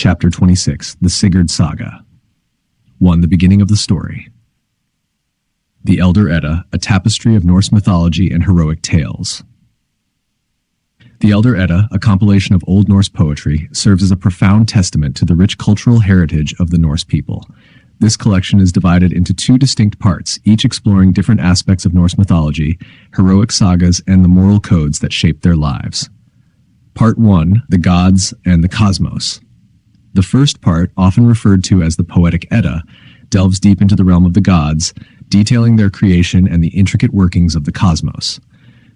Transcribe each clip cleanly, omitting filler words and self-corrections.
Chapter 26, The Sigurd Saga. 1. The beginning of the story. The Elder Edda, a tapestry of Norse mythology and heroic tales. The Elder Edda, a compilation of Old Norse poetry, serves as a profound testament to the rich cultural heritage of the Norse people. This collection is divided into two distinct parts, each exploring different aspects of Norse mythology, heroic sagas, and the moral codes that shape their lives. Part 1, The Gods and the Cosmos. The first part, often referred to as the Poetic Edda, delves deep into the realm of the gods, detailing their creation and the intricate workings of the cosmos.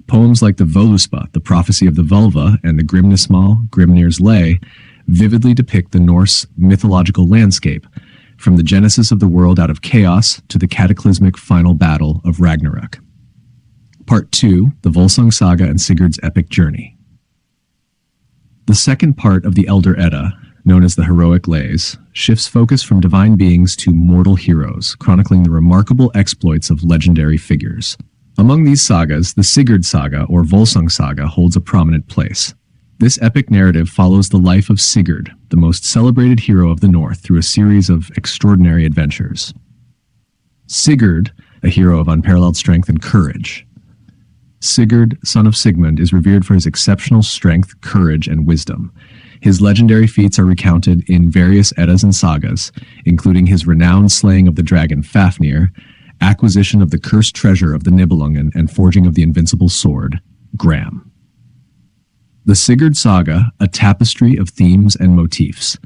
Poems like the Völuspá, the prophecy of the Völva, and the Grimnismal, Grimnir's Lay, vividly depict the Norse mythological landscape, from the genesis of the world out of chaos to the cataclysmic final battle of Ragnarok. Part 2, the Volsung Saga and Sigurd's epic journey. The second part of the Elder Edda, known as the Heroic Lays, shifts focus from divine beings to mortal heroes, chronicling the remarkable exploits of legendary figures. Among these sagas, the Sigurd Saga, or Volsung Saga, holds a prominent place. This epic narrative follows the life of Sigurd, the most celebrated hero of the North, through a series of extraordinary adventures. Sigurd, a hero of unparalleled strength and courage. Sigurd, son of Sigmund, is revered for his exceptional strength, courage, and wisdom. His legendary feats are recounted in various Eddas and sagas, including his renowned slaying of the dragon Fafnir, acquisition of the cursed treasure of the Nibelungen, and forging of the invincible sword, Gram. The Sigurd Saga, a tapestry of themes and motifs.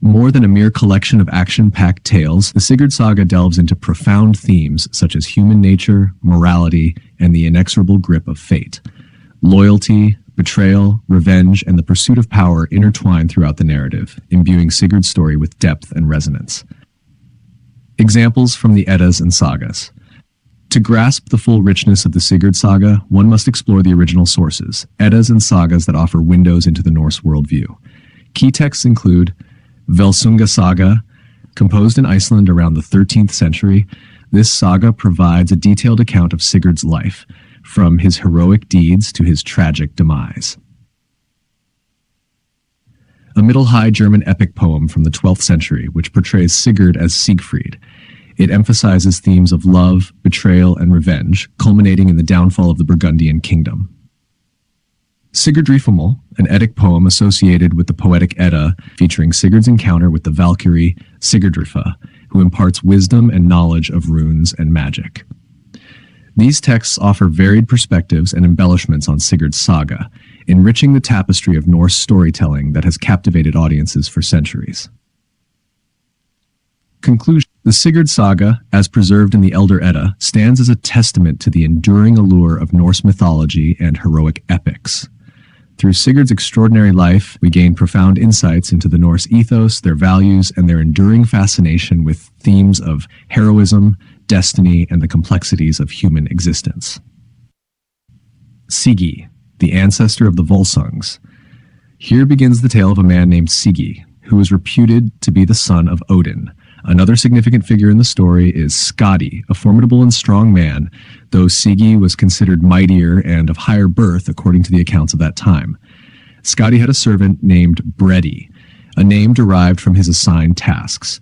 More than a mere collection of action-packed tales, the Sigurd Saga delves into profound themes such as human nature, morality, and the inexorable grip of fate. Loyalty, betrayal, revenge, and the pursuit of power intertwine throughout the narrative, imbuing Sigurd's story with depth and resonance. Examples from the Eddas and sagas. To grasp the full richness of the Sigurd Saga, one must explore the original sources, Eddas and sagas that offer windows into the Norse worldview. Key texts include Völsunga Saga, composed in Iceland around the 13th century. This saga provides a detailed account of Sigurd's life, from his heroic deeds to his tragic demise. A Middle High German epic poem from the 12th century, which portrays Sigurd as Siegfried. It emphasizes themes of love, betrayal, and revenge, culminating in the downfall of the Burgundian kingdom. Sigurdrifumal, an Eddic poem associated with the Poetic Edda, featuring Sigurd's encounter with the Valkyrie Sigurdrifa, who imparts wisdom and knowledge of runes and magic. These texts offer varied perspectives and embellishments on Sigurd's saga, enriching the tapestry of Norse storytelling that has captivated audiences for centuries. Conclusion. The Sigurd Saga, as preserved in the Elder Edda, stands as a testament to the enduring allure of Norse mythology and heroic epics. Through Sigurd's extraordinary life, we gain profound insights into the Norse ethos, their values, and their enduring fascination with themes of heroism, destiny, and the complexities of human existence. Sigi, the ancestor of the Volsungs. Here begins the tale of a man named Sigi, who is reputed to be the son of Odin. Another significant figure in the story is Skadi, a formidable and strong man, though Sigi was considered mightier and of higher birth according to the accounts of that time. Skadi had a servant named Bredi, a name derived from his assigned tasks.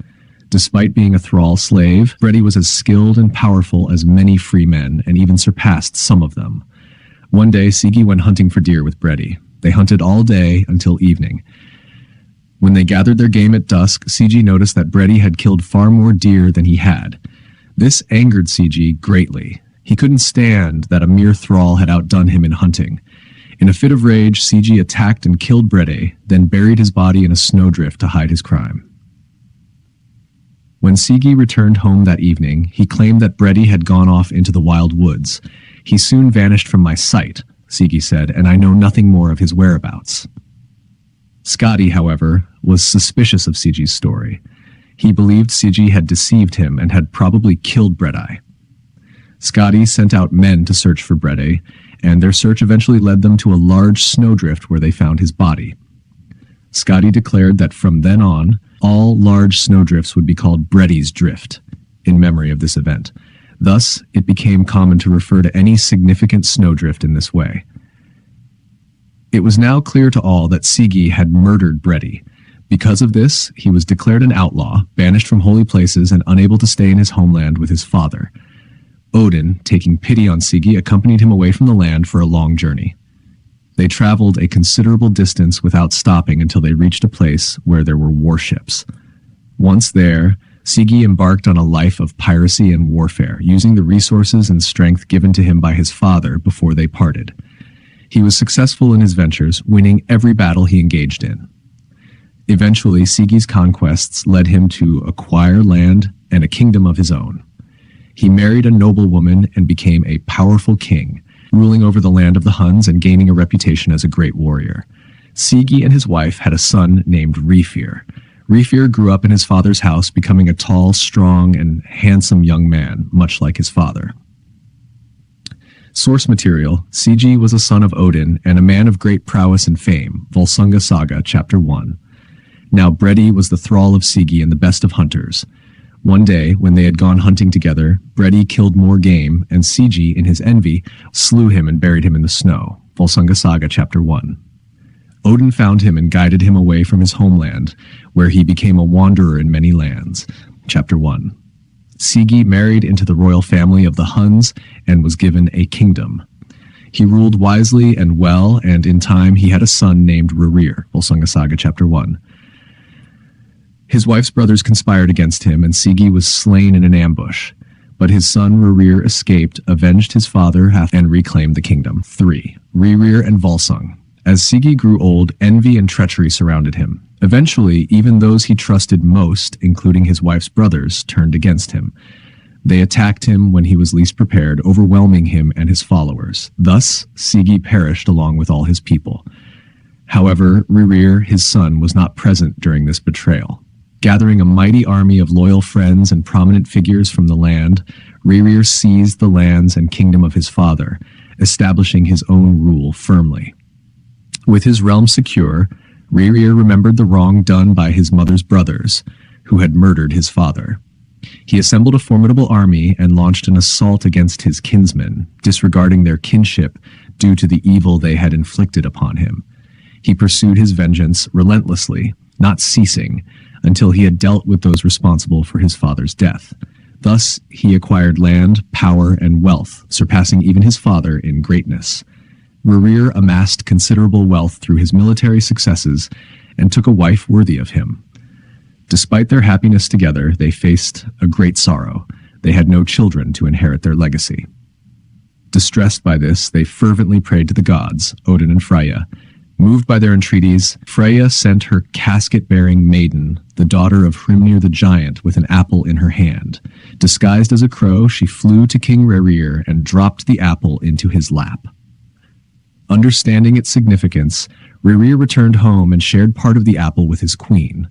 Despite being a thrall slave, Bredi was as skilled and powerful as many free men, and even surpassed some of them. One day, Sigi went hunting for deer with Bredi. They hunted all day until evening. When they gathered their game at dusk, Sigi noticed that Bredi had killed far more deer than he had. This angered Sigi greatly. He couldn't stand that a mere thrall had outdone him in hunting. In a fit of rage, Sigi attacked and killed Bredi, then buried his body in a snowdrift to hide his crime. When Sigi returned home that evening, he claimed that Bredi had gone off into the wild woods. He soon vanished from my sight, Sigi said, and I know nothing more of his whereabouts. Skadi, however, was suspicious of Sigi's story. He believed Sigi had deceived him and had probably killed Bredi. Skadi sent out men to search for Bredi, and their search eventually led them to a large snowdrift where they found his body. Skadi declared that from then on, all large snowdrifts would be called Bredi's Drift, in memory of this event. Thus, it became common to refer to any significant snowdrift in this way. It was now clear to all that Sigi had murdered Bredi. Because of this, he was declared an outlaw, banished from holy places, and unable to stay in his homeland with his father. Odin, taking pity on Sigi, accompanied him away from the land for a long journey. They traveled a considerable distance without stopping until they reached a place where there were warships. Once there, Sigi embarked on a life of piracy and warfare, using the resources and strength given to him by his father before they parted. He was successful in his ventures, winning every battle he engaged in. Eventually, Sigi's conquests led him to acquire land and a kingdom of his own. He married a noblewoman and became a powerful king, ruling over the land of the Huns and gaining a reputation as a great warrior. Sigi and his wife had a son named Rifir. Rifir grew up in his father's house, becoming a tall, strong, and handsome young man, much like his father. Source material: Sigi was a son of Odin and a man of great prowess and fame. Volsunga Saga, Chapter 1. Now Bredi was the thrall of Sigi and the best of hunters. One day, when they had gone hunting together, Bredi killed more game, and Sigi, in his envy, slew him and buried him in the snow. Volsunga Saga, Chapter 1. Odin found him and guided him away from his homeland, where he became a wanderer in many lands. Chapter 1. Sigi married into the royal family of the Huns and was given a kingdom. He ruled wisely and well, and in time he had a son named Rerir. Volsunga Saga, Chapter 1. His wife's brothers conspired against him, and Sigi was slain in an ambush. But his son Rerir escaped, avenged his father, and reclaimed the kingdom. 3. Rerir and Volsung. As Sigi grew old, envy and treachery surrounded him. Eventually, even those he trusted most, including his wife's brothers, turned against him. They attacked him when he was least prepared, overwhelming him and his followers. Thus, Sigi perished along with all his people. However, Rerir, his son, was not present during this betrayal. Gathering a mighty army of loyal friends and prominent figures from the land, Rerir seized the lands and kingdom of his father, establishing his own rule firmly. With his realm secure, Rerir remembered the wrong done by his mother's brothers, who had murdered his father. He assembled a formidable army and launched an assault against his kinsmen, disregarding their kinship due to the evil they had inflicted upon him. He pursued his vengeance relentlessly, not ceasing, until he had dealt with those responsible for his father's death. Thus, he acquired land, power, and wealth, surpassing even his father in greatness. Rerir amassed considerable wealth through his military successes and took a wife worthy of him. Despite their happiness together, they faced a great sorrow. They had no children to inherit their legacy. Distressed by this, they fervently prayed to the gods, Odin and Freya. Moved by their entreaties, Freya sent her casket-bearing maiden, the daughter of Hrimnir the giant, with an apple in her hand. Disguised as a crow, she flew to King Rerir and dropped the apple into his lap. Understanding its significance, Rerir returned home and shared part of the apple with his queen.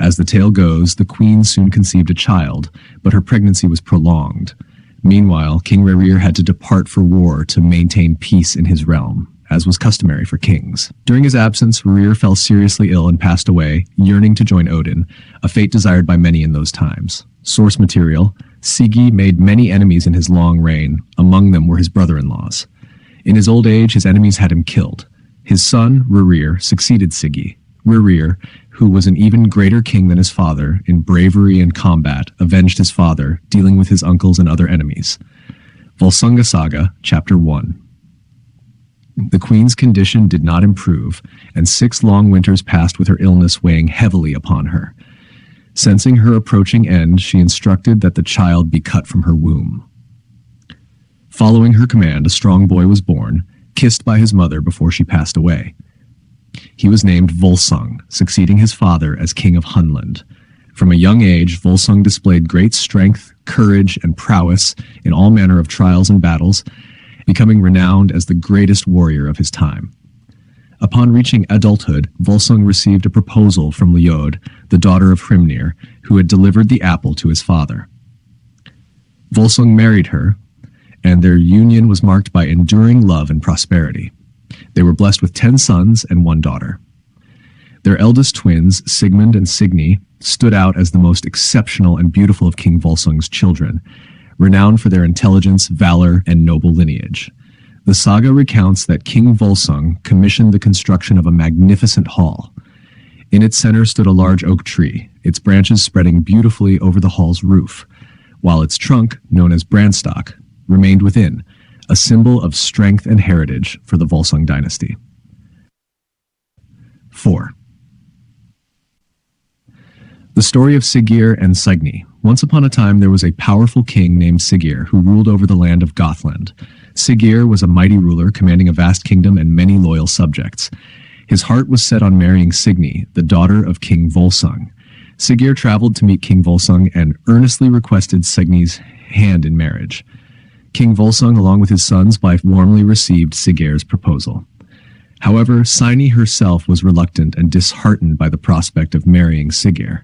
As the tale goes, the queen soon conceived a child, but her pregnancy was prolonged. Meanwhile, King Rerir had to depart for war to maintain peace in his realm, as was customary for kings. During his absence, Rerir fell seriously ill and passed away, yearning to join Odin, a fate desired by many in those times. Source material: Sigi made many enemies in his long reign. Among them were his brother-in-laws. In his old age, his enemies had him killed. His son, Rerir, succeeded Sigi. Rerir, who was an even greater king than his father, in bravery and combat, avenged his father, dealing with his uncles and other enemies. Volsunga Saga, Chapter 1. The queen's condition did not improve, and 6 long winters passed with her illness weighing heavily upon her. Sensing her approaching end, she instructed that the child be cut from her womb. Following her command, a strong boy was born, kissed by his mother before she passed away. He was named Volsung, succeeding his father as king of Hunland. From a young age, Volsung displayed great strength, courage, and prowess in all manner of trials and battles, becoming renowned as the greatest warrior of his time. Upon reaching adulthood, Volsung received a proposal from Ljod, the daughter of Hrimnir, who had delivered the apple to his father. Volsung married her, and their union was marked by enduring love and prosperity. They were blessed with 10 sons and 1 daughter. Their eldest twins, Sigmund and Signy, stood out as the most exceptional and beautiful of King Volsung's children, renowned for their intelligence, valor, and noble lineage. The saga recounts that King Volsung commissioned the construction of a magnificent hall. In its center stood a large oak tree, its branches spreading beautifully over the hall's roof, while its trunk, known as Branstock, remained within, a symbol of strength and heritage for the Volsung dynasty. 4. The story of Siggeir and Signy. Once upon a time there was a powerful king named Siggeir who ruled over the land of Gothland. Siggeir was a mighty ruler commanding a vast kingdom and many loyal subjects. His heart was set on marrying Signy, the daughter of King Volsung. Siggeir traveled to meet King Volsung and earnestly requested Signy's hand in marriage. King Volsung, along with his son's wife, warmly received Siggeir's proposal. However, Signy herself was reluctant and disheartened by the prospect of marrying Siggeir.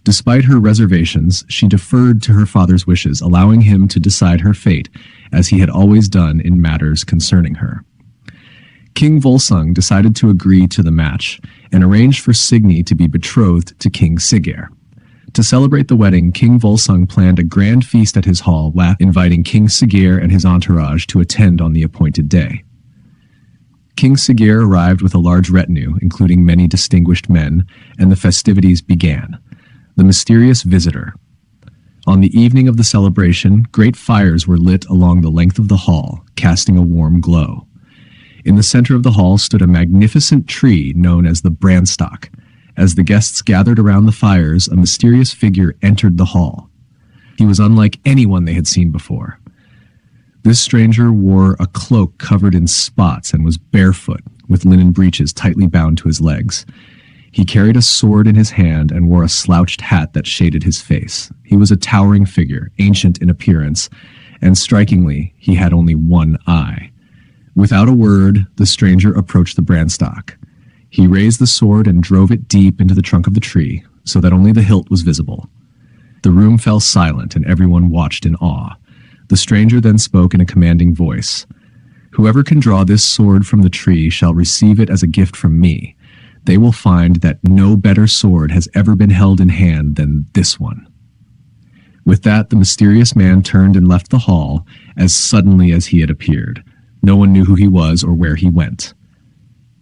Despite her reservations, she deferred to her father's wishes, allowing him to decide her fate, as he had always done in matters concerning her. King Volsung decided to agree to the match and arranged for Signy to be betrothed to King Siggeir. To celebrate the wedding, King Volsung planned a grand feast at his hall, inviting King Siggeir and his entourage to attend on the appointed day. King Siggeir arrived with a large retinue, including many distinguished men, and the festivities began. The mysterious visitor. On the evening of the celebration, great fires were lit along the length of the hall, casting a warm glow. In the center of the hall stood a magnificent tree known as the Branstock. As the guests gathered around the fires, a mysterious figure entered the hall. He was unlike anyone they had seen before. This stranger wore a cloak covered in spots and was barefoot, with linen breeches tightly bound to his legs. He carried a sword in his hand and wore a slouched hat that shaded his face. He was a towering figure, ancient in appearance, and strikingly, he had only one eye. Without a word, the stranger approached the Branstock. He raised the sword and drove it deep into the trunk of the tree, so that only the hilt was visible. The room fell silent, and everyone watched in awe. The stranger then spoke in a commanding voice. "Whoever can draw this sword from the tree shall receive it as a gift from me. They will find that no better sword has ever been held in hand than this one." With that, the mysterious man turned and left the hall as suddenly as he had appeared. No one knew who he was or where he went.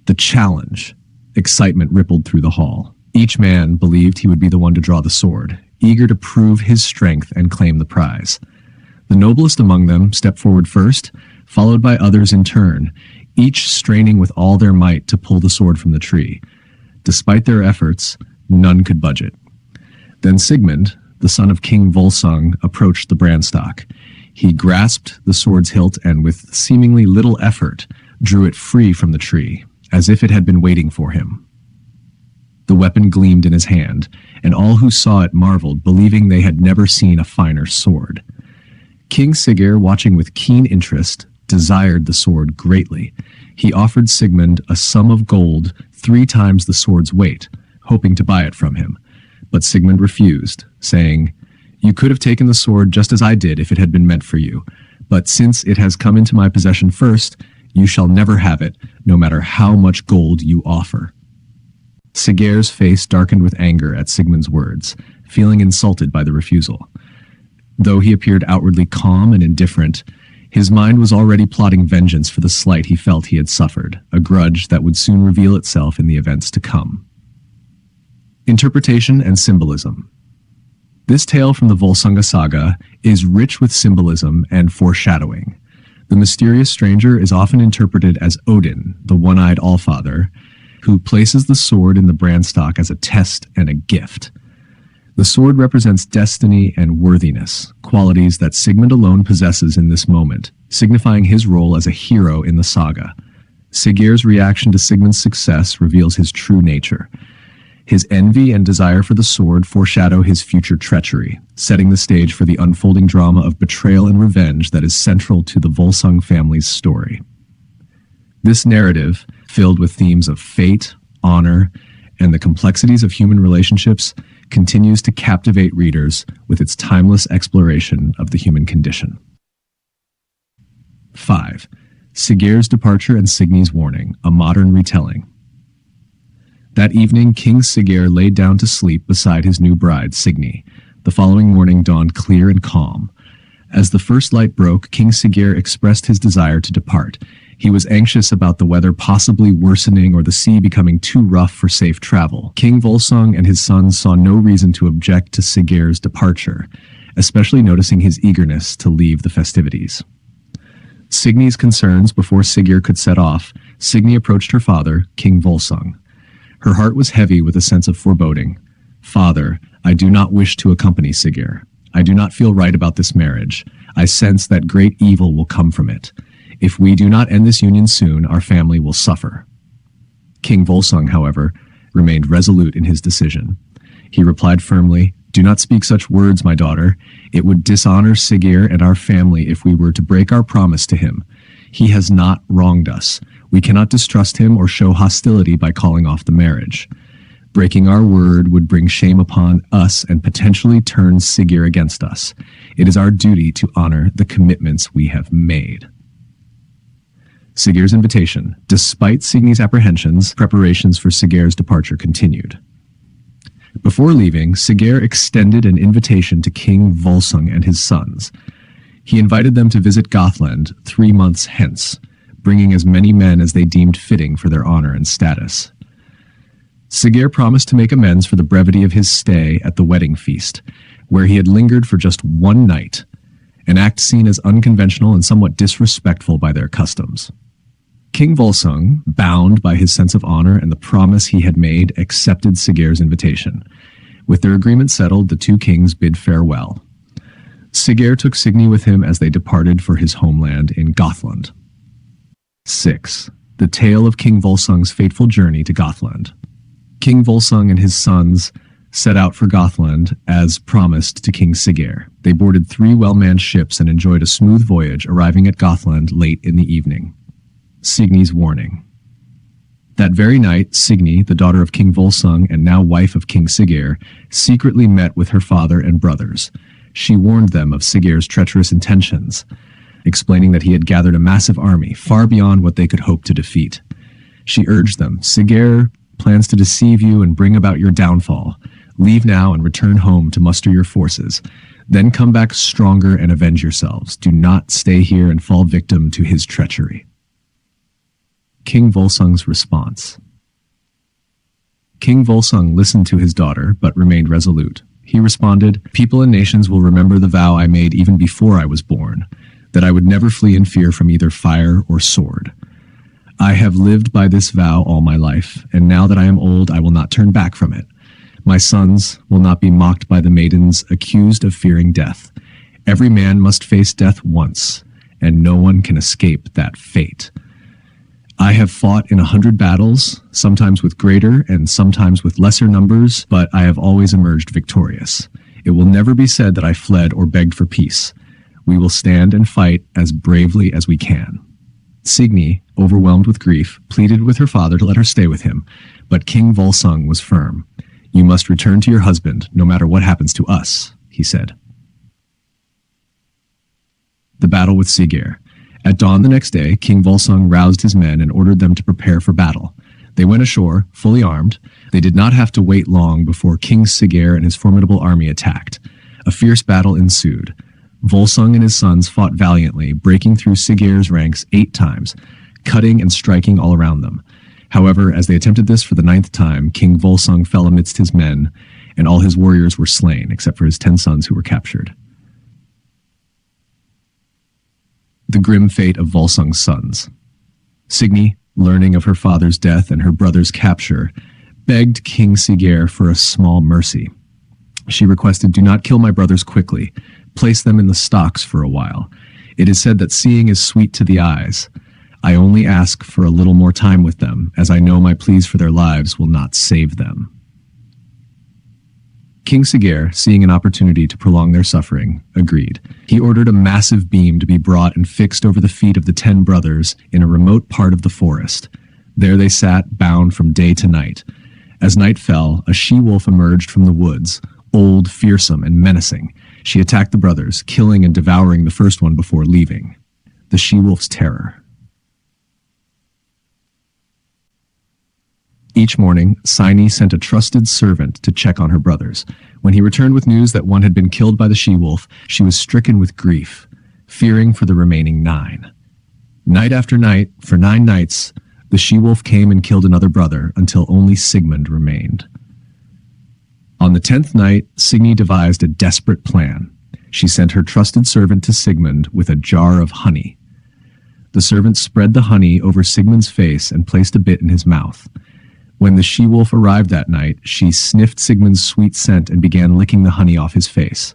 The challenge. Excitement rippled through the hall. Each man believed he would be the one to draw the sword, eager to prove his strength and claim the prize. The noblest among them stepped forward first, followed by others in turn, each straining with all their might to pull the sword from the tree. Despite their efforts, none could budge it. Then Sigmund, the son of King Volsung, approached the Branstock. He grasped the sword's hilt and, with seemingly little effort, drew it free from the tree, as if it had been waiting for him. The weapon gleamed in his hand, and all who saw it marveled, believing they had never seen a finer sword. King Siggeir, watching with keen interest, desired the sword greatly. He offered Sigmund a sum of gold 3 times the sword's weight, hoping to buy it from him. But Sigmund refused, saying, "You could have taken the sword just as I did if it had been meant for you, but since it has come into my possession first, you shall never have it, no matter how much gold you offer." Siggeir's face darkened with anger at Sigmund's words, feeling insulted by the refusal. Though he appeared outwardly calm and indifferent, his mind was already plotting vengeance for the slight he felt he had suffered, a grudge that would soon reveal itself in the events to come. Interpretation and symbolism. This tale from the Volsunga Saga is rich with symbolism and foreshadowing. The mysterious stranger is often interpreted as Odin, the one-eyed Allfather, who places the sword in the Branstock as a test and a gift. The sword represents destiny and worthiness, qualities that Sigmund alone possesses in this moment, signifying his role as a hero in the saga. Siggeir's reaction to Sigmund's success reveals his true nature. His envy and desire for the sword foreshadow his future treachery, setting the stage for the unfolding drama of betrayal and revenge that is central to the Volsung family's story. This narrative, filled with themes of fate, honor, and the complexities of human relationships, continues to captivate readers with its timeless exploration of the human condition. 5. Siggeir's departure and Signy's warning, a modern retelling. That evening, King Siggeir laid down to sleep beside his new bride, Signy. The following morning dawned clear and calm. As the first light broke, King Siggeir expressed his desire to depart. He was anxious about the weather possibly worsening or the sea becoming too rough for safe travel. King Volsung and his sons saw no reason to object to Siggeir's departure, especially noticing his eagerness to leave the festivities. Signy's concerns before Siggeir could set off, Signy approached her father, King Volsung. Her heart was heavy with a sense of foreboding. "Father, I do not wish to accompany Siggeir. I do not feel right about this marriage. I sense that great evil will come from it. If we do not end this union soon, our family will suffer." King Volsung, however, remained resolute in his decision. He replied firmly, "Do not speak such words, my daughter. It would dishonor Siggeir and our family if we were to break our promise to him. He has not wronged us. We cannot distrust him or show hostility by calling off the marriage. Breaking our word would bring shame upon us and potentially turn Siggeir against us. It is our duty to honor the commitments we have made." Siggeir's invitation. Despite Signy's apprehensions, preparations for Siggeir's departure continued. Before leaving, Siggeir extended an invitation to King Volsung and his sons. He invited them to visit Gothland 3 months hence, bringing as many men as they deemed fitting for their honor and status. Siggeir promised to make amends for the brevity of his stay at the wedding feast, where he had lingered for just 1 night, an act seen as unconventional and somewhat disrespectful by their customs. King Volsung, bound by his sense of honor and the promise he had made, accepted Siggeir's invitation. With their agreement settled, the 2 kings bid farewell. Siggeir took Signy with him as they departed for his homeland in Gothland. 6. The tale of King Volsung's fateful journey to Gothland. King Volsung and his sons set out for Gothland as promised to King Siggeir. They boarded 3 well-manned ships and enjoyed a smooth voyage, arriving at Gothland late in the evening. Signy's warning. That very night, Signy, the daughter of King Volsung and now wife of King Siggeir, secretly met with her father and brothers. She warned them of Siggeir's treacherous intentions, explaining that he had gathered a massive army, far beyond what they could hope to defeat. She urged them, "Siggeir plans to deceive you and bring about your downfall. Leave now and return home to muster your forces. Then come back stronger and avenge yourselves. Do not stay here and fall victim to his treachery." King Volsung's response. King Volsung listened to his daughter, but remained resolute. He responded, "People and nations will remember the vow I made even before I was born, that I would never flee in fear from either fire or sword. I have lived by this vow all my life, and now that I am old, I will not turn back from it. My sons will not be mocked by the maidens accused of fearing death. Every man must face death once, and no one can escape that fate. I have fought in 100 battles, sometimes with greater and sometimes with lesser numbers, but I have always emerged victorious. It will never be said that I fled or begged for peace. We will stand and fight as bravely as we can." Signy, overwhelmed with grief, pleaded with her father to let her stay with him, but King Volsung was firm. "You must return to your husband, no matter what happens to us," he said. The battle with Siggeir. At dawn the next day, King Volsung roused his men and ordered them to prepare for battle. They went ashore, fully armed. They did not have to wait long before King Siggeir and his formidable army attacked. A fierce battle ensued. Volsung and his sons fought valiantly, breaking through Siggeir's ranks 8 times, cutting and striking all around them. However, as they attempted this for the 9th time, King Volsung fell amidst his men, and all his warriors were slain, except for his 10 sons who were captured. The grim fate of Volsung's sons. Signy, learning of her father's death and her brother's capture, begged King Siggeir for a small mercy. She requested, "Do not kill my brothers quickly. Place them in the stocks for a while. It is said that seeing is sweet to the eyes. I only ask for a little more time with them, as I know my pleas for their lives will not save them." King Siggeir, seeing an opportunity to prolong their suffering, agreed. He ordered a massive beam to be brought and fixed over the feet of the 10 brothers in a remote part of the forest. There they sat, bound from day to night. As night fell, a she-wolf emerged from the woods, old, fearsome, and menacing. She attacked the brothers, killing and devouring the first one before leaving. The she-wolf's terror. Each morning, Signy sent a trusted servant to check on her brothers. When he returned with news that one had been killed by the she-wolf, she was stricken with grief, fearing for the remaining 9. Night after night, for 9 nights, the she-wolf came and killed another brother until only Sigmund remained. On the 10th night, Signy devised a desperate plan. She sent her trusted servant to Sigmund with a jar of honey. The servant spread the honey over Sigmund's face and placed a bit in his mouth. When the she-wolf arrived that night, she sniffed Sigmund's sweet scent and began licking the honey off his face.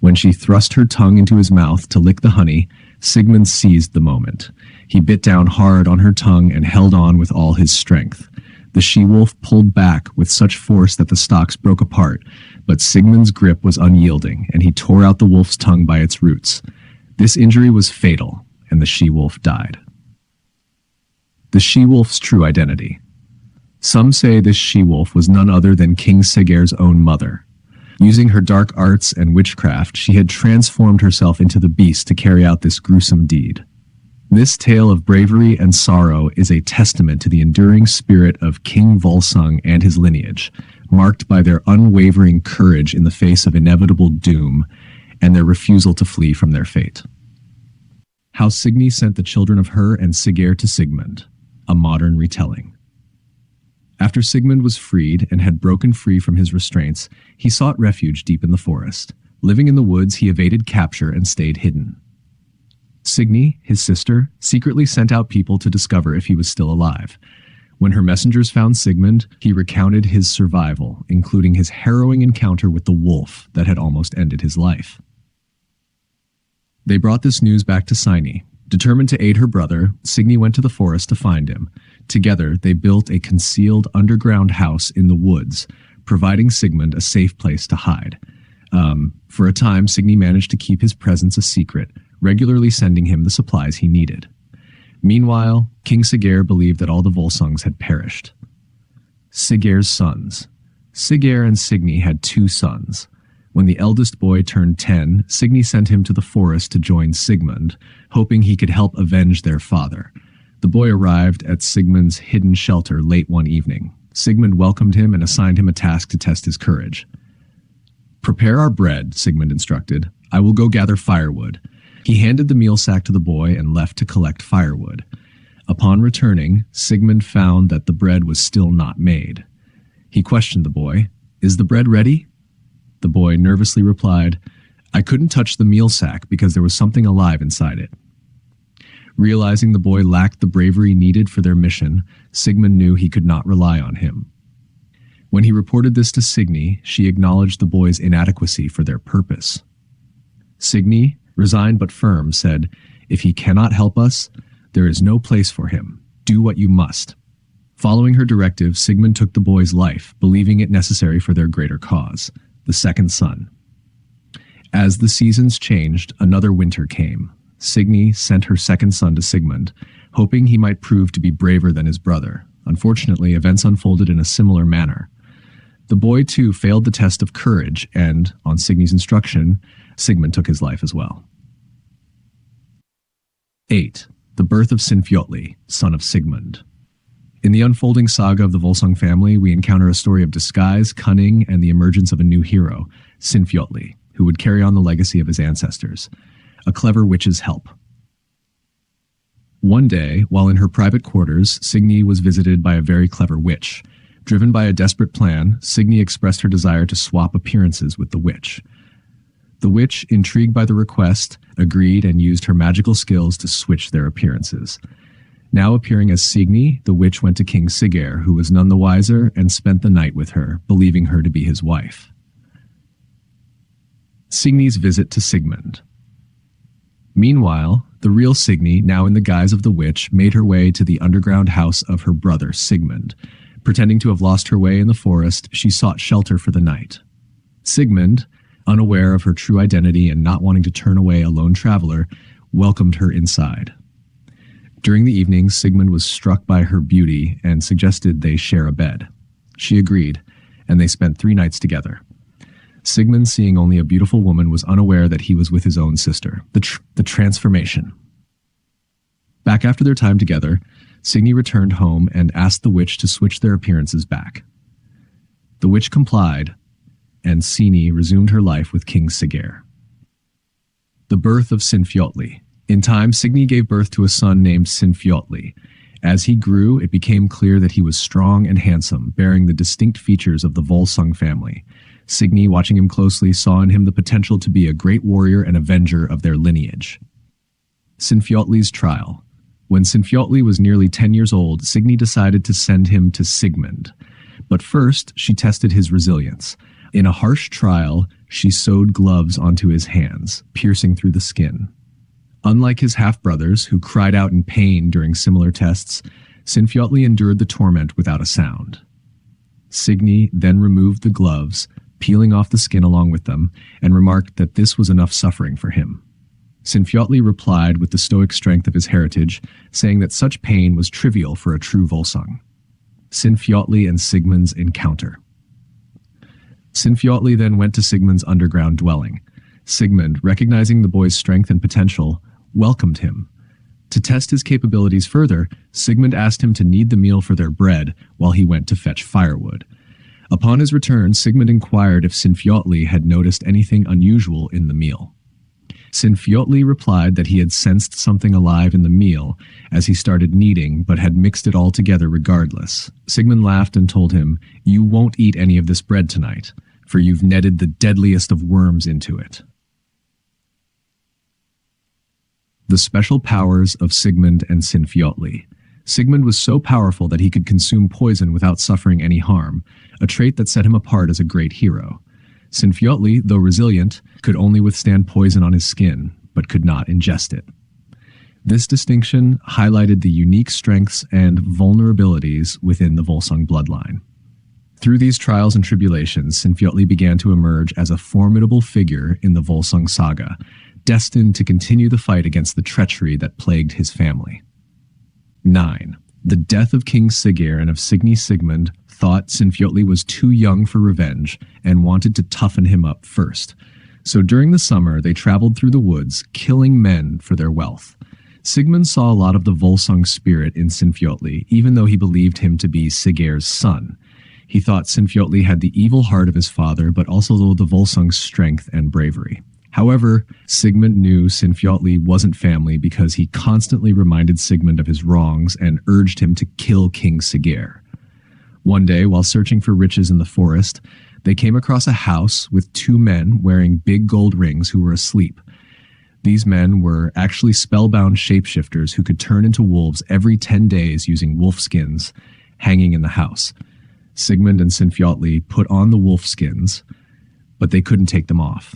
When she thrust her tongue into his mouth to lick the honey, Sigmund seized the moment. He bit down hard on her tongue and held on with all his strength. The she-wolf pulled back with such force that the stalks broke apart, but Sigmund's grip was unyielding, and he tore out the wolf's tongue by its roots. This injury was fatal, and the she-wolf died. The she-wolf's true identity. Some say this she-wolf was none other than King Siggeir's own mother. Using her dark arts and witchcraft, she had transformed herself into the beast to carry out this gruesome deed. This tale of bravery and sorrow is a testament to the enduring spirit of King Volsung and his lineage, marked by their unwavering courage in the face of inevitable doom and their refusal to flee from their fate. How Signy sent the children of her and Siggeir to Sigmund, a modern retelling. After Sigmund was freed and had broken free from his restraints, he sought refuge deep in the forest. Living in the woods, he evaded capture and stayed hidden. Signy, his sister, secretly sent out people to discover if he was still alive. When her messengers found Sigmund, he recounted his survival, including his harrowing encounter with the wolf that had almost ended his life. They brought this news back to Signy. Determined to aid her brother, Signy went to the forest to find him. Together, they built a concealed underground house in the woods, providing Sigmund a safe place to hide. For a time, Signy managed to keep his presence a secret, regularly sending him the supplies he needed. Meanwhile, King Siggeir believed that all the Volsungs had perished. Siggeir's sons. Siggeir and Signy had 2 sons. When the eldest boy turned 10, Signy sent him to the forest to join Sigmund, hoping he could help avenge their father. The boy arrived at Sigmund's hidden shelter late one evening. Sigmund welcomed him and assigned him a task to test his courage. "Prepare our bread," Sigmund instructed. "I will go gather firewood." He handed the meal sack to the boy and left to collect firewood. Upon returning, Sigmund found that the bread was still not made. He questioned the boy, "Is the bread ready?" The boy nervously replied, "I couldn't touch the meal sack because there was something alive inside it." Realizing the boy lacked the bravery needed for their mission, Sigmund knew he could not rely on him. When he reported this to Signy, she acknowledged the boy's inadequacy for their purpose. Signy, resigned but firm, said, "If he cannot help us, there is no place for him. Do what you must." Following her directive, Sigmund took the boy's life, believing it necessary for their greater cause, the second son. As the seasons changed, another winter came. Signy sent her second son to Sigmund, hoping he might prove to be braver than his brother. Unfortunately, events unfolded in a similar manner. The boy, too, failed the test of courage, and, on Signy's instruction, Sigmund took his life as well. 8. The birth of Sinfjotli, son of Sigmund. In the unfolding saga of the Volsung family, we encounter a story of disguise, cunning, and the emergence of a new hero, Sinfjotli, who would carry on the legacy of his ancestors. A clever witch's help. One day, while in her private quarters, Signy was visited by a very clever witch. Driven by a desperate plan, Signy expressed her desire to swap appearances with the witch. The witch, intrigued by the request, agreed and used her magical skills to switch their appearances. Now appearing as Signy, the witch went to King Siggeir, who was none the wiser, and spent the night with her, believing her to be his wife. Signy's visit to Sigmund. Meanwhile, the real Signy, now in the guise of the witch, made her way to the underground house of her brother Sigmund. Pretending to have lost her way in the forest, she sought shelter for the night. Sigmund, unaware of her true identity and not wanting to turn away a lone traveler, welcomed her inside. During the evening, Sigmund was struck by her beauty and suggested they share a bed. She agreed, and they spent 3 nights together. Sigmund, seeing only a beautiful woman, was unaware that he was with his own sister. The transformation. Back after their time together, Signy returned home and asked the witch to switch their appearances back. The witch complied, and Signy resumed her life with King Siggeir. The birth of Sinfjotli, In time, Signy gave birth to a son named Sinfjotli. As he grew, it became clear that he was strong and handsome, bearing the distinct features of the Volsung family. Signy, watching him closely, saw in him the potential to be a great warrior and avenger of their lineage. Sinfjotli's trial. When Sinfjotli was nearly 10 years old, Signy decided to send him to Sigmund. But first, she tested his resilience. In a harsh trial, she sewed gloves onto his hands, piercing through the skin. Unlike his half-brothers, who cried out in pain during similar tests, Sinfjotli endured the torment without a sound. Signy then removed the gloves, peeling off the skin along with them, and remarked that this was enough suffering for him. Sinfjotli replied with the stoic strength of his heritage, saying that such pain was trivial for a true Volsung. Sinfjotli and Sigmund's encounter. Sinfjotli then went to Sigmund's underground dwelling. Sigmund, recognizing the boy's strength and potential, welcomed him. To test his capabilities further, Sigmund asked him to knead the meal for their bread while he went to fetch firewood. Upon his return, Sigmund inquired if Sinfjotli had noticed anything unusual in the meal. Sinfjotli replied that he had sensed something alive in the meal as he started kneading, but had mixed it all together regardless. Sigmund laughed and told him, "You won't eat any of this bread tonight, for you've netted the deadliest of worms into it." The special powers of Sigmund and Sinfjotli. Sigmund was so powerful that he could consume poison without suffering any harm, a trait that set him apart as a great hero. Sinfjotli, though resilient, could only withstand poison on his skin, but could not ingest it. This distinction highlighted the unique strengths and vulnerabilities within the Volsung bloodline. Through these trials and tribulations, Sinfjotli began to emerge as a formidable figure in the Volsung saga, destined to continue the fight against the treachery that plagued his family. 9. The death of King Siggeir and of Signy Sigmund thought Sinfjotli was too young for revenge and wanted to toughen him up first. So during the summer, they traveled through the woods, killing men for their wealth. Sigmund saw a lot of the Volsung spirit in Sinfjotli, even though he believed him to be Siggeir's son. He thought Sinfjotli had the evil heart of his father, but also the Volsung's strength and bravery. However, Sigmund knew Sinfjotli wasn't family because he constantly reminded Sigmund of his wrongs and urged him to kill King Siggeir. One day, while searching for riches in the forest, they came across a house with two men wearing big gold rings who were asleep. These men were actually spellbound shapeshifters who could turn into wolves every 10 days using wolf skins hanging in the house. Sigmund and Sinfjotli put on the wolf skins, but they couldn't take them off.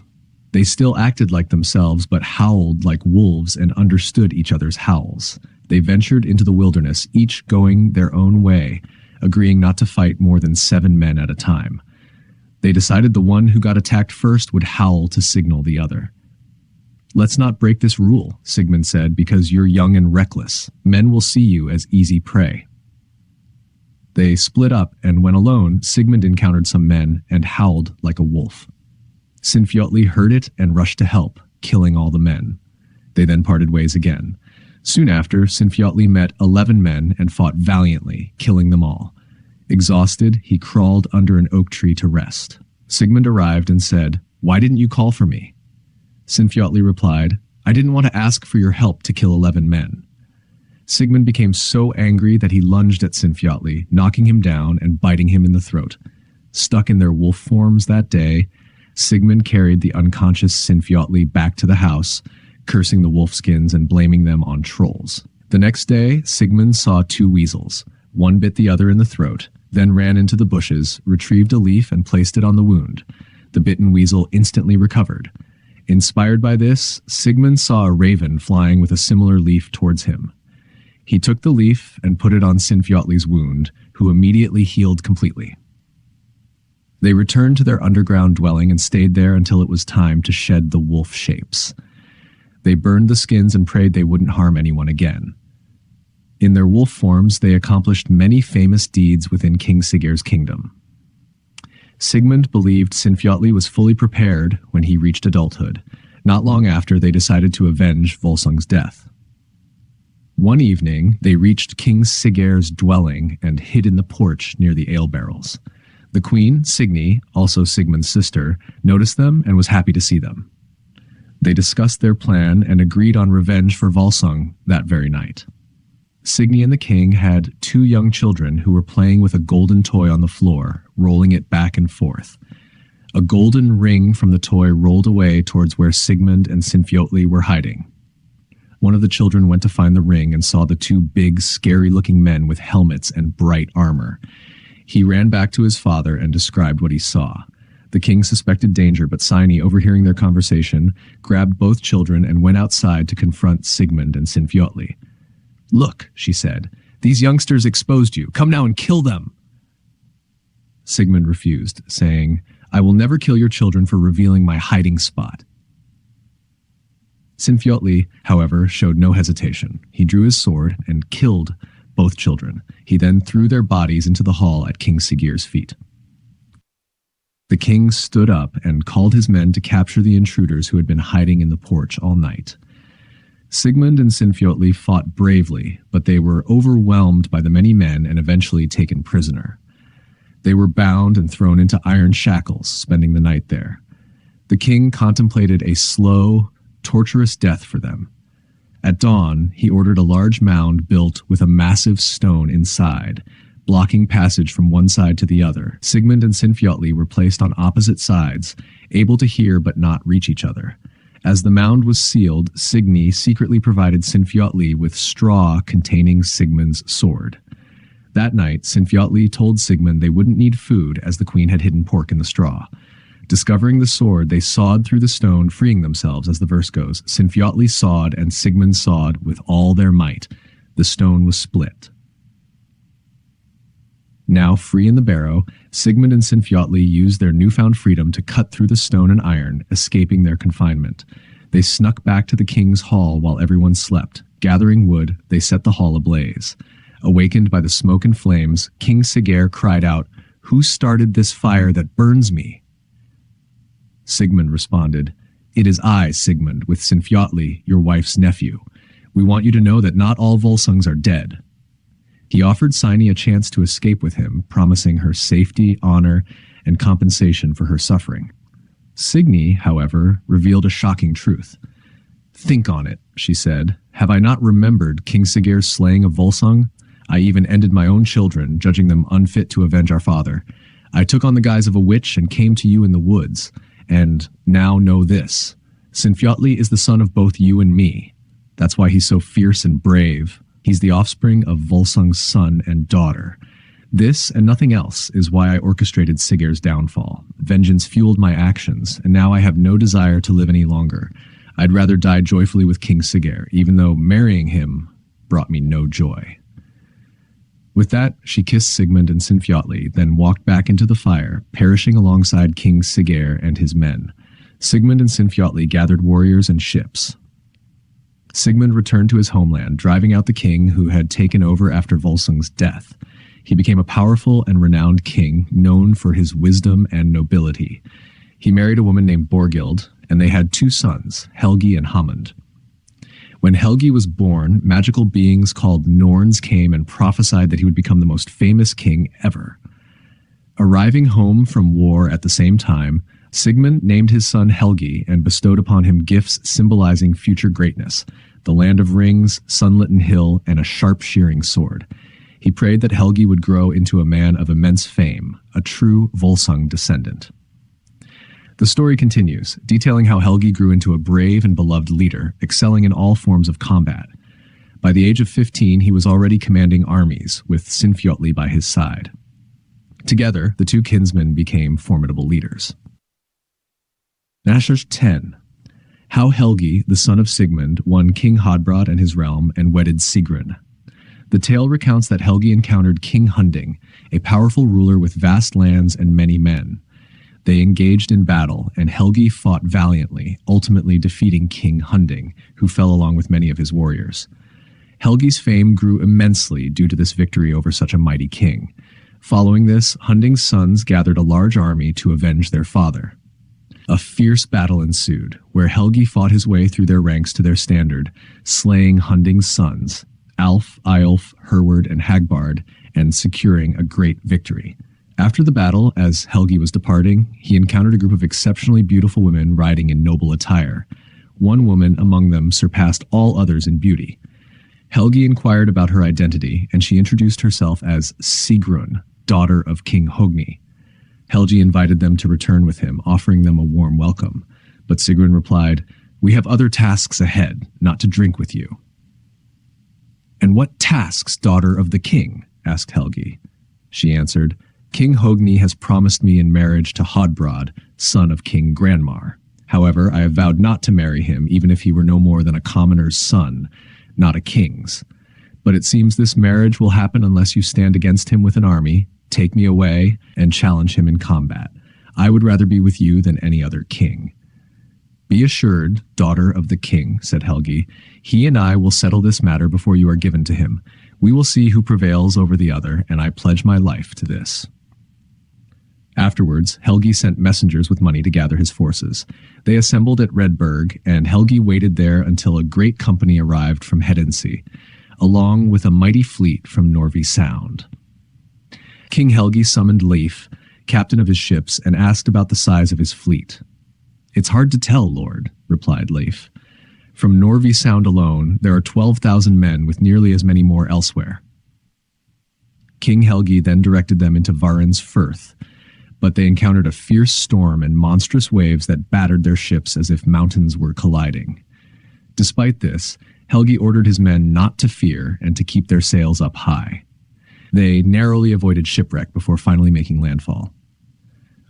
They still acted like themselves, but howled like wolves and understood each other's howls. They ventured into the wilderness, each going their own way, agreeing not to fight more than 7 men at a time. They decided the one who got attacked first would howl to signal the other. "Let's not break this rule," Sigmund said, "because you're young and reckless. Men will see you as easy prey." They split up, and when alone, Sigmund encountered some men and howled like a wolf. Sinfjotli heard it and rushed to help, killing all the men. They then parted ways again. Soon after, Sinfjotli met 11 men and fought valiantly, killing them all. Exhausted, he crawled under an oak tree to rest. Sigmund arrived and said, "Why didn't you call for me?" Sinfjotli replied, "I didn't want to ask for your help to kill 11 men." Sigmund became so angry that he lunged at Sinfjotli, knocking him down and biting him in the throat. Stuck in their wolf forms that day, Sigmund carried the unconscious Sinfjotli back to the house, cursing the wolfskins and blaming them on trolls. The next day, Sigmund saw 2 weasels. One bit the other in the throat, then ran into the bushes, retrieved a leaf and placed it on the wound. The bitten weasel instantly recovered. Inspired by this, Sigmund saw a raven flying with a similar leaf towards him. He took the leaf and put it on Sinfjotli's wound, who immediately healed completely. They returned to their underground dwelling and stayed there until it was time to shed the wolf shapes. They burned the skins and prayed they wouldn't harm anyone again. In their wolf forms, they accomplished many famous deeds within King Siggeir's kingdom. Sigmund believed Sinfjotli was fully prepared when he reached adulthood. Not long after, they decided to avenge Volsung's death. One evening, they reached King Siggeir's dwelling and hid in the porch near the ale barrels. The queen, Signy, also Sigmund's sister, noticed them and was happy to see them. They discussed their plan and agreed on revenge for Volsung that very night. Signy and the king had 2 young children who were playing with a golden toy on the floor, rolling it back and forth. A golden ring from the toy rolled away towards where Sigmund and Sinfjotli were hiding. One of the children went to find the ring and saw the 2 big, scary-looking men with helmets and bright armor. He ran back to his father and described what he saw. The king suspected danger, but Signy, overhearing their conversation, grabbed both children and went outside to confront Sigmund and Sinfjotli. "Look," she said, "these youngsters exposed you. Come now and kill them." Sigmund refused, saying, "I will never kill your children for revealing my hiding spot." Sinfjotli, however, showed no hesitation. He drew his sword and killed both children. He then threw their bodies into the hall at King Siggeir's feet. The king stood up and called his men to capture the intruders who had been hiding in the porch all night. Sigmund and Sinfjotli fought bravely, but they were overwhelmed by the many men and eventually taken prisoner. They were bound and thrown into iron shackles, spending the night there. The king contemplated a slow, torturous death for them. At dawn, he ordered a large mound built with a massive stone inside, blocking passage from one side to the other. Sigmund and Sinfjotli were placed on opposite sides, able to hear but not reach each other. As the mound was sealed, Signy secretly provided Sinfjotli with straw containing Sigmund's sword. That night, Sinfjotli told Sigmund they wouldn't need food as the queen had hidden pork in the straw. Discovering the sword, they sawed through the stone, freeing themselves, as the verse goes. Sinfjotli sawed and Sigmund sawed with all their might. The stone was split. Now free in the barrow, Sigmund and Sinfjotli used their newfound freedom to cut through the stone and iron, escaping their confinement. They snuck back to the king's hall while everyone slept. Gathering wood, they set the hall ablaze. Awakened by the smoke and flames, King Siggeir cried out, "Who started this fire that burns me?" Sigmund responded, "It is I, Sigmund, with Sinfjotli, your wife's nephew. We want you to know that not all Volsungs are dead." He offered Signy a chance to escape with him, promising her safety, honor, and compensation for her suffering. Signy, however, revealed a shocking truth. "Think on it," she said. "Have I not remembered King Siggeir's slaying of Volsung? I even ended my own children, judging them unfit to avenge our father. I took on the guise of a witch and came to you in the woods. And now know this. Sinfjotli is the son of both you and me. That's why he's so fierce and brave. He's the offspring of Volsung's son and daughter. This and nothing else is why I orchestrated Siggeir's downfall. Vengeance fueled my actions, and now I have no desire to live any longer. I'd rather die joyfully with King Siggeir, even though marrying him brought me no joy." With that, she kissed Sigmund and Sinfjotli, then walked back into the fire, perishing alongside King Siggeir and his men. Sigmund and Sinfjotli gathered warriors and ships. Sigmund returned to his homeland, driving out the king who had taken over after Volsung's death. He became a powerful and renowned king, known for his wisdom and nobility. He married a woman named Borghild, and they had 2 sons, Helgi and Hamund. When Helgi was born, magical beings called Norns came and prophesied that he would become the most famous king ever. Arriving home from war at the same time, Sigmund named his son Helgi and bestowed upon him gifts symbolizing future greatness, the land of rings, sunlitten hill, and a sharp shearing sword. He prayed that Helgi would grow into a man of immense fame, a true Volsung descendant. The story continues, detailing how Helgi grew into a brave and beloved leader, excelling in all forms of combat. By the age of 15, he was already commanding armies, with Sinfjotli by his side. Together, the 2 kinsmen became formidable leaders. Chapter 10. How Helgi, the son of Sigmund, won King Hodbrod and his realm and wedded Sigrun. The tale recounts that Helgi encountered King Hunding, a powerful ruler with vast lands and many men. They engaged in battle, and Helgi fought valiantly, ultimately defeating King Hunding, who fell along with many of his warriors. Helgi's fame grew immensely due to this victory over such a mighty king. Following this, Hunding's sons gathered a large army to avenge their father. A fierce battle ensued, where Helgi fought his way through their ranks to their standard, slaying Hunding's sons, Alf, Eyolf, Herward, and Hagbard, and securing a great victory. After the battle, as Helgi was departing, he encountered a group of exceptionally beautiful women riding in noble attire. One woman among them surpassed all others in beauty. Helgi inquired about her identity, and she introduced herself as Sigrun, daughter of King Hogni. Helgi invited them to return with him, offering them a warm welcome. But Sigrun replied, "We have other tasks ahead, not to drink with you." "And what tasks, daughter of the king?" asked Helgi. She answered, "King Hogni has promised me in marriage to Hodbrod, son of King Granmar. However, I have vowed not to marry him, even if he were no more than a commoner's son, not a king's. But it seems this marriage will happen unless you stand against him with an army, take me away, and challenge him in combat. I would rather be with you than any other king." "Be assured, daughter of the king," said Helgi, "he and I will settle this matter before you are given to him. We will see who prevails over the other, and I pledge my life to this." Afterwards, Helgi sent messengers with money to gather his forces. They assembled at Redberg, and Helgi waited there until a great company arrived from Hedensea, along with a mighty fleet from Norvi Sound. King Helgi summoned Leif, captain of his ships, and asked about the size of his fleet. "It's hard to tell, lord," replied Leif. "From Norvi Sound alone, there are 12,000 men with nearly as many more elsewhere." King Helgi then directed them into Varin's Firth, but they encountered a fierce storm and monstrous waves that battered their ships as if mountains were colliding. Despite this, Helgi ordered his men not to fear and to keep their sails up high. They narrowly avoided shipwreck before finally making landfall.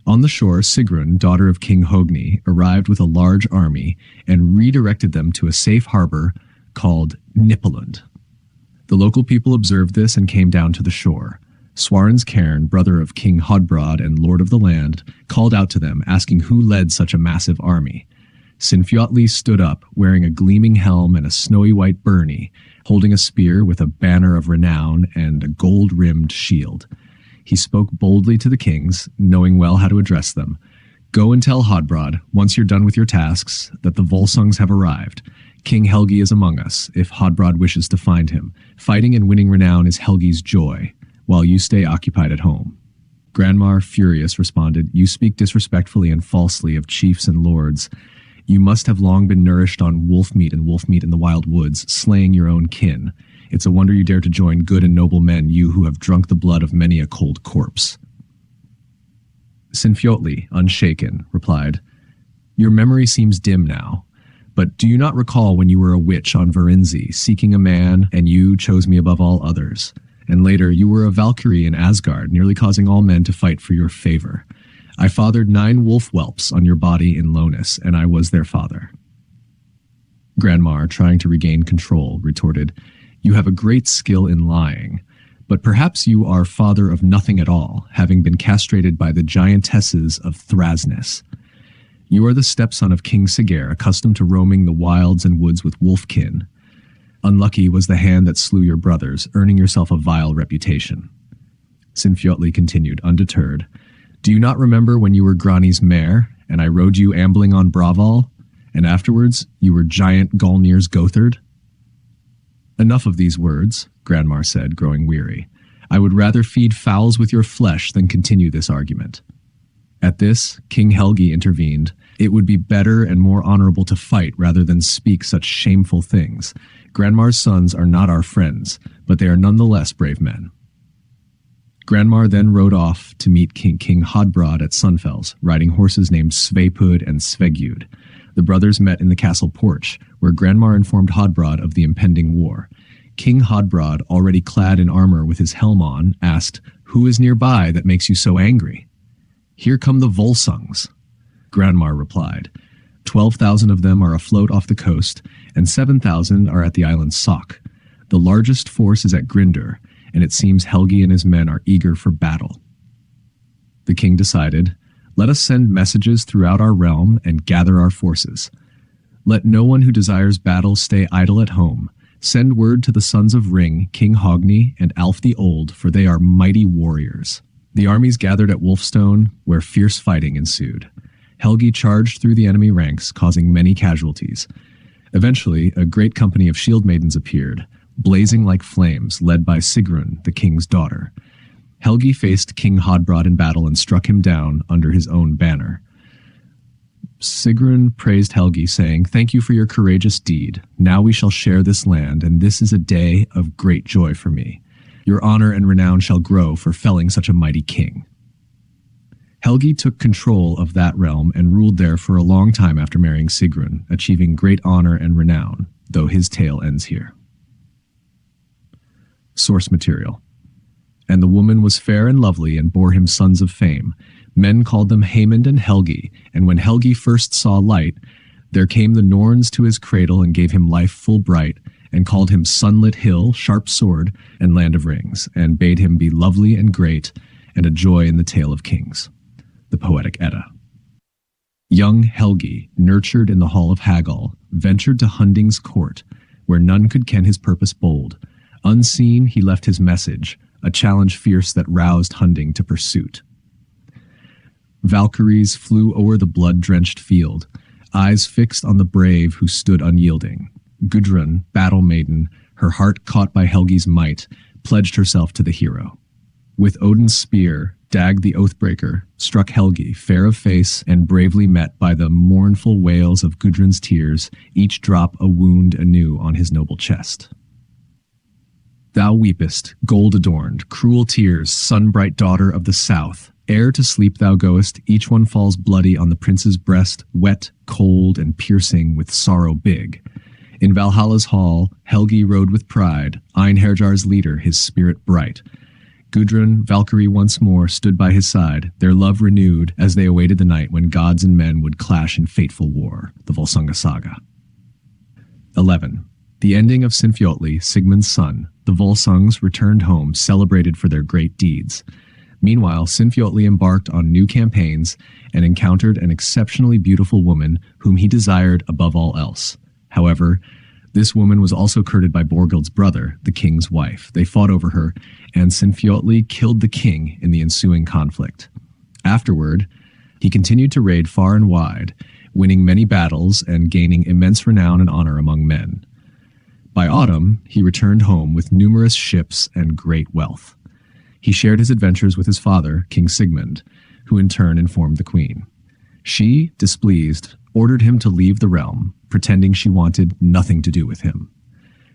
On the shore, Sigrun, daughter of King Hogni, arrived with a large army and redirected them to a safe harbor called Nippeland. The local people observed this and came down to the shore. Swarens Cairn, brother of King Hodbrod and lord of the land, called out to them, asking who led such a massive army. Sinfiotli stood up, wearing a gleaming helm and a snowy white byrnie, holding a spear with a banner of renown and a gold-rimmed shield. He spoke boldly to the kings, knowing well how to address them. "Go and tell Hodbrod, once you're done with your tasks, that the Volsungs have arrived. King Helgi is among us, if Hodbrod wishes to find him. Fighting and winning renown is Helgi's joy, while you stay occupied at home." Granmar, furious, responded, "You speak disrespectfully and falsely of chiefs and lords. You must have long been nourished on wolf meat and wolf meat in the wild woods, slaying your own kin. It's a wonder you dare to join good and noble men, you who have drunk the blood of many a cold corpse." Sinfiotli, unshaken, replied, "Your memory seems dim now, but do you not recall when you were a witch on Varinzi, seeking a man, and you chose me above all others? And later you were a Valkyrie in Asgard, nearly causing all men to fight for your favor. I fathered 9 wolf whelps on your body in Lonis, and I was their father." Granmar, trying to regain control, retorted, "You have a great skill in lying, but perhaps you are father of nothing at all, having been castrated by the giantesses of Thrasness. You are the stepson of King Siggeir, accustomed to roaming the wilds and woods with wolfkin. Unlucky was the hand that slew your brothers, earning yourself a vile reputation." Sinfiotli continued, undeterred, "Do you not remember when you were Grani's mare, and I rode you ambling on Braval, and afterwards you were giant Galnir's Gothard?" "Enough of these words," Granmar said, growing weary. "I would rather feed fowls with your flesh than continue this argument." At this, King Helgi intervened. "It would be better and more honorable to fight rather than speak such shameful things. Granmar's sons are not our friends, but they are nonetheless brave men." Granmar then rode off to meet King Hodbrod at Sunfels, riding horses named Svepud and Svegjud. The brothers met in the castle porch, where Granmar informed Hodbrod of the impending war. King Hodbrod, already clad in armor with his helm on, asked, "Who is nearby that makes you so angry?" "Here come the Volsungs," Granmar replied. 12,000 of them are afloat off the coast, and 7,000 are at the island Sok. The largest force is at Grindr, and it seems Helgi and his men are eager for battle." The king decided, "Let us send messages throughout our realm and gather our forces. Let no one who desires battle stay idle at home. Send word to the sons of Ring, King Hogni, and Alf the Old, for they are mighty warriors." The armies gathered at Wolfstone, where fierce fighting ensued. Helgi charged through the enemy ranks, causing many casualties. Eventually, a great company of shield maidens appeared, blazing like flames, led by Sigrun, the king's daughter. Helgi faced King Hodbrod in battle and struck him down under his own banner. Sigrun praised Helgi, saying, "Thank you for your courageous deed. Now we shall share this land, and this is a day of great joy for me. Your honor and renown shall grow for felling such a mighty king." Helgi took control of that realm and ruled there for a long time after marrying Sigrun, achieving great honor and renown, though his tale ends here. Source material. And the woman was fair and lovely and bore him sons of fame. Men called them Haemund and Helgi, and when Helgi first saw light, there came the Norns to his cradle and gave him life full bright, and called him Sunlit Hill, Sharp Sword, and Land of Rings, and bade him be lovely and great, and a joy in the tale of kings. The Poetic Edda. Young Helgi, nurtured in the hall of Hagal, ventured to Hunding's court, where none could ken his purpose bold. Unseen he left his message, a challenge fierce that roused Hunding to pursuit. Valkyries flew o'er the blood-drenched field, eyes fixed on the brave who stood unyielding. Gudrun, battle maiden, her heart caught by Helgi's might, pledged herself to the hero. With Odin's spear, Dag the Oathbreaker struck Helgi, fair of face and bravely met by the mournful wails of Gudrun's tears, each drop a wound anew on his noble chest. Thou weepest, gold-adorned, cruel tears, sun-bright daughter of the south. Ere to sleep thou goest, each one falls bloody on the prince's breast, wet, cold, and piercing with sorrow big. In Valhalla's hall, Helgi rode with pride, Einherjar's leader, his spirit bright. Gudrun, Valkyrie once more, stood by his side, their love renewed as they awaited the night when gods and men would clash in fateful war. The Volsunga Saga. 11. The ending of Sinfjotli, Sigmund's son. The Volsungs returned home, celebrated for their great deeds. Meanwhile, Sinfjotli embarked on new campaigns and encountered an exceptionally beautiful woman whom he desired above all else. However, this woman was also courted by Borghild's brother, the king's wife. They fought over her, and Sinfjotli killed the king in the ensuing conflict. Afterward, he continued to raid far and wide, winning many battles and gaining immense renown and honor among men. By autumn, he returned home with numerous ships and great wealth. He shared his adventures with his father, King Sigmund, who in turn informed the queen. She, displeased, ordered him to leave the realm, pretending she wanted nothing to do with him.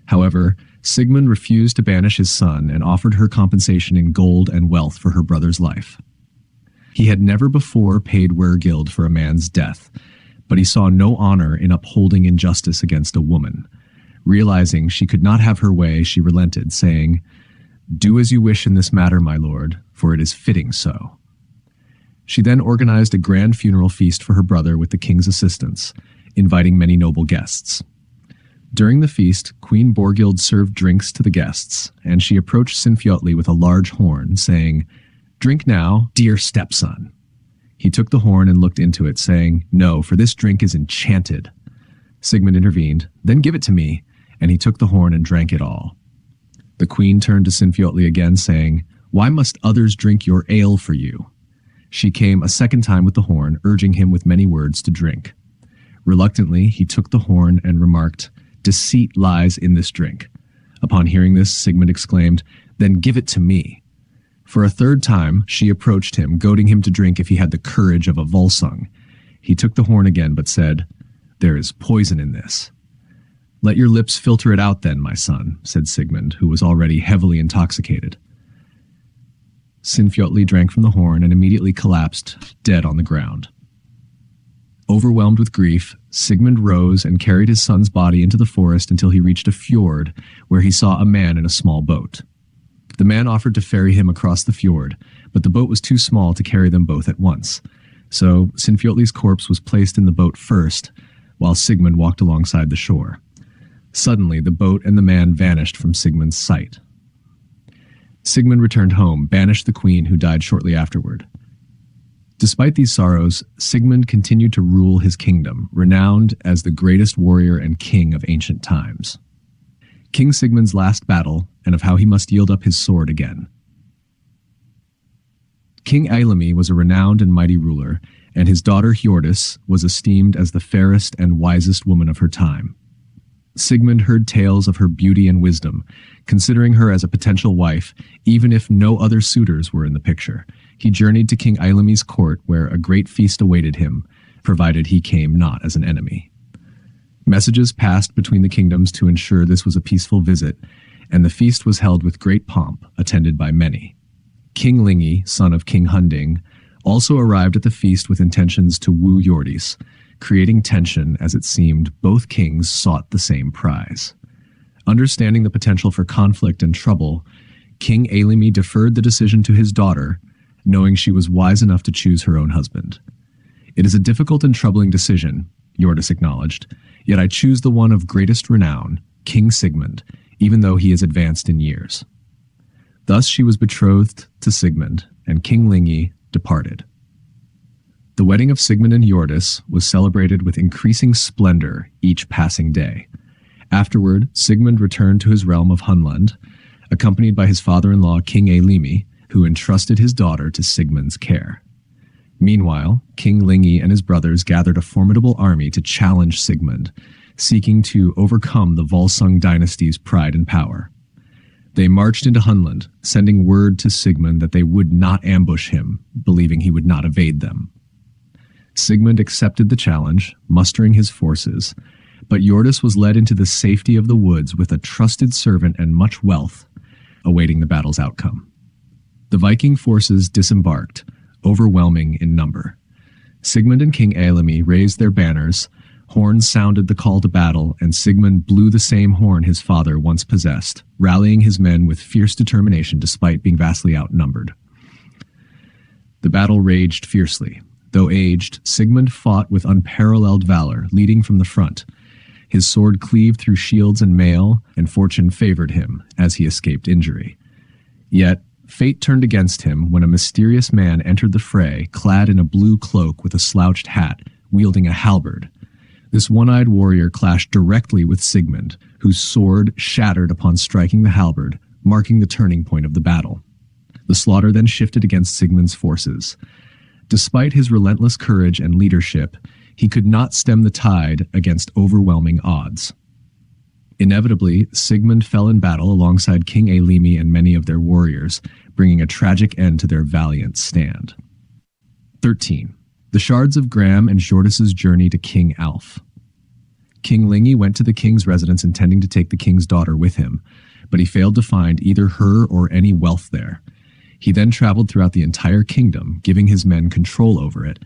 However, Sigmund refused to banish his son and offered her compensation in gold and wealth for her brother's life. He had never before paid Wergild for a man's death, but he saw no honor in upholding injustice against a woman. Realizing she could not have her way, she relented, saying, "Do as you wish in this matter, my lord, for it is fitting so." She then organized a grand funeral feast for her brother with the king's assistance, inviting many noble guests. During the feast, Queen Borghild served drinks to the guests, and she approached Sinfjotli with a large horn, saying, "Drink now, dear stepson." He took the horn and looked into it, saying, "No, for this drink is enchanted." Sigmund intervened, "Then give it to me," and he took the horn and drank it all. The queen turned to Sinfjotli again, saying, "Why must others drink your ale for you?" She came a second time with the horn, urging him with many words to drink. Reluctantly, he took the horn and remarked, "Deceit lies in this drink." Upon hearing this, Sigmund exclaimed, "Then give it to me." For a third time, she approached him, goading him to drink if he had the courage of a Volsung. He took the horn again, but said, "There is poison in this." "Let your lips filter it out then, my son," said Sigmund, who was already heavily intoxicated. Sinfjotli drank from the horn and immediately collapsed, dead on the ground. Overwhelmed with grief, Sigmund rose and carried his son's body into the forest until he reached a fjord, where he saw a man in a small boat. The man offered to ferry him across the fjord, but the boat was too small to carry them both at once. So Sinfjotli's corpse was placed in the boat first, while Sigmund walked alongside the shore. Suddenly, the boat and the man vanished from Sigmund's sight. Sigmund returned home, banished the queen, who died shortly afterward. Despite these sorrows, Sigmund continued to rule his kingdom, renowned as the greatest warrior and king of ancient times. King Sigmund's last battle, and of how he must yield up his sword again. King Eylimi was a renowned and mighty ruler, and his daughter Hjordis was esteemed as the fairest and wisest woman of her time. Sigmund heard tales of her beauty and wisdom, considering her as a potential wife, even if no other suitors were in the picture. He journeyed to King Eylimi's court, where a great feast awaited him, provided he came not as an enemy. Messages passed between the kingdoms to ensure this was a peaceful visit, and the feast was held with great pomp, attended by many. King Lingi, son of King Hunding, also arrived at the feast with intentions to woo Hjordis, creating tension as it seemed both kings sought the same prize. Understanding the potential for conflict and trouble, King Eylimi deferred the decision to his daughter, knowing she was wise enough to choose her own husband. "It is a difficult and troubling decision," Hjordis acknowledged, "yet I choose the one of greatest renown, King Sigmund, even though he is advanced in years." Thus she was betrothed to Sigmund, and King Lingi departed. The wedding of Sigmund and Hjordis was celebrated with increasing splendor each passing day. Afterward, Sigmund returned to his realm of Hunland, accompanied by his father-in-law King Eylimi, who entrusted his daughter to Sigmund's care. Meanwhile, King Lingi and his brothers gathered a formidable army to challenge Sigmund, seeking to overcome the Volsung dynasty's pride and power. They marched into Hunland, sending word to Sigmund that they would not ambush him, believing he would not evade them. Sigmund accepted the challenge, mustering his forces, but Hjordis was led into the safety of the woods with a trusted servant and much wealth, awaiting the battle's outcome. The Viking forces disembarked, overwhelming in number. Sigmund and King Eylimi raised their banners, horns sounded the call to battle, and Sigmund blew the same horn his father once possessed, rallying his men with fierce determination despite being vastly outnumbered. The battle raged fiercely. Though aged, Sigmund fought with unparalleled valor, leading from the front. His sword cleaved through shields and mail, and fortune favored him as he escaped injury. Yet, fate turned against him when a mysterious man entered the fray, clad in a blue cloak with a slouched hat, wielding a halberd. This one-eyed warrior clashed directly with Sigmund, whose sword shattered upon striking the halberd, marking the turning point of the battle. The slaughter then shifted against Sigmund's forces. Despite his relentless courage and leadership, he could not stem the tide against overwhelming odds. Inevitably, Sigmund fell in battle alongside King Eylimi and many of their warriors, bringing a tragic end to their valiant stand. 13. The Shards of Gram and Hjordis' journey to King Alf. King Lingi went to the king's residence intending to take the king's daughter with him, but he failed to find either her or any wealth there. He then traveled throughout the entire kingdom, giving his men control over it,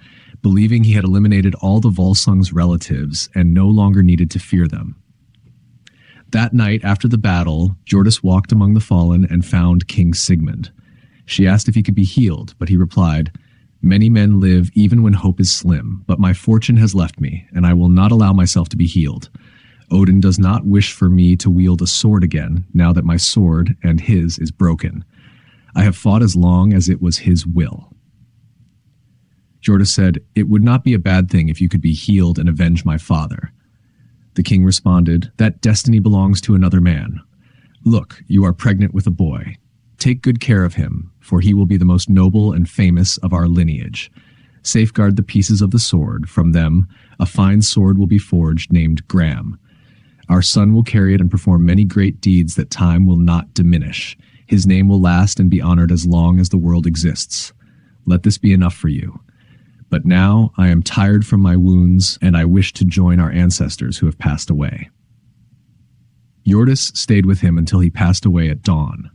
believing he had eliminated all the Volsung's relatives and no longer needed to fear them. That night, after the battle, Hjordis walked among the fallen and found King Sigmund. She asked if he could be healed, but he replied, "Many men live even when hope is slim, but my fortune has left me, and I will not allow myself to be healed. Odin does not wish for me to wield a sword again, now that my sword, and his, is broken. I have fought as long as it was his will." Hjordis said, "It would not be a bad thing if you could be healed and avenge my father." The king responded, "That destiny belongs to another man. Look, you are pregnant with a boy. Take good care of him, for he will be the most noble and famous of our lineage. Safeguard the pieces of the sword. From them, a fine sword will be forged named Gram. Our son will carry it and perform many great deeds that time will not diminish. His name will last and be honored as long as the world exists. Let this be enough for you. But now I am tired from my wounds, and I wish to join our ancestors who have passed away." Hjordis stayed with him until he passed away at dawn.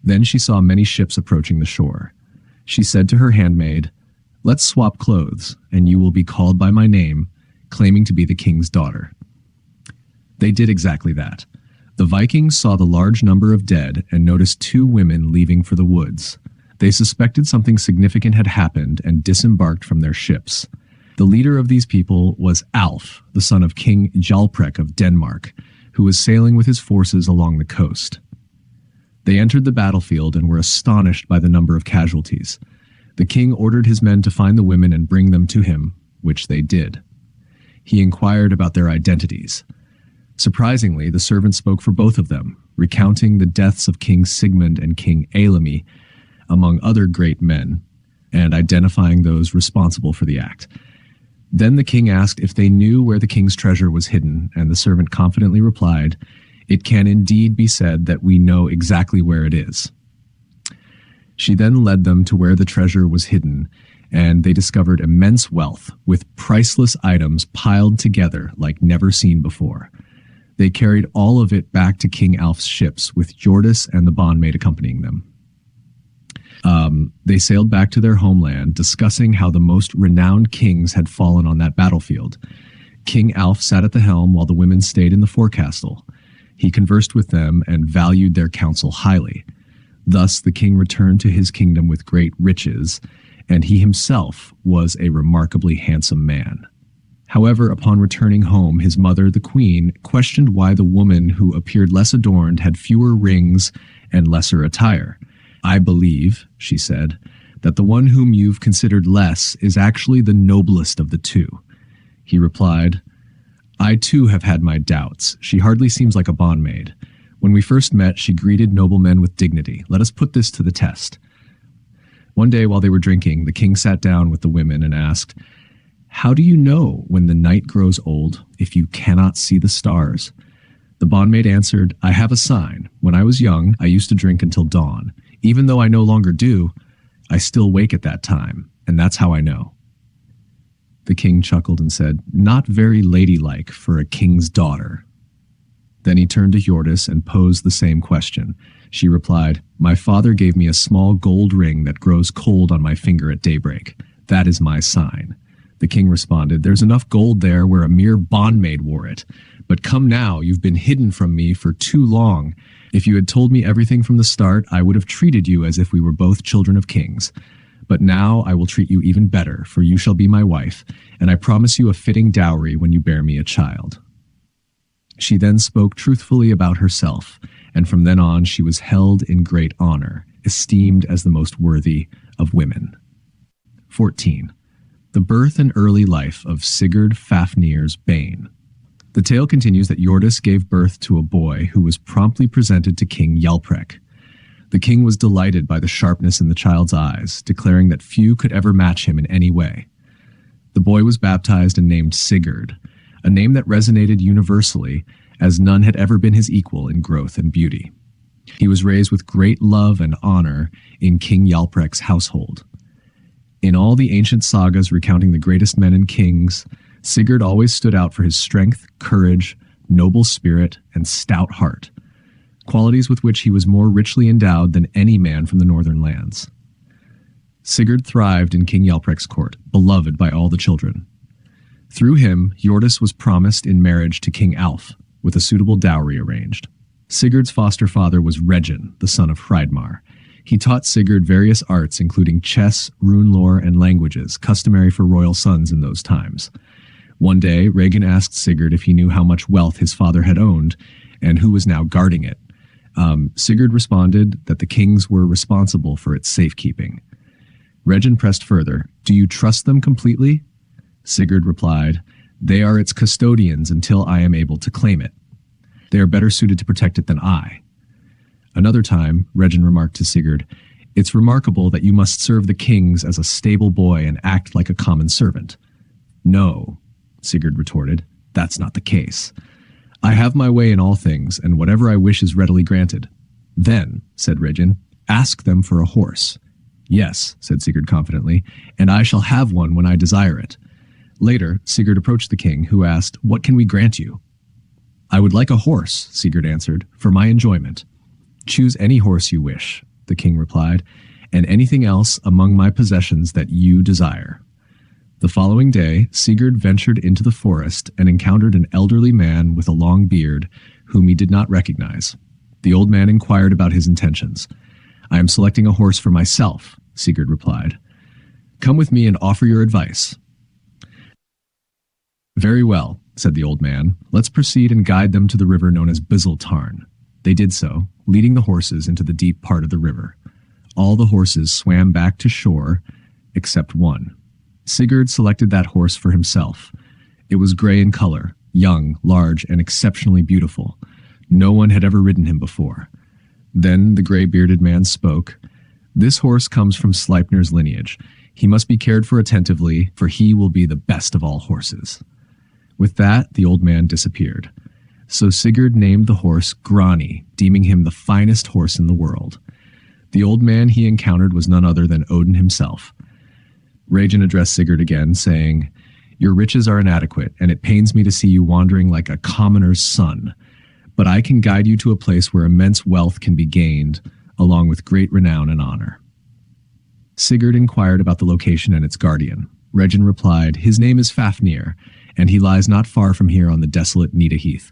Then she saw many ships approaching the shore. She said to her handmaid, "Let's swap clothes, and you will be called by my name, claiming to be the king's daughter." They did exactly that. The Vikings saw the large number of dead and noticed 2 women leaving for the woods. They suspected something significant had happened and disembarked from their ships. The leader of these people was Alf, the son of King Jalprek of Denmark, who was sailing with his forces along the coast. They entered the battlefield and were astonished by the number of casualties. The king ordered his men to find the women and bring them to him, which they did. He inquired about their identities. Surprisingly, the servant spoke for both of them, recounting the deaths of King Sigmund and King Eylimi, among other great men, and identifying those responsible for the act. Then the king asked if they knew where the king's treasure was hidden, and the servant confidently replied, "It can indeed be said that we know exactly where it is." She then led them to where the treasure was hidden, and they discovered immense wealth with priceless items piled together like never seen before. They carried all of it back to King Alf's ships, with Hjordis and the bondmaid accompanying them. They sailed back to their homeland, discussing how the most renowned kings had fallen on that battlefield. King Alf sat at the helm while the women stayed in the forecastle. He conversed with them and valued their counsel highly. Thus the king returned to his kingdom with great riches, and he himself was a remarkably handsome man. However, upon returning home, his mother, the queen, questioned why the woman who appeared less adorned had fewer rings and lesser attire. "I believe," she said, "that the one whom you've considered less is actually the noblest of the two." He replied, "I too have had my doubts. She hardly seems like a bondmaid. When we first met, she greeted noblemen with dignity. Let us put this to the test." One day while they were drinking, the king sat down with the women and asked, "How do you know when the night grows old if you cannot see the stars?" The bondmaid answered, "I have a sign. When I was young, I used to drink until dawn. Even though I no longer do, I still wake at that time, and that's how I know." The king chuckled and said, "Not very ladylike for a king's daughter." Then he turned to Hjordis and posed the same question. She replied, "My father gave me a small gold ring that grows cold on my finger at daybreak. That is my sign." The king responded, "There's enough gold there where a mere bondmaid wore it. But come now, you've been hidden from me for too long. If you had told me everything from the start, I would have treated you as if we were both children of kings. But now I will treat you even better, for you shall be my wife, and I promise you a fitting dowry when you bear me a child." She then spoke truthfully about herself, and from then on she was held in great honor, esteemed as the most worthy of women. 14. The birth and early life of Sigurd Fafnir's Bane. The tale continues that Hjordis gave birth to a boy who was promptly presented to King Hjalprek. The king was delighted by the sharpness in the child's eyes, declaring that few could ever match him in any way. The boy was baptized and named Sigurd, a name that resonated universally, as none had ever been his equal in growth and beauty. He was raised with great love and honor in King Hjalprek's household. In all the ancient sagas recounting the greatest men and kings, Sigurd always stood out for his strength, courage, noble spirit, and stout heart, qualities with which he was more richly endowed than any man from the northern lands. Sigurd thrived in King Hjalprek's court, beloved by all the children. Through him, Hjordis was promised in marriage to King Alf, with a suitable dowry arranged. Sigurd's foster father was Regin, the son of Hreidmar. He taught Sigurd various arts, including chess, rune lore, and languages, customary for royal sons in those times. One day, Regin asked Sigurd if he knew how much wealth his father had owned, and who was now guarding it. Sigurd responded that the kings were responsible for its safekeeping. Regin pressed further, "Do you trust them completely?" Sigurd replied, "They are its custodians until I am able to claim it. They are better suited to protect it than I." Another time, Regin remarked to Sigurd, "It's remarkable that you must serve the kings as a stable boy and act like a common servant." "No," Sigurd retorted, "that's not the case. I have my way in all things, and whatever I wish is readily granted." "Then," said Regin, "ask them for a horse." "Yes," said Sigurd confidently, "and I shall have one when I desire it." Later, Sigurd approached the king, who asked, "What can we grant you?" "I would like a horse," Sigurd answered, "for my enjoyment." "Choose any horse you wish," the king replied, "and anything else among my possessions that you desire." The following day, Sigurd ventured into the forest and encountered an elderly man with a long beard, whom he did not recognize. The old man inquired about his intentions. "I am selecting a horse for myself," Sigurd replied. "Come with me and offer your advice." "Very well," said the old man. "Let's proceed and guide them to the river known as Bizzletarn." They did so, leading the horses into the deep part of the river. All the horses swam back to shore, except one. Sigurd selected that horse for himself. It was gray in color, young, large, and exceptionally beautiful. No one had ever ridden him before. Then the gray-bearded man spoke. "This horse comes from Sleipnir's lineage. He must be cared for attentively, for he will be the best of all horses." With that, the old man disappeared. So Sigurd named the horse Grani, deeming him the finest horse in the world. The old man he encountered was none other than Odin himself. Regin addressed Sigurd again, saying, "Your riches are inadequate, and it pains me to see you wandering like a commoner's son. But I can guide you to a place where immense wealth can be gained, along with great renown and honor." Sigurd inquired about the location and its guardian. Regin replied, "His name is Fafnir, and he lies not far from here on the desolate Nida Heath.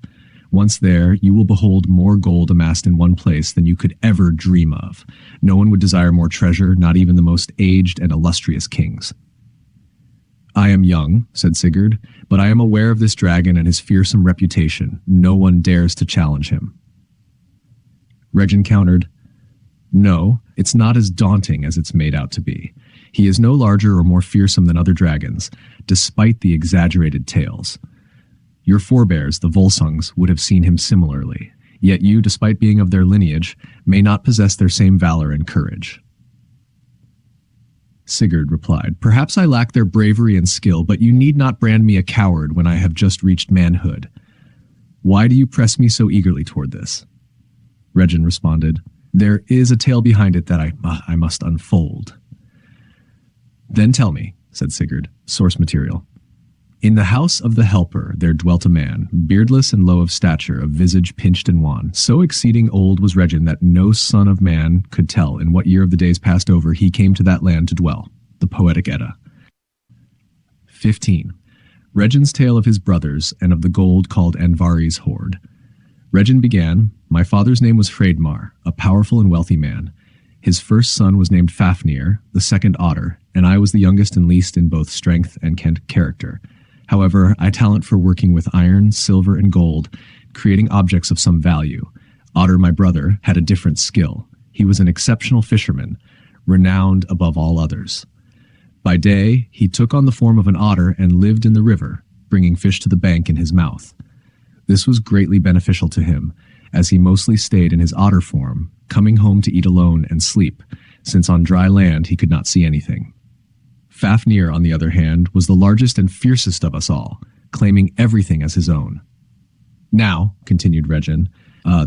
Once there, you will behold more gold amassed in one place than you could ever dream of. No one would desire more treasure, not even the most aged and illustrious kings." "I am young," said Sigurd, "but I am aware of this dragon and his fearsome reputation. No one dares to challenge him." Regin countered, "No, it's not as daunting as it's made out to be. He is no larger or more fearsome than other dragons, despite the exaggerated tales. Your forebears, the Volsungs, would have seen him similarly, yet you, despite being of their lineage, may not possess their same valor and courage." Sigurd replied, "Perhaps I lack their bravery and skill, but you need not brand me a coward when I have just reached manhood. Why do you press me so eagerly toward this?" Regin responded, "There is a tale behind it that I must unfold." "Then tell me," said Sigurd, source material. "In the house of the Helper there dwelt a man, beardless and low of stature, of visage pinched and wan. So exceeding old was Regin that no son of man could tell in what year of the days passed over he came to that land to dwell." The Poetic Edda. 15. Regin's tale of his brothers and of the gold called Andvari's hoard. Regin began, "My father's name was Hreidmar, a powerful and wealthy man. His first son was named Fafnir, the second Otter, and I was the youngest and least in both strength and character. However, I talent for working with iron, silver, and gold, creating objects of some value. Otter, my brother, had a different skill. He was an exceptional fisherman, renowned above all others. By day, he took on the form of an otter and lived in the river, bringing fish to the bank in his mouth. This was greatly beneficial to him, as he mostly stayed in his otter form, coming home to eat alone and sleep, since on dry land he could not see anything. Fafnir, on the other hand, was the largest and fiercest of us all, claiming everything as his own. Now," continued Regin,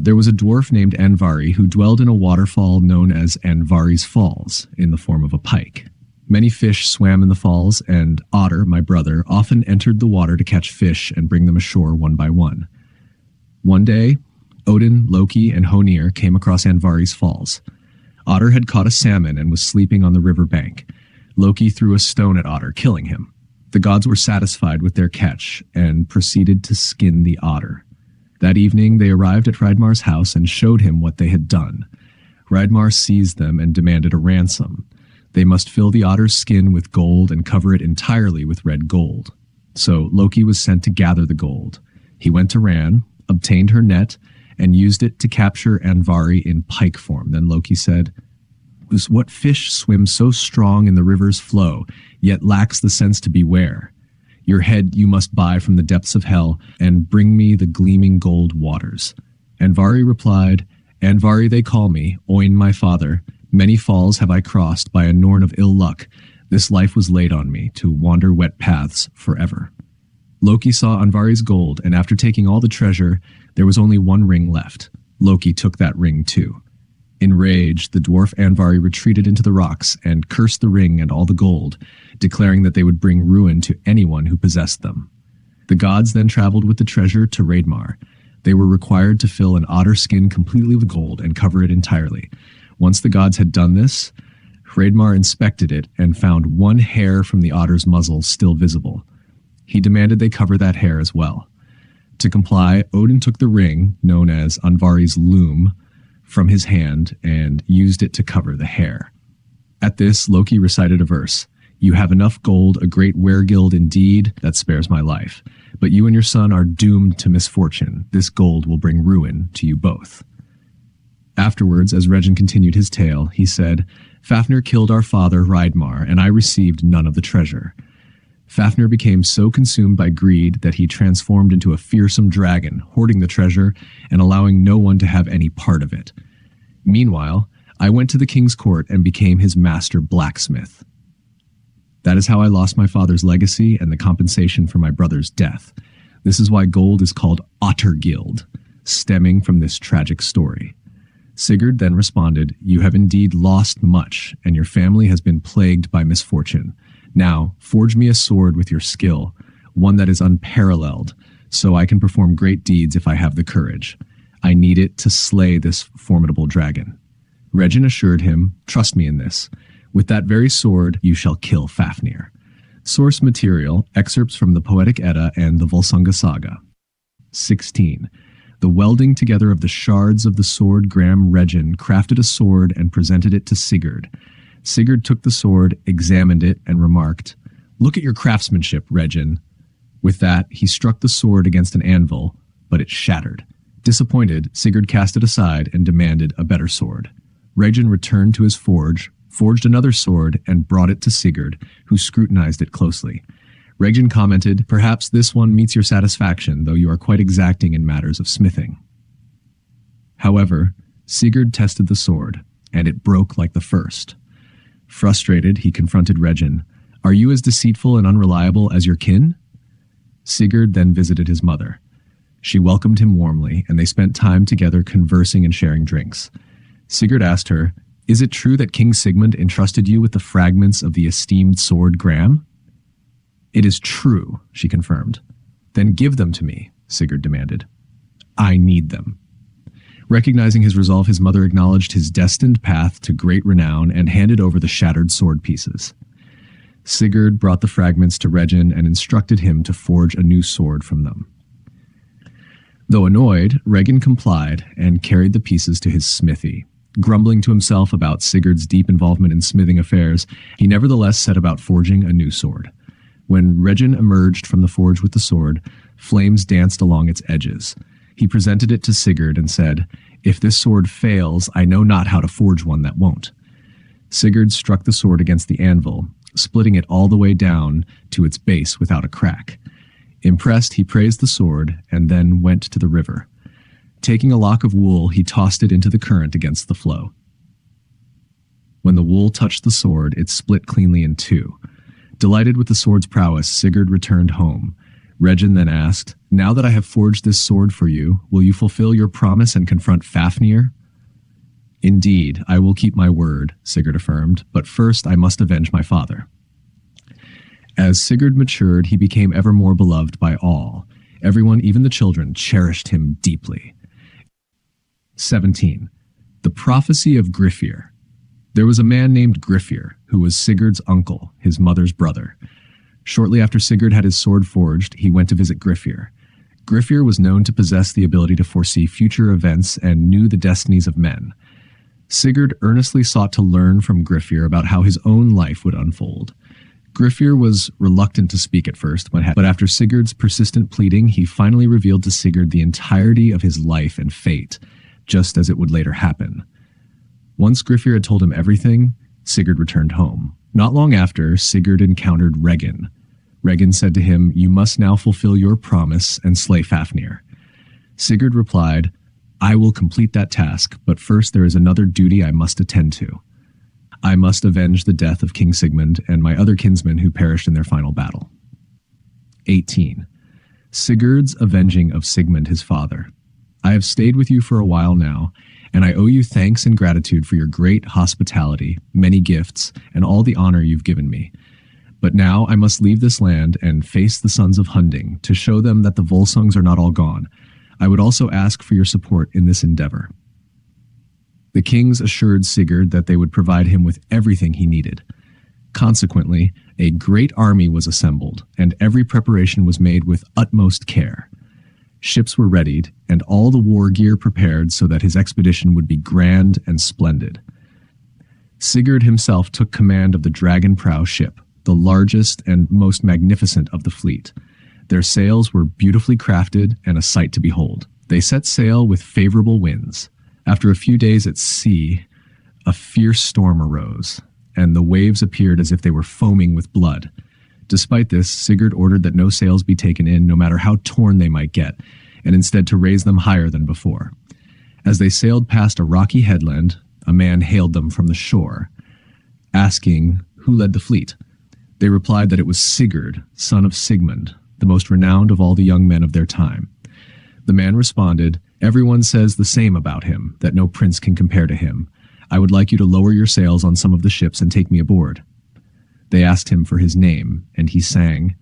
"there was a dwarf named Andvari who dwelled in a waterfall known as Andvari's Falls, in the form of a pike. Many fish swam in the falls, and Otter, my brother, often entered the water to catch fish and bring them ashore one by one. One day, Odin, Loki, and Honir came across Andvari's Falls. Otter had caught a salmon and was sleeping on the river bank. Loki threw a stone at Otter, killing him. The gods were satisfied with their catch and proceeded to skin the otter. That evening they arrived at Hreidmar's house and showed him what they had done. Hreidmar seized them and demanded a ransom. They must fill the otter's skin with gold and cover it entirely with red gold. So Loki was sent to gather the gold. He went to Ran, obtained her net, and used it to capture Andvari in pike form. Then Loki said, "What fish swims so strong in the river's flow, yet lacks the sense to beware? Your head you must buy from the depths of hell, and bring me the gleaming gold waters." Andvari replied, "Andvari they call me, Oin my father. Many falls have I crossed by a Norn of ill luck. This life was laid on me, to wander wet paths forever." Loki saw Andvari's gold, and after taking all the treasure, there was only one ring left. Loki took that ring too. Enraged, the dwarf Andvari retreated into the rocks and cursed the ring and all the gold, declaring that they would bring ruin to anyone who possessed them. The gods then traveled with the treasure to Hreidmar. They were required to fill an otter skin completely with gold and cover it entirely. Once the gods had done this, Hreidmar inspected it and found one hair from the otter's muzzle still visible. He demanded they cover that hair as well. To comply, Odin took the ring, known as Andvari's loom, from his hand and used it to cover the hair. At this, Loki recited a verse. "You have enough gold, a great weregild indeed, that spares my life. But you and your son are doomed to misfortune. This gold will bring ruin to you both." Afterwards, as Regin continued his tale, he said, "Fafnir killed our father Hreidmar, and I received none of the treasure. Fafnir became so consumed by greed that he transformed into a fearsome dragon, hoarding the treasure and allowing no one to have any part of it. Meanwhile, I went to the king's court and became his master blacksmith. That is how I lost my father's legacy and the compensation for my brother's death. This is why gold is called Ottergild, stemming from this tragic story." Sigurd then responded, "You have indeed lost much, and your family has been plagued by misfortune. Now, forge me a sword with your skill, one that is unparalleled, so I can perform great deeds if I have the courage. I need it to slay this formidable dragon." Regin assured him, "Trust me in this. With that very sword, you shall kill Fafnir." Source material, excerpts from the Poetic Edda and the Volsunga Saga. 16. The welding together of the shards of the sword Gram Regin crafted a sword and presented it to Sigurd. Sigurd took the sword, examined it, and remarked, "Look at your craftsmanship, Regin." With that, he struck the sword against an anvil, but it shattered. Disappointed, Sigurd cast it aside and demanded a better sword. Regin returned to his forge, forged another sword, and brought it to Sigurd, who scrutinized it closely. Regin commented, "Perhaps this one meets your satisfaction, though you are quite exacting in matters of smithing." However, Sigurd tested the sword, and it broke like the first. Frustrated, he confronted Regin. "Are you as deceitful and unreliable as your kin?" Sigurd then visited his mother. She welcomed him warmly, and they spent time together conversing and sharing drinks. Sigurd asked her, "Is it true that King Sigmund entrusted you with the fragments of the esteemed sword Gram?" "It is true," she confirmed. "Then give them to me," Sigurd demanded. "I need them." Recognizing his resolve, his mother acknowledged his destined path to great renown and handed over the shattered sword pieces. Sigurd brought the fragments to Regin and instructed him to forge a new sword from them. Though annoyed, Regin complied and carried the pieces to his smithy. Grumbling to himself about Sigurd's deep involvement in smithing affairs, he nevertheless set about forging a new sword. When Regin emerged from the forge with the sword, flames danced along its edges. He presented it to Sigurd and said, "If this sword fails, I know not how to forge one that won't." Sigurd struck the sword against the anvil, splitting it all the way down to its base without a crack. Impressed, he praised the sword and then went to the river. Taking a lock of wool, he tossed it into the current against the flow. When the wool touched the sword, it split cleanly in two. Delighted with the sword's prowess, Sigurd returned home. Regin then asked, "Now that I have forged this sword for you, will you fulfill your promise and confront Fafnir?" "Indeed, I will keep my word," Sigurd affirmed, "but first I must avenge my father." As Sigurd matured, he became ever more beloved by all. Everyone, even the children, cherished him deeply. 17. The Prophecy of Grifir. There was a man named Grifir, who was Sigurd's uncle, his mother's brother. Shortly after Sigurd had his sword forged, he went to visit Grifir. Grifir was known to possess the ability to foresee future events and knew the destinies of men. Sigurd earnestly sought to learn from Grifir about how his own life would unfold. Grifir was reluctant to speak at first, but after Sigurd's persistent pleading, he finally revealed to Sigurd the entirety of his life and fate, just as it would later happen. Once Grifir had told him everything, Sigurd returned home. Not long after, Sigurd encountered Regin. Regin said to him, "You must now fulfill your promise and slay Fafnir." Sigurd replied, "I will complete that task, but first there is another duty I must attend to. I must avenge the death of King Sigmund and my other kinsmen who perished in their final battle." 18. Sigurd's avenging of Sigmund his father. "I have stayed with you for a while now, and I owe you thanks and gratitude for your great hospitality, many gifts, and all the honor you've given me. But now I must leave this land and face the sons of Hunding to show them that the Volsungs are not all gone. I would also ask for your support in this endeavor." The kings assured Sigurd that they would provide him with everything he needed. Consequently, a great army was assembled, and every preparation was made with utmost care. Ships were readied, and all the war gear prepared so that his expedition would be grand and splendid. Sigurd himself took command of the dragon prow ship, the largest and most magnificent of the fleet. Their sails were beautifully crafted and a sight to behold. They set sail with favorable winds. After a few days at sea, a fierce storm arose, and the waves appeared as if they were foaming with blood. Despite this, Sigurd ordered that no sails be taken in, no matter how torn they might get, and instead to raise them higher than before. As they sailed past a rocky headland, a man hailed them from the shore, asking who led the fleet. They replied that it was Sigurd, son of Sigmund, the most renowned of all the young men of their time. The man responded, "Everyone says the same about him, that no prince can compare to him. I would like you to lower your sails on some of the ships and take me aboard." They asked him for his name, and he sang,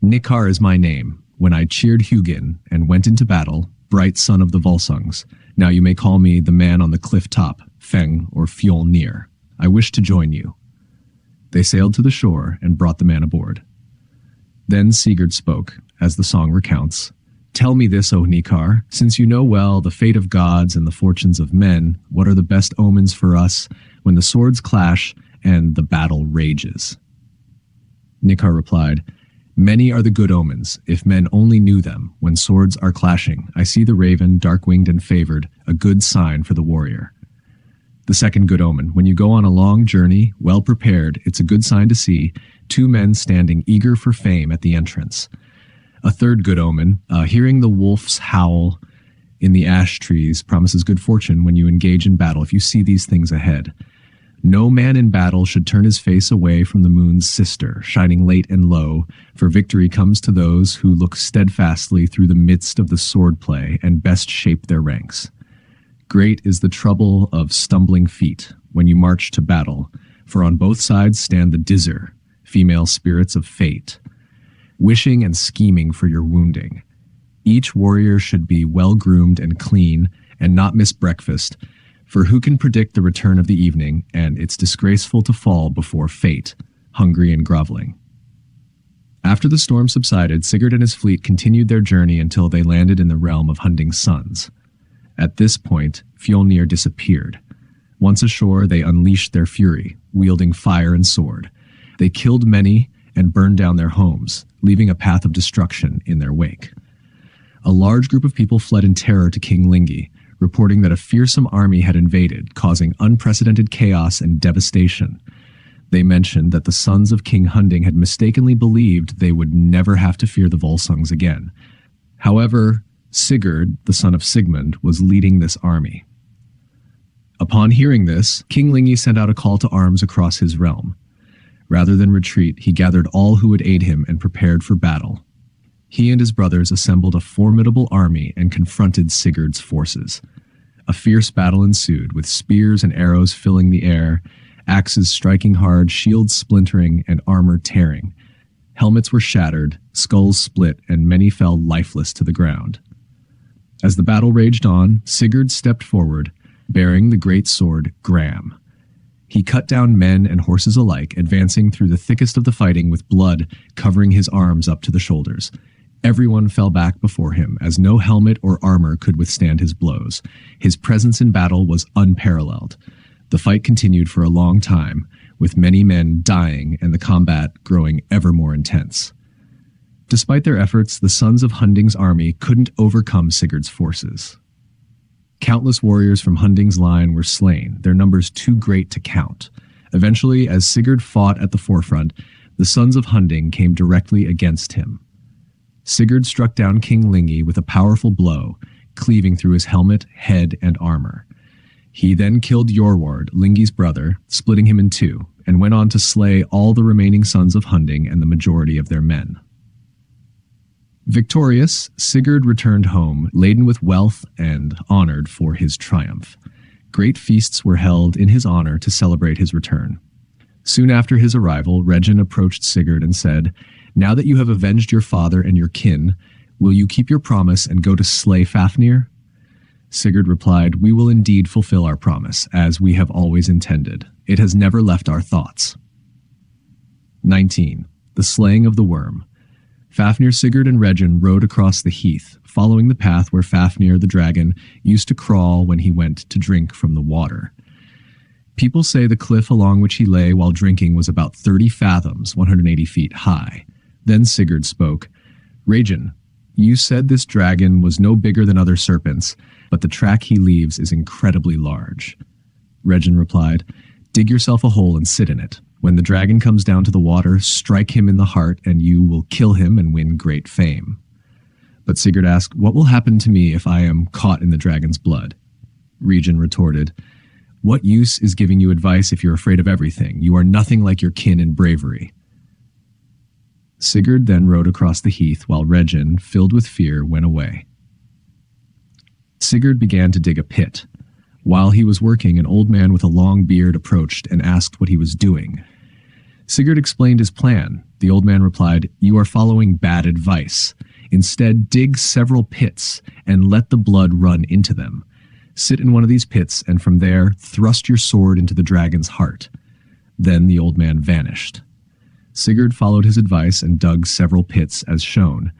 "Nikar is my name. When I cheered Hugin and went into battle, bright son of the Volsungs, now you may call me the man on the cliff top, Feng or Fjolnir. I wish to join you." They sailed to the shore and brought the man aboard. Then Sigurd spoke, as the song recounts, "Tell me this, O Nikar, since you know well the fate of gods and the fortunes of men, what are the best omens for us when the swords clash and the battle rages?" Nikar replied, "Many are the good omens, if men only knew them. When swords are clashing, I see the raven, dark-winged and favored, a good sign for the warrior. The second good omen, when you go on a long journey, well prepared, it's a good sign to see two men standing eager for fame at the entrance. A third good omen, hearing the wolf's howl in the ash trees promises good fortune when you engage in battle if you see these things ahead. No man in battle should turn his face away from the moon's sister, shining late and low, for victory comes to those who look steadfastly through the midst of the swordplay and best shape their ranks. Great is the trouble of stumbling feet when you march to battle, for on both sides stand the Dizzer, female spirits of fate, wishing and scheming for your wounding. Each warrior should be well-groomed and clean, and not miss breakfast, for who can predict the return of the evening, and it's disgraceful to fall before fate, hungry and groveling." After the storm subsided, Sigurd and his fleet continued their journey until they landed in the realm of Hunding's sons. At this point, Fjolnir disappeared. Once ashore, they unleashed their fury, wielding fire and sword. They killed many and burned down their homes, leaving a path of destruction in their wake. A large group of people fled in terror to King Lingi, reporting that a fearsome army had invaded, causing unprecedented chaos and devastation. They mentioned that the sons of King Hunding had mistakenly believed they would never have to fear the Volsungs again. However, Sigurd, the son of Sigmund, was leading this army. Upon hearing this, King Lingi sent out a call to arms across his realm. Rather than retreat, he gathered all who would aid him and prepared for battle. He and his brothers assembled a formidable army and confronted Sigurd's forces. A fierce battle ensued, with spears and arrows filling the air, axes striking hard, shields splintering, and armor tearing. Helmets were shattered, skulls split, and many fell lifeless to the ground. As the battle raged on, Sigurd stepped forward, bearing the great sword Gram. He cut down men and horses alike, advancing through the thickest of the fighting with blood covering his arms up to the shoulders. Everyone fell back before him, as no helmet or armor could withstand his blows. His presence in battle was unparalleled. The fight continued for a long time, with many men dying and the combat growing ever more intense. Despite their efforts, the sons of Hunding's army couldn't overcome Sigurd's forces. Countless warriors from Hunding's line were slain, their numbers too great to count. Eventually, as Sigurd fought at the forefront, the sons of Hunding came directly against him. Sigurd struck down King Lingi with a powerful blow, cleaving through his helmet, head, and armor. He then killed Jorward, Lingi's brother, splitting him in two, and went on to slay all the remaining sons of Hunding and the majority of their men. Victorious, Sigurd returned home, laden with wealth and honored for his triumph. Great feasts were held in his honor to celebrate his return. Soon after his arrival, Regin approached Sigurd and said, "Now that you have avenged your father and your kin, will you keep your promise and go to slay Fafnir?" Sigurd replied, "We will indeed fulfill our promise, as we have always intended. It has never left our thoughts." 19. The Slaying of the Worm. Fafnir, Sigurd, and Regin rode across the heath, following the path where Fafnir the dragon used to crawl when he went to drink from the water. People say the cliff along which he lay while drinking was about 30 fathoms, 180 feet high. Then Sigurd spoke, "Regin, you said this dragon was no bigger than other serpents, but the track he leaves is incredibly large." Regin replied, "Dig yourself a hole and sit in it. When the dragon comes down to the water, strike him in the heart, and you will kill him and win great fame." But Sigurd asked, "What will happen to me if I am caught in the dragon's blood?" Regin retorted, "What use is giving you advice if you're afraid of everything? You are nothing like your kin in bravery." Sigurd then rode across the heath while Regin, filled with fear, went away. Sigurd began to dig a pit. While he was working, an old man with a long beard approached and asked what he was doing. Sigurd explained his plan. The old man replied, "You are following bad advice. Instead, dig several pits and let the blood run into them. Sit in one of these pits, and from there, thrust your sword into the dragon's heart." Then the old man vanished. Sigurd followed his advice and dug several pits as shown.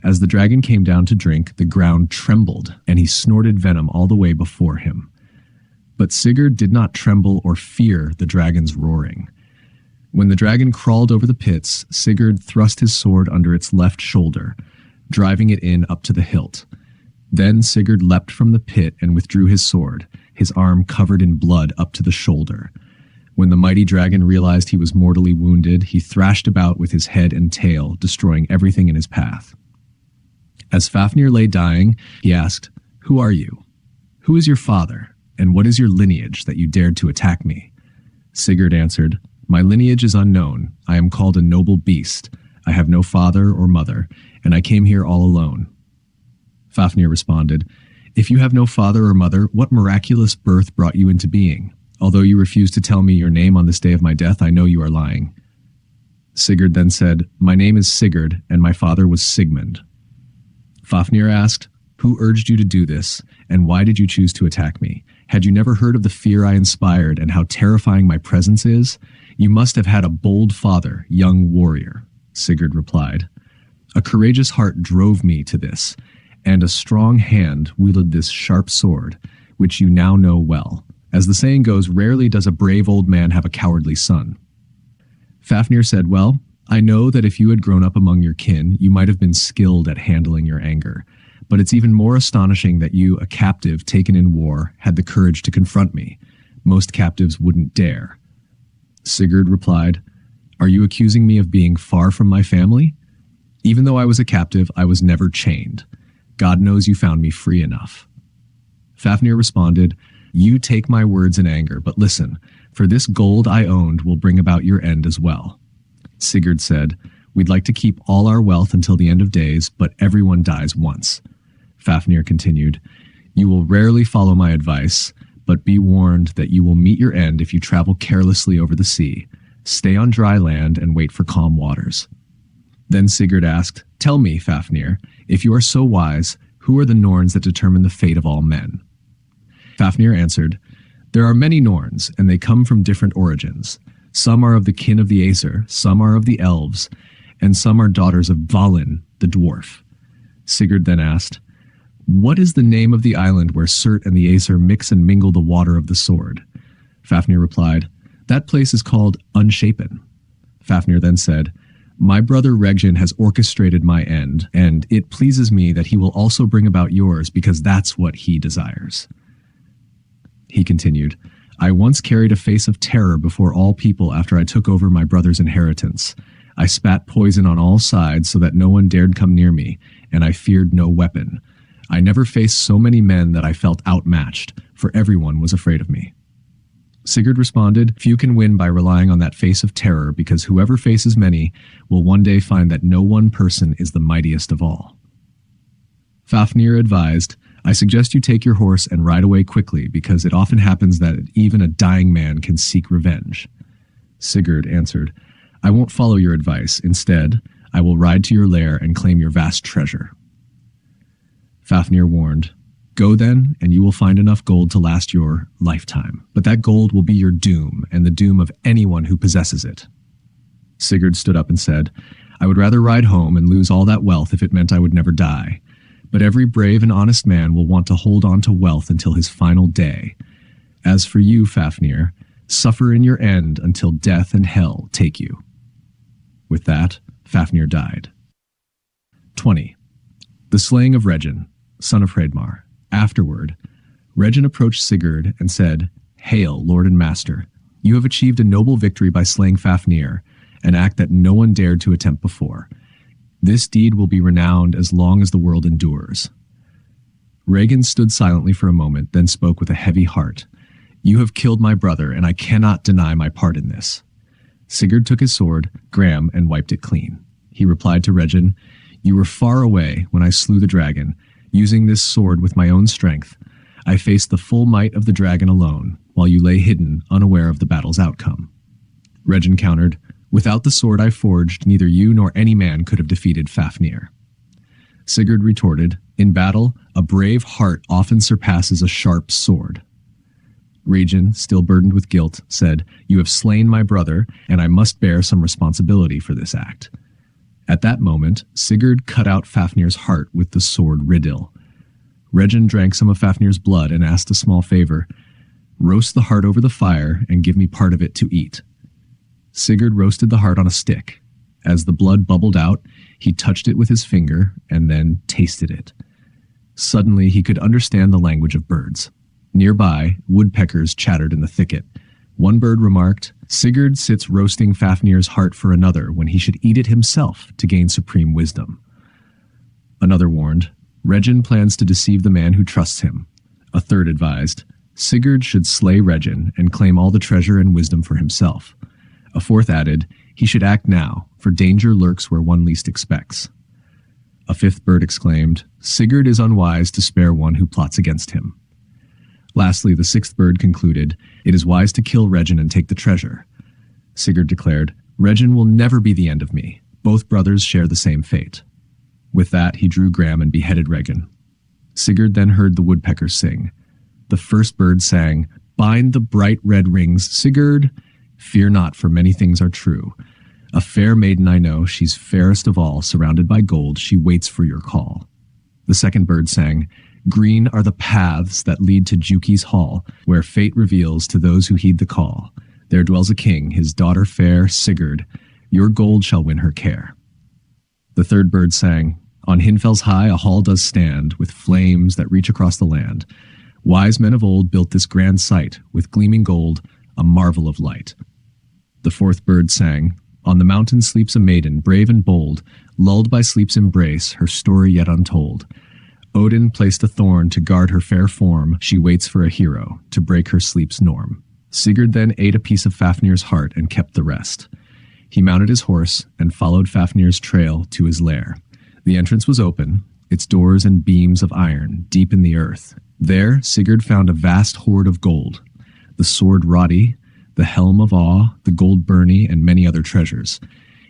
As the dragon came down to drink, the ground trembled, and he snorted venom all the way before him. But Sigurd did not tremble or fear the dragon's roaring. When the dragon crawled over the pits, Sigurd thrust his sword under its left shoulder, driving it in up to the hilt. Then Sigurd leapt from the pit and withdrew his sword, his arm covered in blood up to the shoulder. When the mighty dragon realized he was mortally wounded, he thrashed about with his head and tail, destroying everything in his path. As Fafnir lay dying, he asked, "Who are you? Who is your father, and what is your lineage that you dared to attack me?" Sigurd answered, "My lineage is unknown. I am called a noble beast. I have no father or mother, and I came here all alone." Fafnir responded, "If you have no father or mother, what miraculous birth brought you into being? Although you refuse to tell me your name on this day of my death, I know you are lying." Sigurd then said, "My name is Sigurd, and my father was Sigmund." Fafnir asked, "Who urged you to do this, and why did you choose to attack me? Had you never heard of the fear I inspired and how terrifying my presence is? You must have had a bold father, young warrior." Sigurd replied, "A courageous heart drove me to this, and a strong hand wielded this sharp sword, which you now know well. As the saying goes, rarely does a brave old man have a cowardly son." Fafnir said, "Well, I know that if you had grown up among your kin, you might have been skilled at handling your anger. But it's even more astonishing that you, a captive taken in war, had the courage to confront me. Most captives wouldn't dare." Sigurd replied, "Are you accusing me of being far from my family? Even though I was a captive, I was never chained. God knows you found me free enough." Fafnir responded, "You take my words in anger, but listen, for this gold I owned will bring about your end as well." Sigurd said, "We'd like to keep all our wealth until the end of days, but everyone dies once." Fafnir continued, "You will rarely follow my advice, but be warned that you will meet your end if you travel carelessly over the sea. Stay on dry land and wait for calm waters." Then Sigurd asked, "Tell me, Fafnir, if you are so wise, who are the Norns that determine the fate of all men?" Fafnir answered, "There are many Norns, and they come from different origins. Some are of the kin of the Aesir, some are of the elves, and some are daughters of Dvalin, the dwarf." Sigurd then asked, "What is the name of the island where Surt and the Aesir mix and mingle the water of the sword?" Fafnir replied, "That place is called Unshapen." Fafnir then said, "My brother Regin has orchestrated my end, and it pleases me that he will also bring about yours because that's what he desires." He continued, "I once carried a face of terror before all people after I took over my brother's inheritance. I spat poison on all sides so that no one dared come near me, and I feared no weapon. I never faced so many men that I felt outmatched, for everyone was afraid of me." Sigurd responded, "Few can win by relying on that face of terror, because whoever faces many will one day find that no one person is the mightiest of all." Fafnir advised, "I suggest you take your horse and ride away quickly, because it often happens that even a dying man can seek revenge." Sigurd answered, "I won't follow your advice. Instead, I will ride to your lair and claim your vast treasure." Fafnir warned, "Go then, and you will find enough gold to last your lifetime. But that gold will be your doom, and the doom of anyone who possesses it." Sigurd stood up and said, "I would rather ride home and lose all that wealth if it meant I would never die. But every brave and honest man will want to hold on to wealth until his final day. As for you, Fafnir, suffer in your end until death and hell take you." With that, Fafnir died. 20. The slaying of Regin, son of Hreidmar. Afterward, Regin approached Sigurd and said, "Hail, lord and master. You have achieved a noble victory by slaying Fafnir, an act that no one dared to attempt before. This deed will be renowned as long as the world endures." Regin stood silently for a moment, then spoke with a heavy heart. "You have killed my brother, and I cannot deny my part in this." Sigurd took his sword, Gram, and wiped it clean. He replied to Regin, "You were far away when I slew the dragon. Using this sword with my own strength, I faced the full might of the dragon alone, while you lay hidden, unaware of the battle's outcome." Regin countered, Without the sword I forged, neither you nor any man could have defeated Fafnir. Sigurd retorted, in battle, a brave heart often surpasses a sharp sword. Regin, still burdened with guilt, said, You have slain my brother, and I must bear some responsibility for this act. At that moment, Sigurd cut out Fafnir's heart with the sword Ridil. Regin drank some of Fafnir's blood and asked a small favor, Roast the heart over the fire and give me part of it to eat. Sigurd roasted the heart on a stick. As the blood bubbled out, he touched it with his finger and then tasted it. Suddenly he could understand the language of birds. Nearby, woodpeckers chattered in the thicket. One bird remarked, Sigurd sits roasting Fafnir's heart for another when he should eat it himself to gain supreme wisdom. Another warned, Regin plans to deceive the man who trusts him. A third advised, Sigurd should slay Regin and claim all the treasure and wisdom for himself. A fourth added, he should act now, for danger lurks where one least expects. A fifth bird exclaimed, Sigurd is unwise to spare one who plots against him. Lastly, the sixth bird concluded, it is wise to kill Regin and take the treasure. Sigurd declared, Regin will never be the end of me. Both brothers share the same fate. With that, he drew Gram and beheaded Regin. Sigurd then heard the woodpeckers sing. The first bird sang, Bind the bright red rings, Sigurd. Fear not, for many things are true. A fair maiden I know, she's fairest of all, surrounded by gold, she waits for your call. The second bird sang, Green are the paths that lead to Juki's hall, where fate reveals to those who heed the call. There dwells a king, his daughter fair, Sigurd. Your gold shall win her care. The third bird sang, On Hinfell's high a hall does stand, with flames that reach across the land. Wise men of old built this grand site, with gleaming gold, a marvel of light. The fourth bird sang, On the mountain sleeps a maiden, brave and bold, lulled by sleep's embrace, her story yet untold. Odin placed a thorn to guard her fair form, she waits for a hero, to break her sleep's norm. Sigurd then ate a piece of Fafnir's heart and kept the rest. He mounted his horse and followed Fafnir's trail to his lair. The entrance was open, its doors and beams of iron, deep in the earth. There, Sigurd found a vast hoard of gold, the sword Rodi, the helm of awe, the gold byrnie, and many other treasures.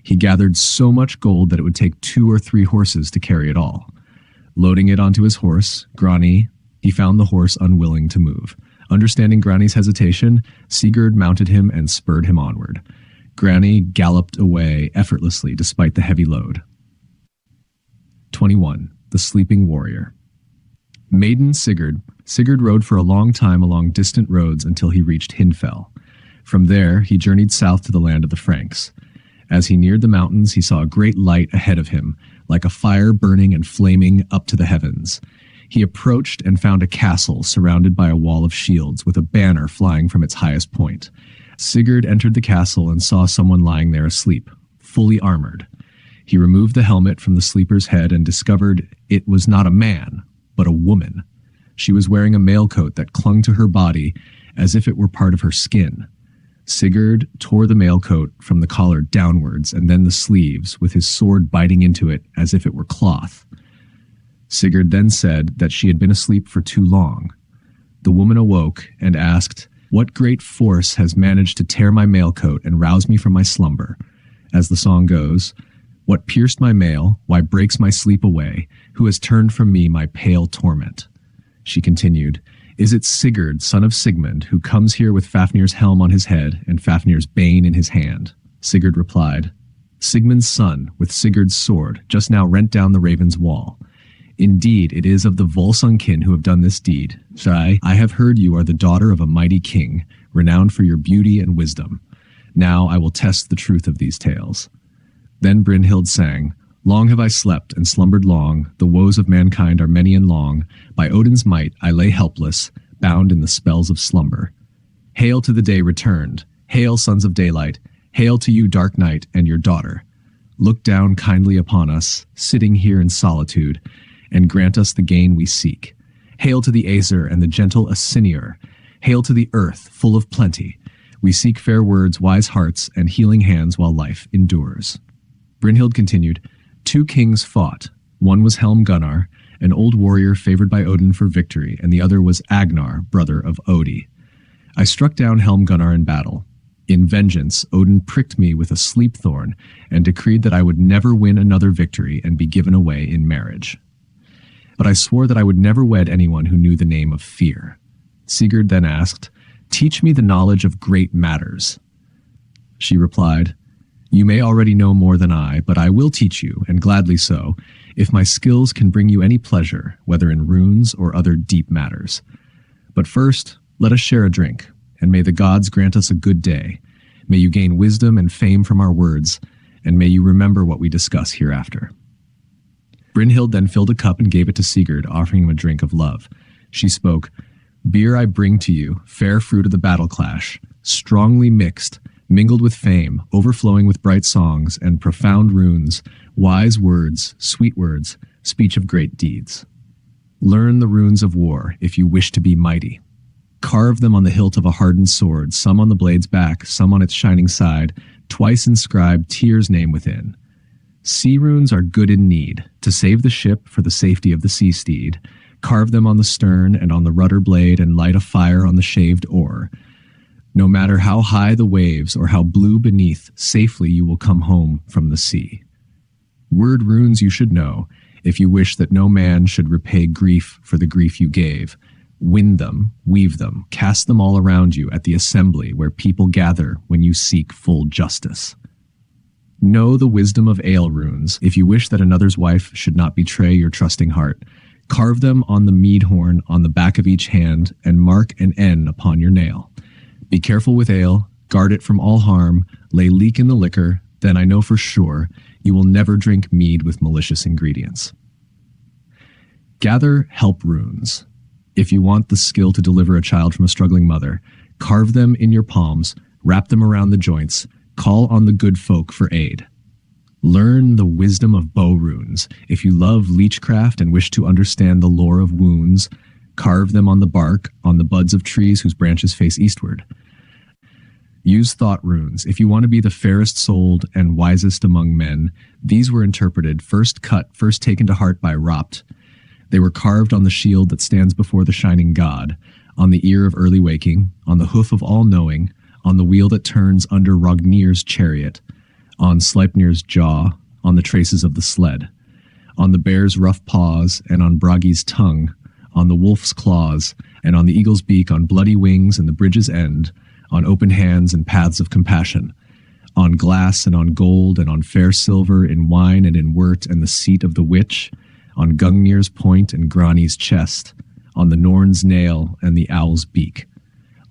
He gathered so much gold that it would take 2 or 3 horses to carry it all. Loading it onto his horse, Grani, he found the horse unwilling to move. Understanding Grani's hesitation, Sigurd mounted him and spurred him onward. Grani galloped away effortlessly despite the heavy load. 21. The Sleeping Warrior. Maiden Sigurd rode for a long time along distant roads until he reached Hinfell. From there, he journeyed south to the land of the Franks. As he neared the mountains, he saw a great light ahead of him, like a fire burning and flaming up to the heavens. He approached and found a castle surrounded by a wall of shields with a banner flying from its highest point. Sigurd entered the castle and saw someone lying there asleep, fully armored. He removed the helmet from the sleeper's head and discovered it was not a man, but a woman. She was wearing a mailcoat that clung to her body as if it were part of her skin. Sigurd tore the mailcoat from the collar downwards and then the sleeves, with his sword biting into it as if it were cloth. Sigurd then said that she had been asleep for too long. The woman awoke and asked, What great force has managed to tear my mailcoat and rouse me from my slumber? As the song goes, What pierced my mail, why breaks my sleep away, who has turned from me my pale torment? She continued, Is it Sigurd, son of Sigmund, who comes here with Fafnir's helm on his head and Fafnir's bane in his hand? Sigurd replied, Sigmund's son, with Sigurd's sword, just now rent down the raven's wall. Indeed, it is of the Volsungkin who have done this deed. I have heard you are the daughter of a mighty king, renowned for your beauty and wisdom. Now I will test the truth of these tales. Then Brynhild sang, Long have I slept and slumbered long, the woes of mankind are many and long. By Odin's might I lay helpless, bound in the spells of slumber. Hail to the day returned, hail sons of daylight, hail to you dark night and your daughter. Look down kindly upon us, sitting here in solitude, and grant us the gain we seek. Hail to the Aesir and the gentle Asinir, hail to the earth full of plenty. We seek fair words, wise hearts, and healing hands while life endures. Brynhild continued, 2 kings fought. One was Helm Gunnar, an old warrior favored by Odin for victory, and the other was Agnar, brother of Odi. I struck down Helm Gunnar in battle. In vengeance, Odin pricked me with a sleep thorn and decreed that I would never win another victory and be given away in marriage. But I swore that I would never wed anyone who knew the name of fear. Sigurd then asked, "Teach me the knowledge of great matters." She replied, "You may already know more than I, but I will teach you, and gladly so, if my skills can bring you any pleasure, whether in runes or other deep matters. But first, let us share a drink, and may the gods grant us a good day. May you gain wisdom and fame from our words, and may you remember what we discuss hereafter." Brynhild then filled a cup and gave it to Sigurd, offering him a drink of love. She spoke, "Beer I bring to you, fair fruit of the battle clash, strongly mixed, mingled with fame, overflowing with bright songs and profound runes, wise words, sweet words, speech of great deeds. Learn the runes of war if you wish to be mighty. Carve them on the hilt of a hardened sword, some on the blade's back, some on its shining side, twice inscribed Tyr's name within. Sea runes are good in need, to save the ship for the safety of the sea steed. Carve them on the stern and on the rudder blade and light a fire on the shaved oar. No matter how high the waves or how blue beneath, safely you will come home from the sea. Word runes you should know, if you wish that no man should repay grief for the grief you gave. Win them, weave them, cast them all around you at the assembly where people gather when you seek full justice. Know the wisdom of ale runes, if you wish that another's wife should not betray your trusting heart. Carve them on the mead horn on the back of each hand, and mark an N upon your nail. Be careful with ale, guard it from all harm, lay leek in the liquor, then I know for sure you will never drink mead with malicious ingredients. Gather help runes. If you want the skill to deliver a child from a struggling mother, carve them in your palms, wrap them around the joints, call on the good folk for aid. Learn the wisdom of bow runes. If you love leechcraft and wish to understand the lore of wounds, carve them on the bark, on the buds of trees whose branches face eastward. Use thought runes. If you want to be the fairest souled and wisest among men, these were interpreted, first cut, first taken to heart by Ropt. They were carved on the shield that stands before the shining god, on the ear of early waking, on the hoof of all-knowing, on the wheel that turns under Rognir's chariot, on Sleipnir's jaw, on the traces of the sled, on the bear's rough paws, and on Bragi's tongue, on the wolf's claws, and on the eagle's beak, on bloody wings and the bridge's end, on open hands and paths of compassion, on glass and on gold and on fair silver, in wine and in wort and the seat of the witch, on Gungnir's point and Grani's chest, on the Norn's nail and the owl's beak.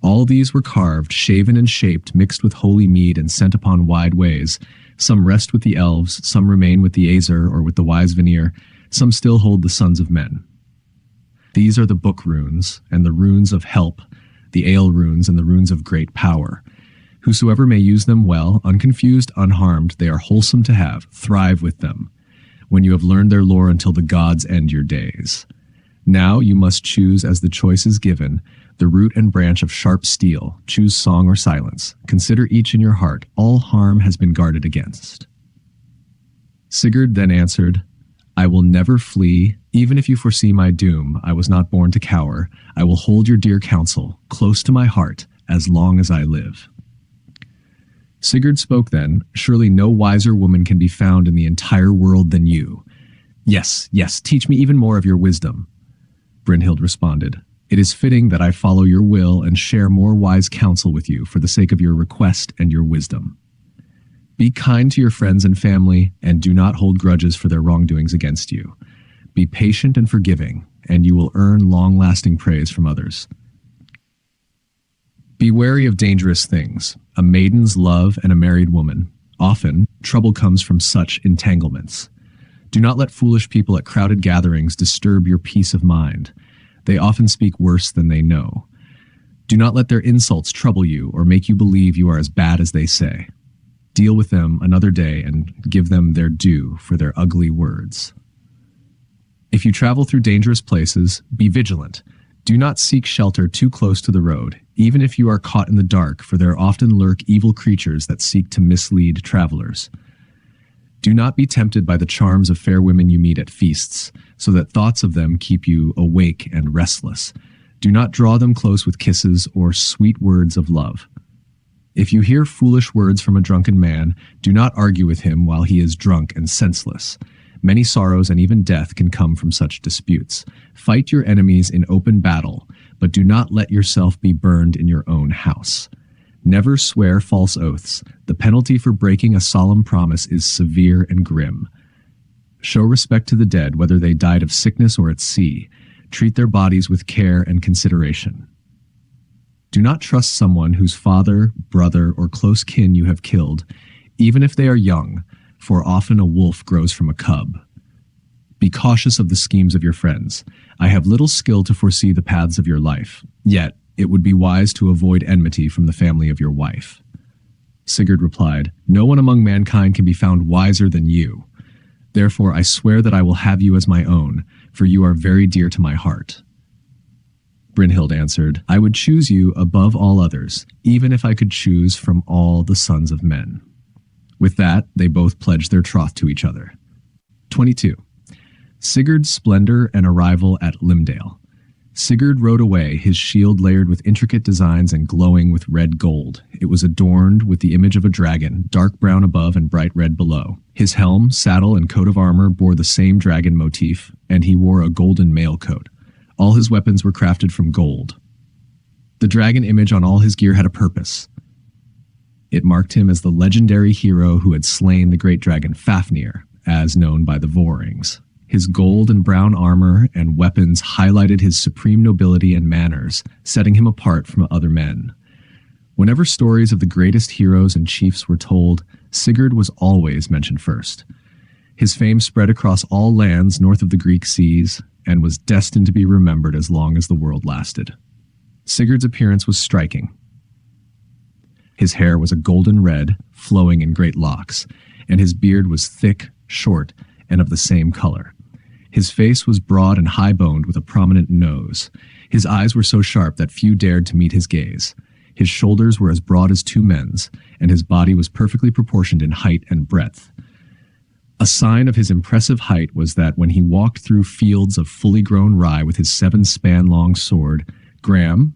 All these were carved, shaven and shaped, mixed with holy mead and sent upon wide ways. Some rest with the elves, some remain with the Aesir or with the wise Vanir, some still hold the sons of men. These are the book runes, and the runes of help, the ale runes and the runes of great power. Whosoever may use them well, unconfused, unharmed, they are wholesome to have, thrive with them, when you have learned their lore until the gods end your days. Now you must choose as the choice is given, the root and branch of sharp steel, choose song or silence, consider each in your heart, all harm has been guarded against. Sigurd then answered, I will never flee, even if you foresee my doom, I was not born to cower, I will hold your dear counsel, close to my heart, as long as I live. Sigurd spoke then, surely no wiser woman can be found in the entire world than you. Yes, yes, teach me even more of your wisdom. Brynhild responded, it is fitting that I follow your will and share more wise counsel with you for the sake of your request and your wisdom. Be kind to your friends and family, and do not hold grudges for their wrongdoings against you. Be patient and forgiving, and you will earn long-lasting praise from others. Be wary of dangerous things, a maiden's love and a married woman. Often, trouble comes from such entanglements. Do not let foolish people at crowded gatherings disturb your peace of mind. They often speak worse than they know. Do not let their insults trouble you or make you believe you are as bad as they say. Deal with them another day and give them their due for their ugly words. If you travel through dangerous places, be vigilant. Do not seek shelter too close to the road, even if you are caught in the dark, for there often lurk evil creatures that seek to mislead travelers. Do not be tempted by the charms of fair women you meet at feasts, so that thoughts of them keep you awake and restless. Do not draw them close with kisses or sweet words of love. If you hear foolish words from a drunken man, do not argue with him while he is drunk and senseless. Many sorrows and even death can come from such disputes. Fight your enemies in open battle, but do not let yourself be burned in your own house. Never swear false oaths. The penalty for breaking a solemn promise is severe and grim. Show respect to the dead, whether they died of sickness or at sea. Treat their bodies with care and consideration. Do not trust someone whose father, brother, or close kin you have killed, even if they are young, for often a wolf grows from a cub. Be cautious of the schemes of your friends. I have little skill to foresee the paths of your life, yet it would be wise to avoid enmity from the family of your wife. Sigurd replied, No one among mankind can be found wiser than you. Therefore I swear that I will have you as my own, for you are very dear to my heart. Brynhild answered, I would choose you above all others, even if I could choose from all the sons of men. With that, they both pledged their troth to each other. 22. Sigurd's splendor and arrival at Limdale. Sigurd rode away, his shield layered with intricate designs and glowing with red gold. It was adorned with the image of a dragon, dark brown above and bright red below. His helm, saddle, and coat of armor bore the same dragon motif, and he wore a golden mail coat. All his weapons were crafted from gold. The dragon image on all his gear had a purpose. It marked him as the legendary hero who had slain the great dragon Fafnir, as known by the Vorings. His gold and brown armor and weapons highlighted his supreme nobility and manners, setting him apart from other men. Whenever stories of the greatest heroes and chiefs were told, Sigurd was always mentioned first. His fame spread across all lands north of the Greek seas and was destined to be remembered as long as the world lasted. Sigurd's appearance was striking. His hair was a golden red, flowing in great locks, and his beard was thick, short, and of the same color. His face was broad and high-boned with a prominent nose. His eyes were so sharp that few dared to meet his gaze. His shoulders were as broad as two men's, and his body was perfectly proportioned in height and breadth. A sign of his impressive height was that when he walked through fields of fully grown rye with his 7-span-long sword, Graham,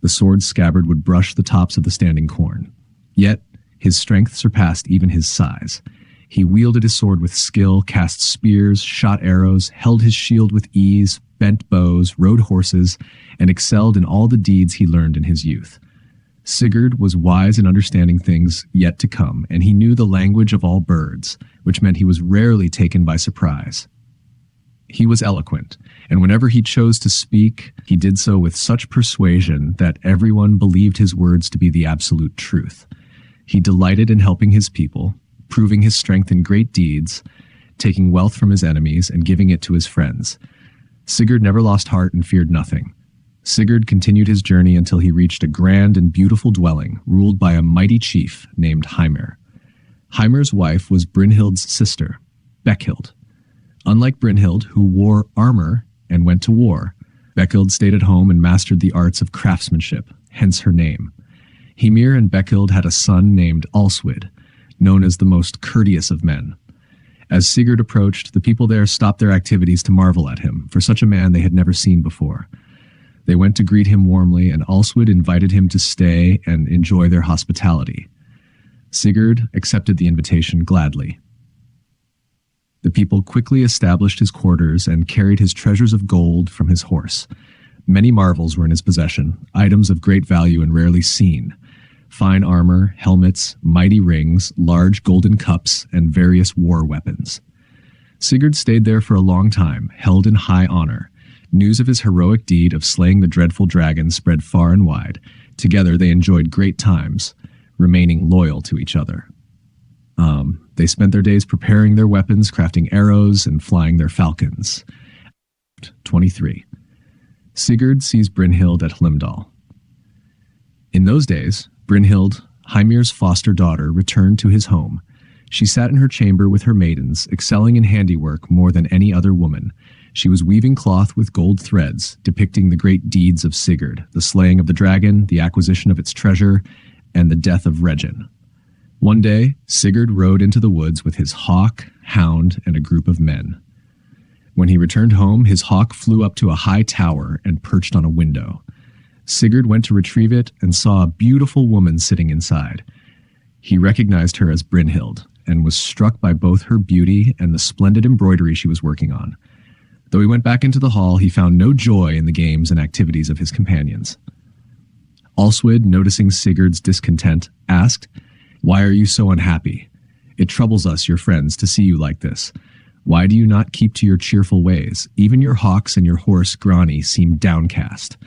the sword's scabbard would brush the tops of the standing corn. Yet, his strength surpassed even his size. He wielded his sword with skill, cast spears, shot arrows, held his shield with ease, bent bows, rode horses, and excelled in all the deeds he learned in his youth. Sigurd was wise in understanding things yet to come, and he knew the language of all birds, which meant he was rarely taken by surprise. He was eloquent, and whenever he chose to speak, he did so with such persuasion that everyone believed his words to be the absolute truth. He delighted in helping his people, proving his strength in great deeds, taking wealth from his enemies and giving it to his friends. Sigurd never lost heart and feared nothing. Sigurd continued his journey until he reached a grand and beautiful dwelling ruled by a mighty chief named Hymir. Hymir's wife was Brynhild's sister, Beckhild. Unlike Brynhild, who wore armor and went to war, Beckhild stayed at home and mastered the arts of craftsmanship, hence her name. Hymir and Beckhild had a son named Alswid, known as the most courteous of men. As Sigurd approached, the people there stopped their activities to marvel at him, for such a man they had never seen before. They went to greet him warmly, and Alswid invited him to stay and enjoy their hospitality. Sigurd accepted the invitation gladly. The people quickly established his quarters and carried his treasures of gold from his horse. Many marvels were in his possession, items of great value and rarely seen. Fine armor, helmets, mighty rings, large golden cups, and various war weapons. Sigurd stayed there for a long time, held in high honor. News of his heroic deed of slaying the dreadful dragon spread far and wide. Together they enjoyed great times, remaining loyal to each other. They spent their days preparing their weapons, crafting arrows, and flying their falcons. 23. Sigurd sees Brynhild at Hlimdal. In those days, Brynhild, Hymir's foster daughter, returned to his home. She sat in her chamber with her maidens, excelling in handiwork more than any other woman. She was weaving cloth with gold threads, depicting the great deeds of Sigurd, the slaying of the dragon, the acquisition of its treasure, and the death of Regin. One day, Sigurd rode into the woods with his hawk, hound, and a group of men. When he returned home, his hawk flew up to a high tower and perched on a window. Sigurd went to retrieve it and saw a beautiful woman sitting inside. He recognized her as Brynhild and was struck by both her beauty and the splendid embroidery she was working on. Though he went back into the hall, he found no joy in the games and activities of his companions. Alswyd, noticing Sigurd's discontent, asked, "Why are you so unhappy? It troubles us, your friends, to see you like this. Why do you not keep to your cheerful ways? Even your hawks and your horse, Grani, seem downcast.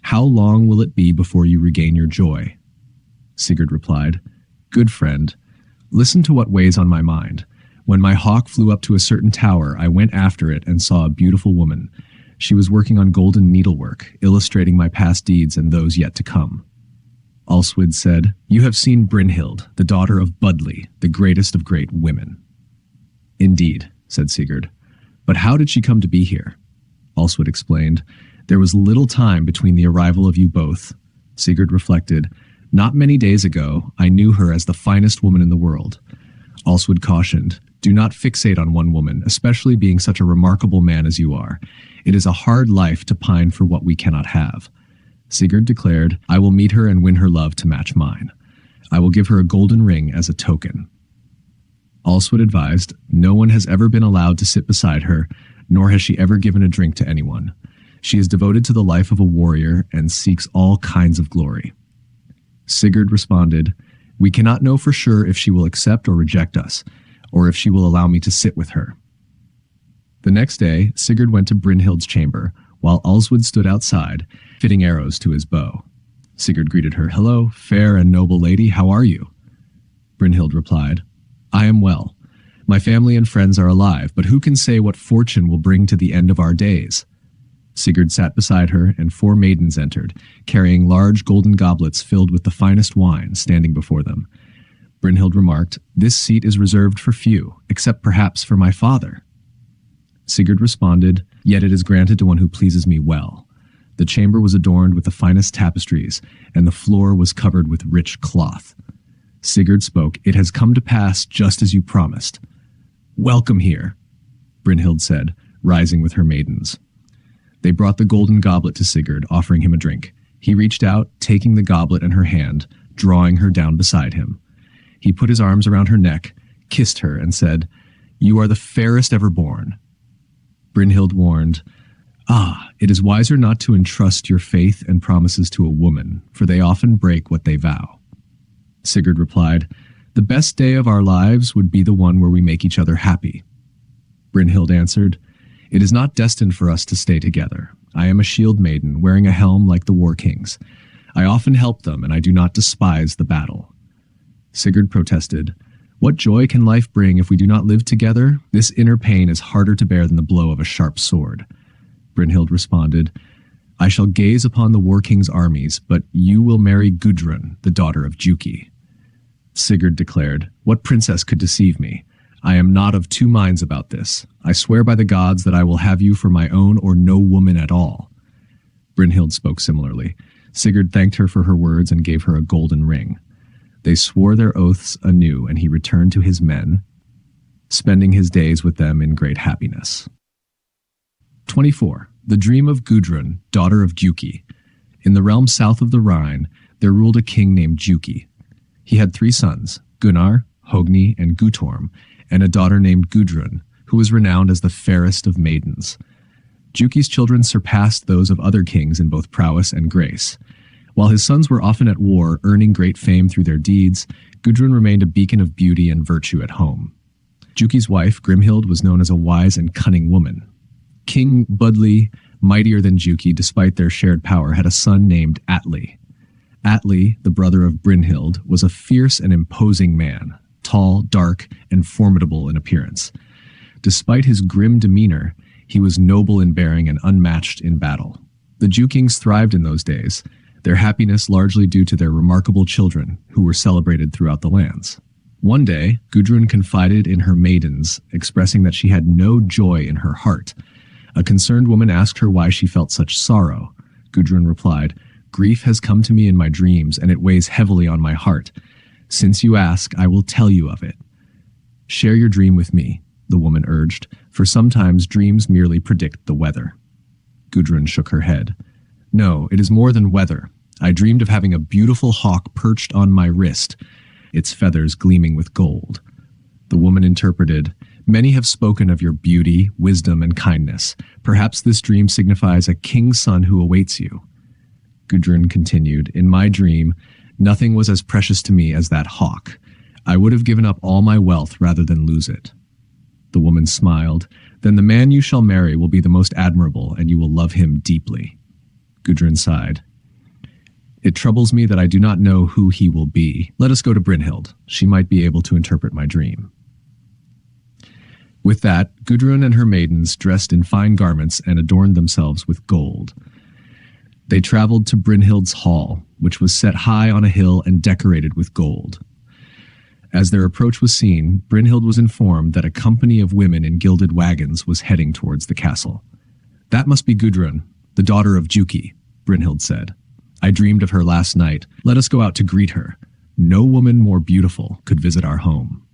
How long will it be before you regain your joy?" Sigurd replied, "Good friend, listen to what weighs on my mind. When my hawk flew up to a certain tower, I went after it and saw a beautiful woman. She was working on golden needlework, illustrating my past deeds and those yet to come." Alswyd said, "You have seen Brynhild, the daughter of Budli, the greatest of great women." "Indeed," said Sigurd. "But how did she come to be here?" Alswyd explained, "There was little time between the arrival of you both." Sigurd reflected, "Not many days ago, I knew her as the finest woman in the world." Alswyd cautioned, "Do not fixate on one woman, especially being such a remarkable man as you are. It is a hard life to pine for what we cannot have." Sigurd declared, "I will meet her and win her love to match mine. I will give her a golden ring as a token." Alswyd advised, "No one has ever been allowed to sit beside her, nor has she ever given a drink to anyone. She is devoted to the life of a warrior and seeks all kinds of glory." Sigurd responded, "We cannot know for sure if she will accept or reject us, or if she will allow me to sit with her." The next day, Sigurd went to Brynhild's chamber, while Alswyd stood outside, fitting arrows to his bow. Sigurd greeted her, "Hello, fair and noble lady, how are you?" Brynhild replied, "I am well. My family and friends are alive, but who can say what fortune will bring to the end of our days?" Sigurd sat beside her, and 4 maidens entered, carrying large golden goblets filled with the finest wine, standing before them. Brynhild remarked, "This seat is reserved for few, except perhaps for my father." Sigurd responded, "Yet it is granted to one who pleases me well." The chamber was adorned with the finest tapestries, and the floor was covered with rich cloth. Sigurd spoke, "It has come to pass just as you promised." "Welcome here," Brynhild said, rising with her maidens. They brought the golden goblet to Sigurd, offering him a drink. He reached out, taking the goblet in her hand, drawing her down beside him. He put his arms around her neck, kissed her, and said, "You are the fairest ever born." Brynhild warned, "It is wiser not to entrust your faith and promises to a woman, for they often break what they vow." Sigurd replied, "The best day of our lives would be the one where we make each other happy." Brynhild answered, "It is not destined for us to stay together. I am a shield maiden, wearing a helm like the war kings. I often help them, and I do not despise the battle." Sigurd protested, "What joy can life bring if we do not live together? This inner pain is harder to bear than the blow of a sharp sword." Brynhild responded, "I shall gaze upon the war king's armies, but you will marry Gudrun, the daughter of Juki." Sigurd declared, "What princess could deceive me? I am not of 2 minds about this. I swear by the gods that I will have you for my own or no woman at all." Brynhild spoke similarly. Sigurd thanked her for her words and gave her a golden ring. They swore their oaths anew, and he returned to his men, spending his days with them in great happiness. 24. The Dream of Gudrun, daughter of Juki. In the realm south of the Rhine, there ruled a king named Juki. He had 3 sons, Gunnar, Hogni, and Guttorm, and a daughter named Gudrun, who was renowned as the fairest of maidens. Juki's children surpassed those of other kings in both prowess and grace. While his sons were often at war, earning great fame through their deeds, Gudrun remained a beacon of beauty and virtue at home. Juki's wife, Grimhild, was known as a wise and cunning woman. King Budli, mightier than Juki despite their shared power, had a son named Atli. Atli, the brother of Brynhild, was a fierce and imposing man, tall, dark, and formidable in appearance. Despite his grim demeanor, he was noble in bearing and unmatched in battle. The Jukings thrived in those days, their happiness largely due to their remarkable children, who were celebrated throughout the lands. One day, Gudrun confided in her maidens, expressing that she had no joy in her heart. A concerned woman asked her why she felt such sorrow. Gudrun replied, "Grief has come to me in my dreams, and it weighs heavily on my heart. Since you ask, I will tell you of it." "Share your dream with me," the woman urged, "for sometimes dreams merely predict the weather." Gudrun shook her head. No, it is more than weather. I dreamed of having a beautiful hawk perched on my wrist, its feathers gleaming with gold. The woman interpreted, Many have spoken of your beauty, wisdom, and kindness. Perhaps this dream signifies a king's son who awaits you. Gudrun continued, In my dream, nothing was as precious to me as that hawk. I would have given up all my wealth rather than lose it. The woman smiled. Then the man you shall marry will be the most admirable, and you will love him deeply. Gudrun sighed. It troubles me that I do not know who he will be. Let us go to Brynhild. She might be able to interpret my dream. With that, Gudrun and her maidens dressed in fine garments and adorned themselves with gold. They traveled to Brynhild's hall, which was set high on a hill and decorated with gold. As their approach was seen, Brynhild was informed that a company of women in gilded wagons was heading towards the castle. That must be Gudrun, the daughter of Juki, Brynhild said. I dreamed of her last night. Let us go out to greet her. No woman more beautiful could visit our home.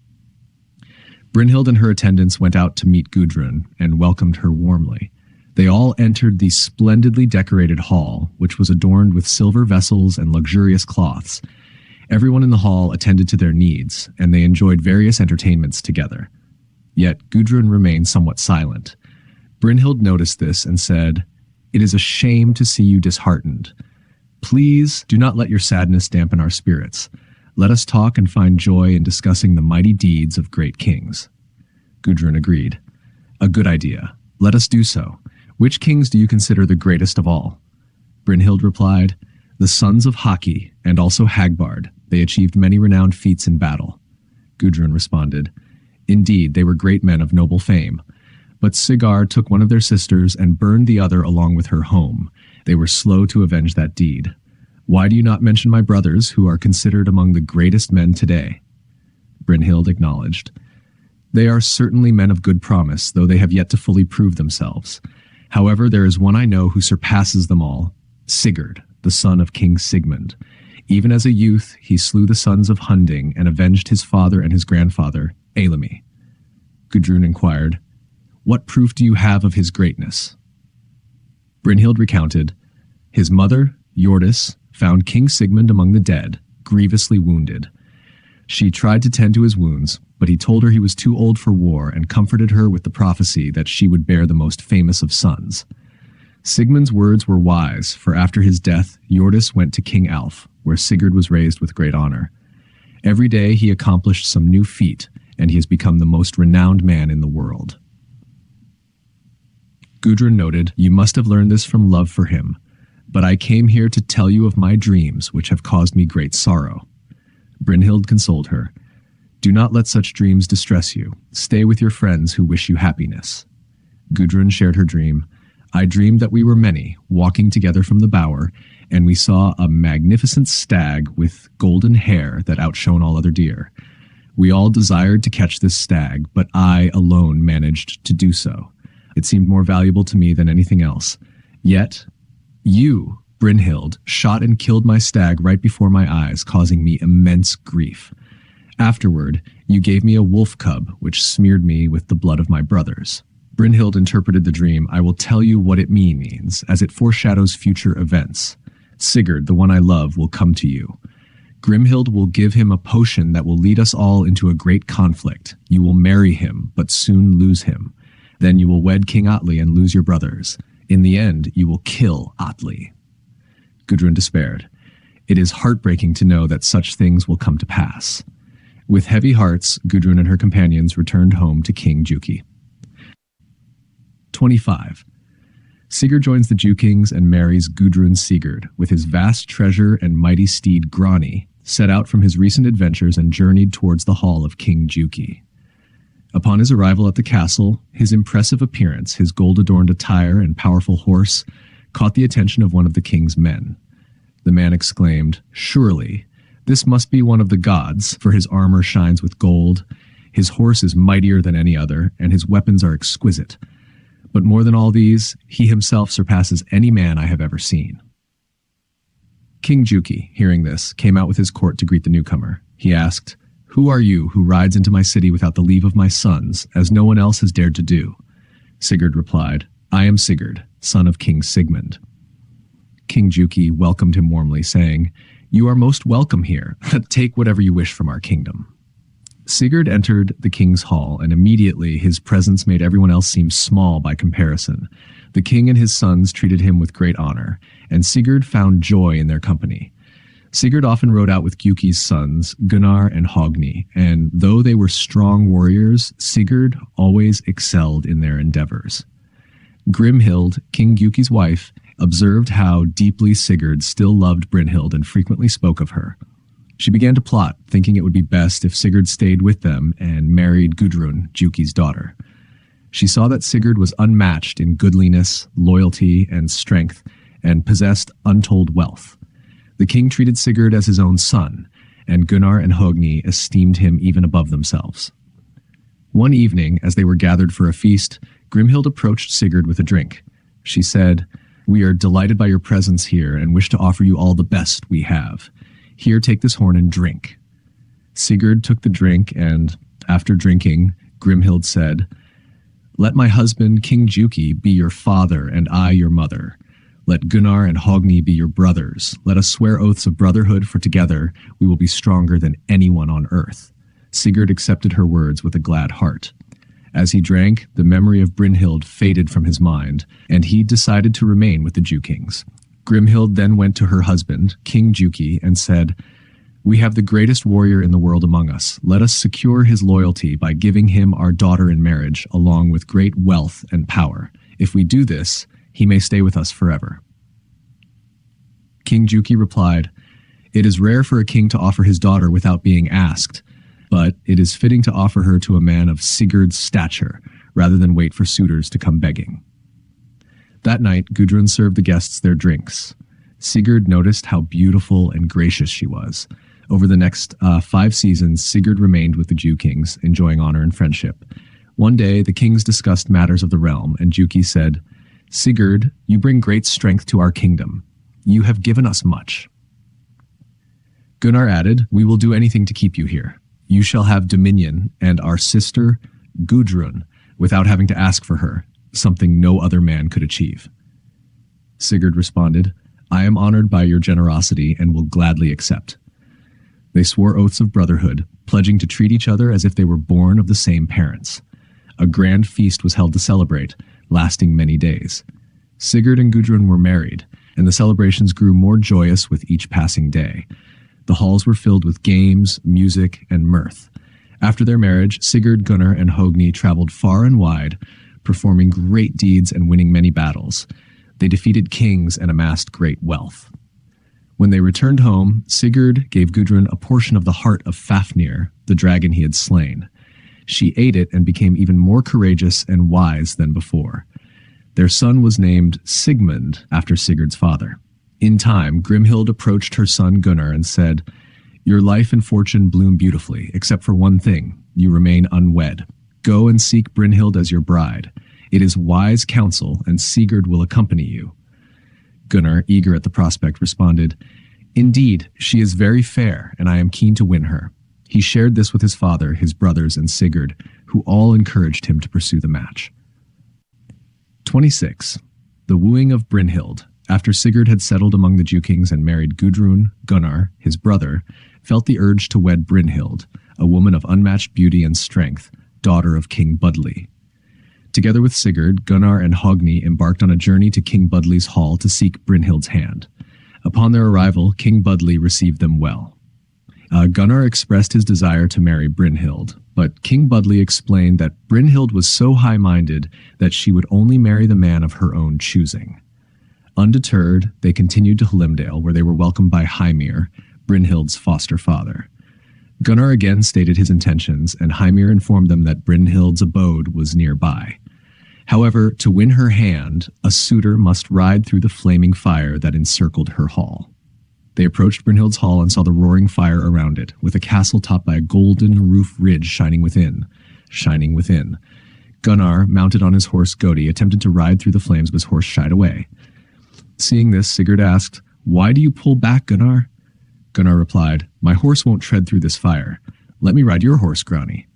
Brynhild and her attendants went out to meet Gudrun and welcomed her warmly. They all entered the splendidly decorated hall, which was adorned with silver vessels and luxurious cloths. Everyone in the hall attended to their needs, and they enjoyed various entertainments together. Yet Gudrun remained somewhat silent. Brynhild noticed this and said, It is a shame to see you disheartened. Please do not let your sadness dampen our spirits. Let us talk and find joy in discussing the mighty deeds of great kings. Gudrun agreed. A good idea. Let us do so. Which kings do you consider the greatest of all? Brynhild replied, The sons of Haki, and also Hagbard. They achieved many renowned feats in battle. Gudrun responded, Indeed, they were great men of noble fame. But Sigar took one of their sisters and burned the other along with her home. They were slow to avenge that deed. Why do you not mention my brothers, who are considered among the greatest men today? Brynhild acknowledged. They are certainly men of good promise, though they have yet to fully prove themselves. However, there is one I know who surpasses them all, Sigurd, the son of King Sigmund. Even as a youth, he slew the sons of Hunding and avenged his father and his grandfather, Ailimi. Gudrun inquired, What proof do you have of his greatness? Brynhild recounted, His mother, Hjordis, found King Sigmund among the dead, grievously wounded. She tried to tend to his wounds, but he told her he was too old for war and comforted her with the prophecy that she would bear the most famous of sons. Sigmund's words were wise, for after his death, Hjordis went to King Alf, where Sigurd was raised with great honor. Every day he accomplished some new feat, and he has become the most renowned man in the world. Gudrun noted, You must have learned this from love for him, but I came here to tell you of my dreams, which have caused me great sorrow. Brynhild consoled her. Do not let such dreams distress you. Stay with your friends who wish you happiness. Gudrun shared her dream. I dreamed that we were many, walking together from the bower, and we saw a magnificent stag with golden hair that outshone all other deer. We all desired to catch this stag, but I alone managed to do so. It seemed more valuable to me than anything else. Yet, you, Brynhild, shot and killed my stag right before my eyes, causing me immense grief. Afterward, you gave me a wolf cub, which smeared me with the blood of my brothers. Brynhild interpreted the dream. I will tell you what it means, as it foreshadows future events. Sigurd, the one I love, will come to you. Grimhild will give him a potion that will lead us all into a great conflict. You will marry him, but soon lose him. Then you will wed King Atli and lose your brothers. In the end, you will kill Atli. Gudrun despaired. It is heartbreaking to know that such things will come to pass. With heavy hearts, Gudrun and her companions returned home to King Juki. 25. Sigurd joins the Jukings and marries Gudrun Sigurd, with his vast treasure and mighty steed Grani, set out from his recent adventures and journeyed towards the hall of King Juki. Upon his arrival at the castle, his impressive appearance, his gold-adorned attire, and powerful horse caught the attention of one of the king's men. The man exclaimed, Surely, this must be one of the gods, for his armor shines with gold, his horse is mightier than any other, and his weapons are exquisite. But more than all these, he himself surpasses any man I have ever seen. King Juki, hearing this, came out with his court to greet the newcomer. He asked, Who are you who rides into my city without the leave of my sons, as no one else has dared to do? Sigurd replied, I am Sigurd, son of King Sigmund. King Juki welcomed him warmly, saying, "You are most welcome here. Take whatever you wish from our kingdom." Sigurd entered the king's hall, and immediately his presence made everyone else seem small by comparison. The king and his sons treated him with great honor, and Sigurd found joy in their company. Sigurd often rode out with Giuki's sons, Gunnar and Hogni, and though they were strong warriors, Sigurd always excelled in their endeavors. Grimhild, King Giuki's wife, observed how deeply Sigurd still loved Brynhild and frequently spoke of her. She began to plot, thinking it would be best if Sigurd stayed with them and married Gudrun, Giuki's daughter. She saw that Sigurd was unmatched in goodliness, loyalty, and strength, and possessed untold wealth. The king treated Sigurd as his own son, and Gunnar and Hogni esteemed him even above themselves. One evening, as they were gathered for a feast, Grimhild approached Sigurd with a drink. She said, "We are delighted by your presence here and wish to offer you all the best we have. Here, take this horn and drink." Sigurd took the drink, and, after drinking, Grimhild said, "Let my husband, King Giuki, be your father, and I your mother. Let Gunnar and Hogni be your brothers. Let us swear oaths of brotherhood, for together we will be stronger than anyone on earth." Sigurd accepted her words with a glad heart. As he drank, the memory of Brynhild faded from his mind, and he decided to remain with the Giukings. Grimhild then went to her husband, King Giuki, and said, "We have the greatest warrior in the world among us. Let us secure his loyalty by giving him our daughter in marriage, along with great wealth and power. If we do this, he may stay with us forever." King Giuki replied, "It is rare for a king to offer his daughter without being asked, but it is fitting to offer her to a man of Sigurd's stature, rather than wait for suitors to come begging." That night, Gudrun served the guests their drinks. Sigurd noticed how beautiful and gracious she was. Over the next 5 seasons, Sigurd remained with the Giukings, enjoying honor and friendship. One day, the kings discussed matters of the realm, and Giuki said, "Sigurd, you bring great strength to our kingdom. You have given us much." Gunnar added, "We will do anything to keep you here. You shall have dominion, and our sister, Gudrun, without having to ask for her, something no other man could achieve." Sigurd responded, "I am honored by your generosity and will gladly accept." They swore oaths of brotherhood, pledging to treat each other as if they were born of the same parents. A grand feast was held to celebrate, lasting many days. Sigurd and Gudrun were married, and the celebrations grew more joyous with each passing day. The halls were filled with games, music, and mirth. After their marriage, Sigurd, Gunnar, and Hogni traveled far and wide, performing great deeds and winning many battles. They defeated kings and amassed great wealth. When they returned home, Sigurd gave Gudrun a portion of the heart of Fafnir, the dragon he had slain. She ate it and became even more courageous and wise than before. Their son was named Sigmund after Sigurd's father. In time, Grimhild approached her son Gunnar and said, "Your life and fortune bloom beautifully, except for one thing. You remain unwed. Go and seek Brynhild as your bride. It is wise counsel, and Sigurd will accompany you." Gunnar, eager at the prospect, responded, "Indeed, she is very fair, and I am keen to win her." He shared this with his father, his brothers, and Sigurd, who all encouraged him to pursue the match. 26. The wooing of Brynhild. After Sigurd had settled among the Giukings and married Gudrun, Gunnar, his brother, felt the urge to wed Brynhild, a woman of unmatched beauty and strength, daughter of King Budli. Together with Sigurd, Gunnar and Hogni embarked on a journey to King Budli's hall to seek Brynhild's hand. Upon their arrival, King Budli received them well. Gunnar expressed his desire to marry Brynhild, but King Budli explained that Brynhild was so high-minded that she would only marry the man of her own choosing. Undeterred, they continued to Hlimdale, where they were welcomed by Hymir, Brynhild's foster father. Gunnar again stated his intentions, and Hymir informed them that Brynhild's abode was nearby. However, to win her hand, a suitor must ride through the flaming fire that encircled her hall. They approached Brynhild's hall and saw the roaring fire around it, with a castle topped by a golden roof ridge shining within. Gunnar, mounted on his horse Godi, attempted to ride through the flames, but his horse shied away. Seeing this, Sigurd asked, "Why do you pull back, Gunnar?" Gunnar replied, "My horse won't tread through this fire. Let me ride your horse, Grani."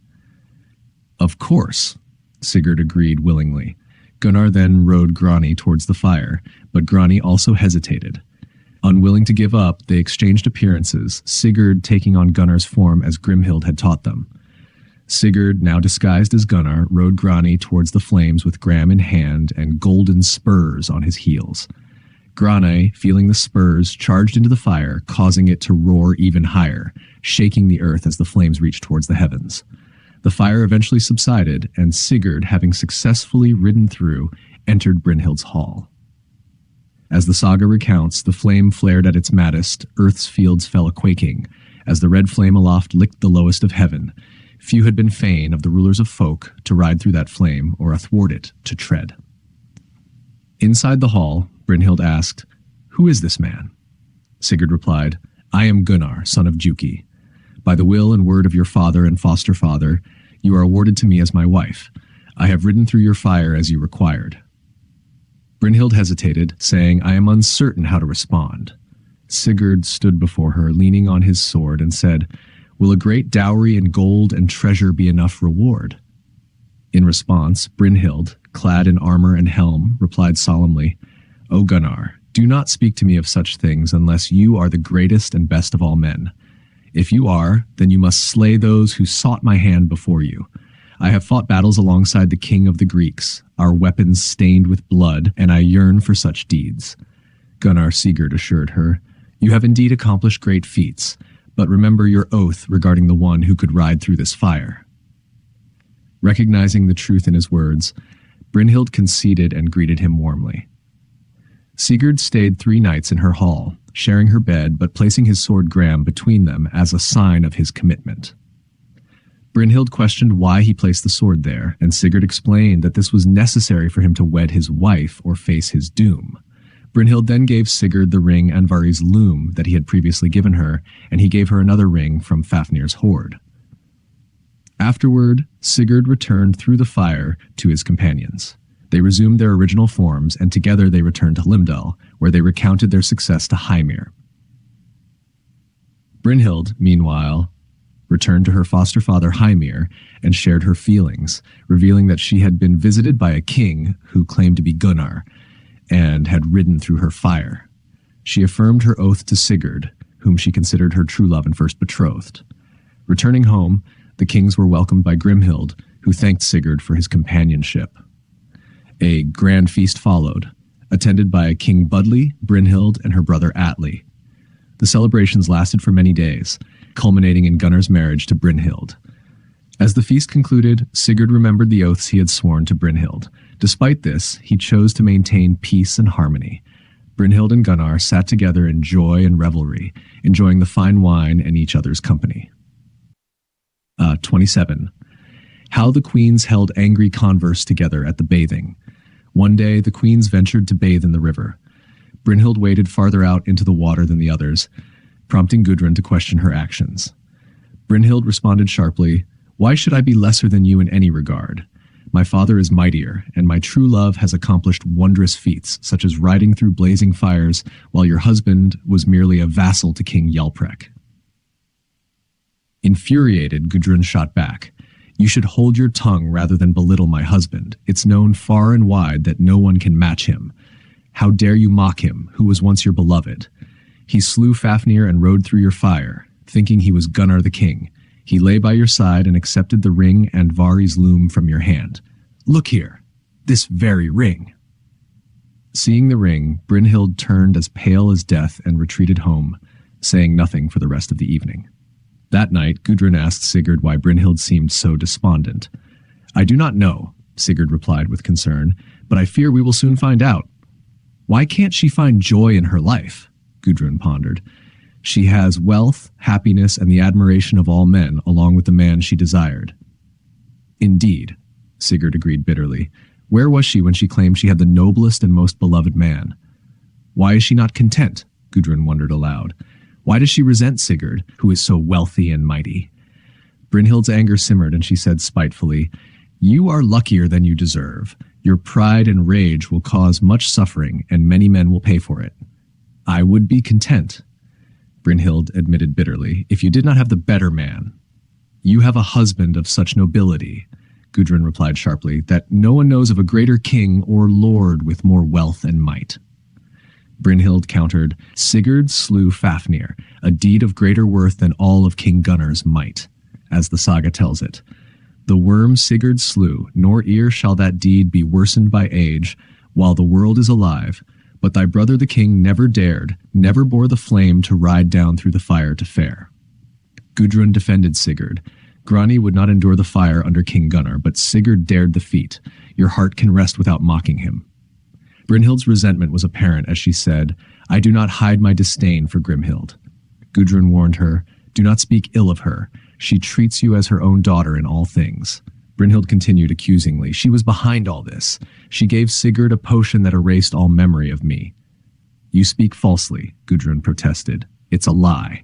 "Of course," Sigurd agreed willingly. Gunnar then rode Grani towards the fire, but Grani also hesitated. Unwilling to give up, they exchanged appearances, Sigurd taking on Gunnar's form as Grimhild had taught them. Sigurd, now disguised as Gunnar, rode Grani towards the flames with Gram in hand and golden spurs on his heels. Grani, feeling the spurs, charged into the fire, causing it to roar even higher, shaking the earth as the flames reached towards the heavens. The fire eventually subsided, and Sigurd, having successfully ridden through, entered Brynhild's hall. As the saga recounts, the flame flared at its maddest, earth's fields fell a-quaking. As the red flame aloft licked the lowest of heaven, few had been fain of the rulers of folk to ride through that flame, or athwart it to tread. Inside the hall, Brynhild asked, "Who is this man?" Sigurd replied, "I am Gunnar, son of Juki. By the will and word of your father and foster father, you are awarded to me as my wife. I have ridden through your fire as you required." Brynhild hesitated, saying, "I am uncertain how to respond." Sigurd stood before her, leaning on his sword, and said, "Will a great dowry in gold and treasure be enough reward?" In response, Brynhild, clad in armor and helm, replied solemnly, "O Gunnar, do not speak to me of such things unless you are the greatest and best of all men. If you are, then you must slay those who sought my hand before you. I have fought battles alongside the king of the Greeks, our weapons stained with blood, and I yearn for such deeds." Gunnar, Sigurd assured her, "You have indeed accomplished great feats, but remember your oath regarding the one who could ride through this fire." Recognizing the truth in his words, Brynhild conceded and greeted him warmly. Sigurd stayed 3 nights in her hall, sharing her bed but placing his sword Gram between them as a sign of his commitment. Brynhild questioned why he placed the sword there, and Sigurd explained that this was necessary for him to wed his wife or face his doom. Brynhild then gave Sigurd the ring Andvari's loom that he had previously given her, and he gave her another ring from Fafnir's hoard. Afterward, Sigurd returned through the fire to his companions. They resumed their original forms, and together they returned to Limdal, where they recounted their success to Hymir. Brynhild, meanwhile, returned to her foster father Hymir and shared her feelings, revealing that she had been visited by a king who claimed to be Gunnar and had ridden through her fire. She affirmed her oath to Sigurd, whom she considered her true love and first betrothed. Returning home, the kings were welcomed by Grimhild, who thanked Sigurd for his companionship. A grand feast followed, attended by King Budli, Brynhild, and her brother Atli. The celebrations lasted for many days, culminating in Gunnar's marriage to Brynhild. As the feast concluded, Sigurd remembered the oaths he had sworn to Brynhild. Despite this, he chose to maintain peace and harmony. Brynhild and Gunnar sat together in joy and revelry, enjoying the fine wine and each other's company. 27. How the queens held angry converse together at the bathing. One day, the queens ventured to bathe in the river. Brynhild waded farther out into the water than the others, prompting Gudrun to question her actions. Brynhild responded sharply, "Why should I be lesser than you in any regard? My father is mightier, and my true love has accomplished wondrous feats, such as riding through blazing fires, while your husband was merely a vassal to King Yelprek." Infuriated, Gudrun shot back, "You should hold your tongue rather than belittle my husband. It's known far and wide that no one can match him. How dare you mock him, who was once your beloved? He slew Fafnir and rode through your fire, thinking he was Gunnar the king. He lay by your side and accepted the ring and Vari's loom from your hand. Look here, this very ring." Seeing the ring, Brynhild turned as pale as death and retreated home, saying nothing for the rest of the evening. That night, Gudrun asked Sigurd why Brynhild seemed so despondent. "I do not know," Sigurd replied with concern, "but I fear we will soon find out." "Why can't she find joy in her life?" Gudrun pondered. "She has wealth, happiness, and the admiration of all men, along with the man she desired." "Indeed," Sigurd agreed bitterly. "Where was she when she claimed she had the noblest and most beloved man? Why is she not content?" Gudrun wondered aloud. "Why does she resent Sigurd, who is so wealthy and mighty?" Brynhild's anger simmered, and she said spitefully, "You are luckier than you deserve. Your pride and rage will cause much suffering, and many men will pay for it." "I would be content," Brynhild admitted bitterly, "if you did not have the better man." "You have a husband of such nobility," Gudrun replied sharply, "that no one knows of a greater king or lord with more wealth and might." Brynhild countered, Sigurd slew Fafnir, a deed of greater worth than all of King Gunnar's might, as the saga tells it. The worm Sigurd slew, nor e'er shall that deed be worsened by age, while the world is alive. But thy brother the king never dared, never bore the flame to ride down through the fire to fare. Gudrun defended Sigurd. Grani would not endure the fire under King Gunnar, but Sigurd dared the feat. Your heart can rest without mocking him. Brynhild's resentment was apparent as she said, I do not hide my disdain for Grimhild. Gudrun warned her, do not speak ill of her. She treats you as her own daughter in all things. Brynhild continued accusingly, she was behind all this. She gave Sigurd a potion that erased all memory of me. You speak falsely, Gudrun protested. It's a lie.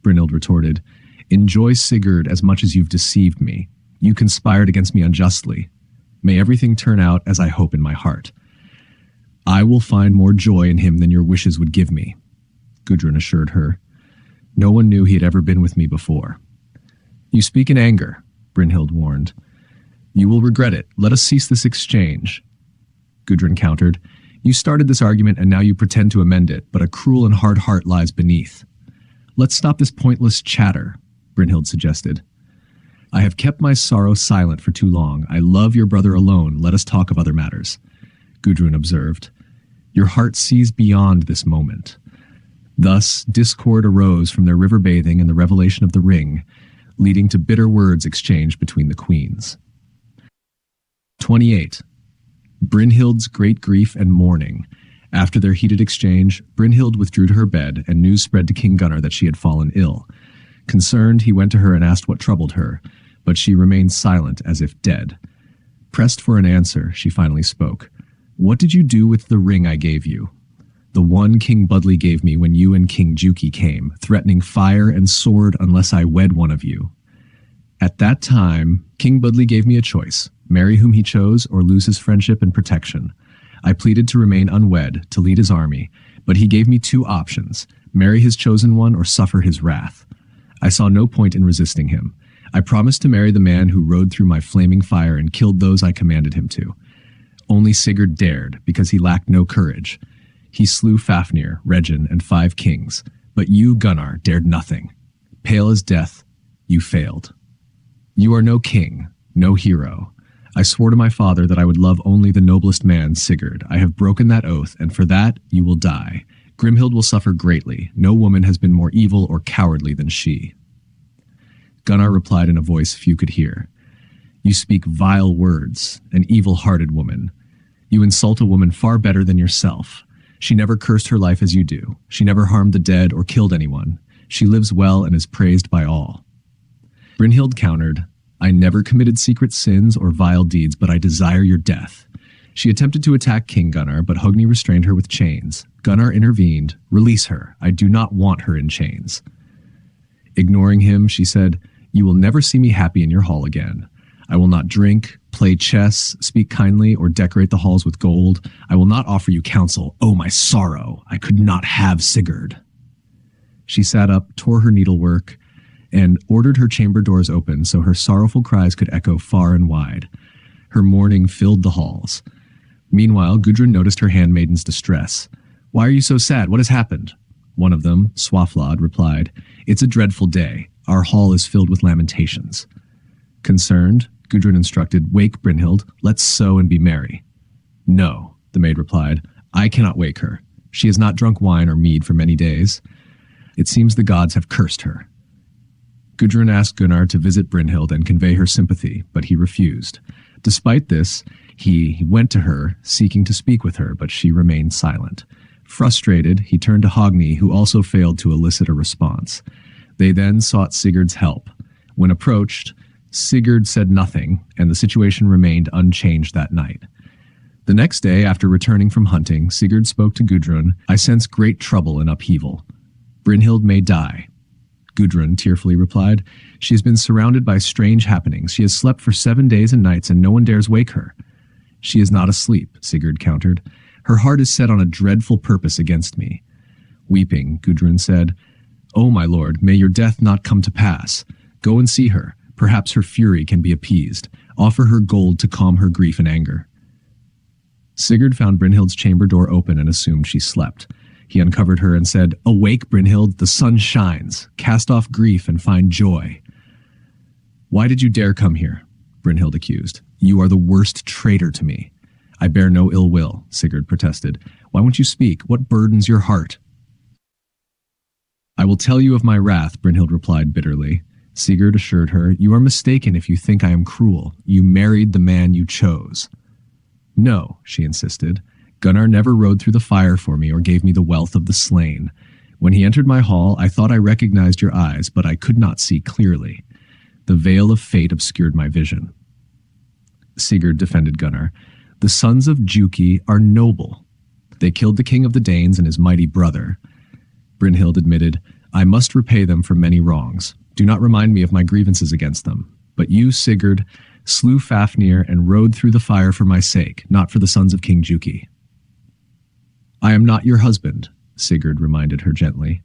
Brynhild retorted, enjoy Sigurd as much as you've deceived me. You conspired against me unjustly. May everything turn out as I hope in my heart. I will find more joy in him than your wishes would give me, Gudrun assured her. No one knew he had ever been with me before. You speak in anger, Brynhild warned. You will regret it. Let us cease this exchange. Gudrun countered. You started this argument and now you pretend to amend it, but a cruel and hard heart lies beneath. Let's stop this pointless chatter, Brynhild suggested. I have kept my sorrow silent for too long. I love your brother alone. Let us talk of other matters, Gudrun observed. Your heart sees beyond this moment. Thus, discord arose from their river bathing and the revelation of the ring, leading to bitter words exchanged between the queens. 28. Brynhild's great grief and mourning. After their heated exchange, Brynhild withdrew to her bed, and news spread to King Gunnar that she had fallen ill. Concerned, he went to her and asked what troubled her, but she remained silent as if dead. Pressed for an answer, she finally spoke. What did you do with the ring I gave you? The one King Budley gave me when you and King Juki came, threatening fire and sword unless I wed one of you. At that time, King Budley gave me a choice, marry whom he chose or lose his friendship and protection. I pleaded to remain unwed, to lead his army, but he gave me two options, marry his chosen one or suffer his wrath. I saw no point in resisting him. I promised to marry the man who rode through my flaming fire and killed those I commanded him to. Only Sigurd dared, because he lacked no courage. He slew Fafnir, Regin, and 5 kings, but you, Gunnar, dared nothing. Pale as death, you failed. You are no king, no hero. I swore to my father that I would love only the noblest man, Sigurd. I have broken that oath, and for that you will die. Grimhild will suffer greatly. No woman has been more evil or cowardly than she. Gunnar replied in a voice few could hear. You speak vile words, an evil-hearted woman. You insult a woman far better than yourself. She never cursed her life as you do. She never harmed the dead or killed anyone. She lives well and is praised by all. Brynhild countered, I never committed secret sins or vile deeds, but I desire your death. She attempted to attack King Gunnar, but Hogni restrained her with chains. Gunnar intervened. Release her. I do not want her in chains. Ignoring him, she said, You will never see me happy in your hall again. I will not drink, play chess, speak kindly, or decorate the halls with gold. I will not offer you counsel. Oh, my sorrow! I could not have Sigurd. She sat up, tore her needlework, and ordered her chamber doors open so her sorrowful cries could echo far and wide. Her mourning filled the halls. Meanwhile, Gudrun noticed her handmaiden's distress. Why are you so sad? What has happened? One of them, Swaflod, replied, It's a dreadful day. Our hall is filled with lamentations. Concerned, Gudrun instructed, Wake Brynhild, let's sew and be merry. No, the maid replied, I cannot wake her. She has not drunk wine or mead for many days. It seems the gods have cursed her. Gudrun asked Gunnar to visit Brynhild and convey her sympathy, but he refused. Despite this, he went to her, seeking to speak with her, but she remained silent. Frustrated, he turned to Hogni, who also failed to elicit a response. They then sought Sigurd's help. When approached, Sigurd said nothing, and the situation remained unchanged that night. The next day, after returning from hunting, Sigurd spoke to Gudrun, I sense great trouble and upheaval. Brynhild may die. Gudrun tearfully replied, She has been surrounded by strange happenings. She has slept for 7 days and nights, and no one dares wake her. She is not asleep, Sigurd countered. Her heart is set on a dreadful purpose against me. Weeping, Gudrun said, Oh, my lord, may your death not come to pass. Go and see her. Perhaps her fury can be appeased. Offer her gold to calm her grief and anger. Sigurd found Brynhild's chamber door open and assumed she slept. He uncovered her and said, "Awake, Brynhild, the sun shines. Cast off grief and find joy." "Why did you dare come here?" Brynhild accused. "You are the worst traitor to me." "I bear no ill will," Sigurd protested. "Why won't you speak? What burdens your heart?" "I will tell you of my wrath," Brynhild replied bitterly. Sigurd assured her, "You are mistaken if you think I am cruel. You married the man you chose." "No," she insisted. "Gunnar never rode through the fire for me or gave me the wealth of the slain. When he entered my hall, I thought I recognized your eyes, but I could not see clearly. The veil of fate obscured my vision." Sigurd defended Gunnar. "The sons of Juki are noble. They killed the king of the Danes and his mighty brother." Brynhild admitted, "I must repay them for many wrongs. Do not remind me of my grievances against them. But you, Sigurd, slew Fafnir and rode through the fire for my sake, not for the sons of King Juki." "I am not your husband," Sigurd reminded her gently.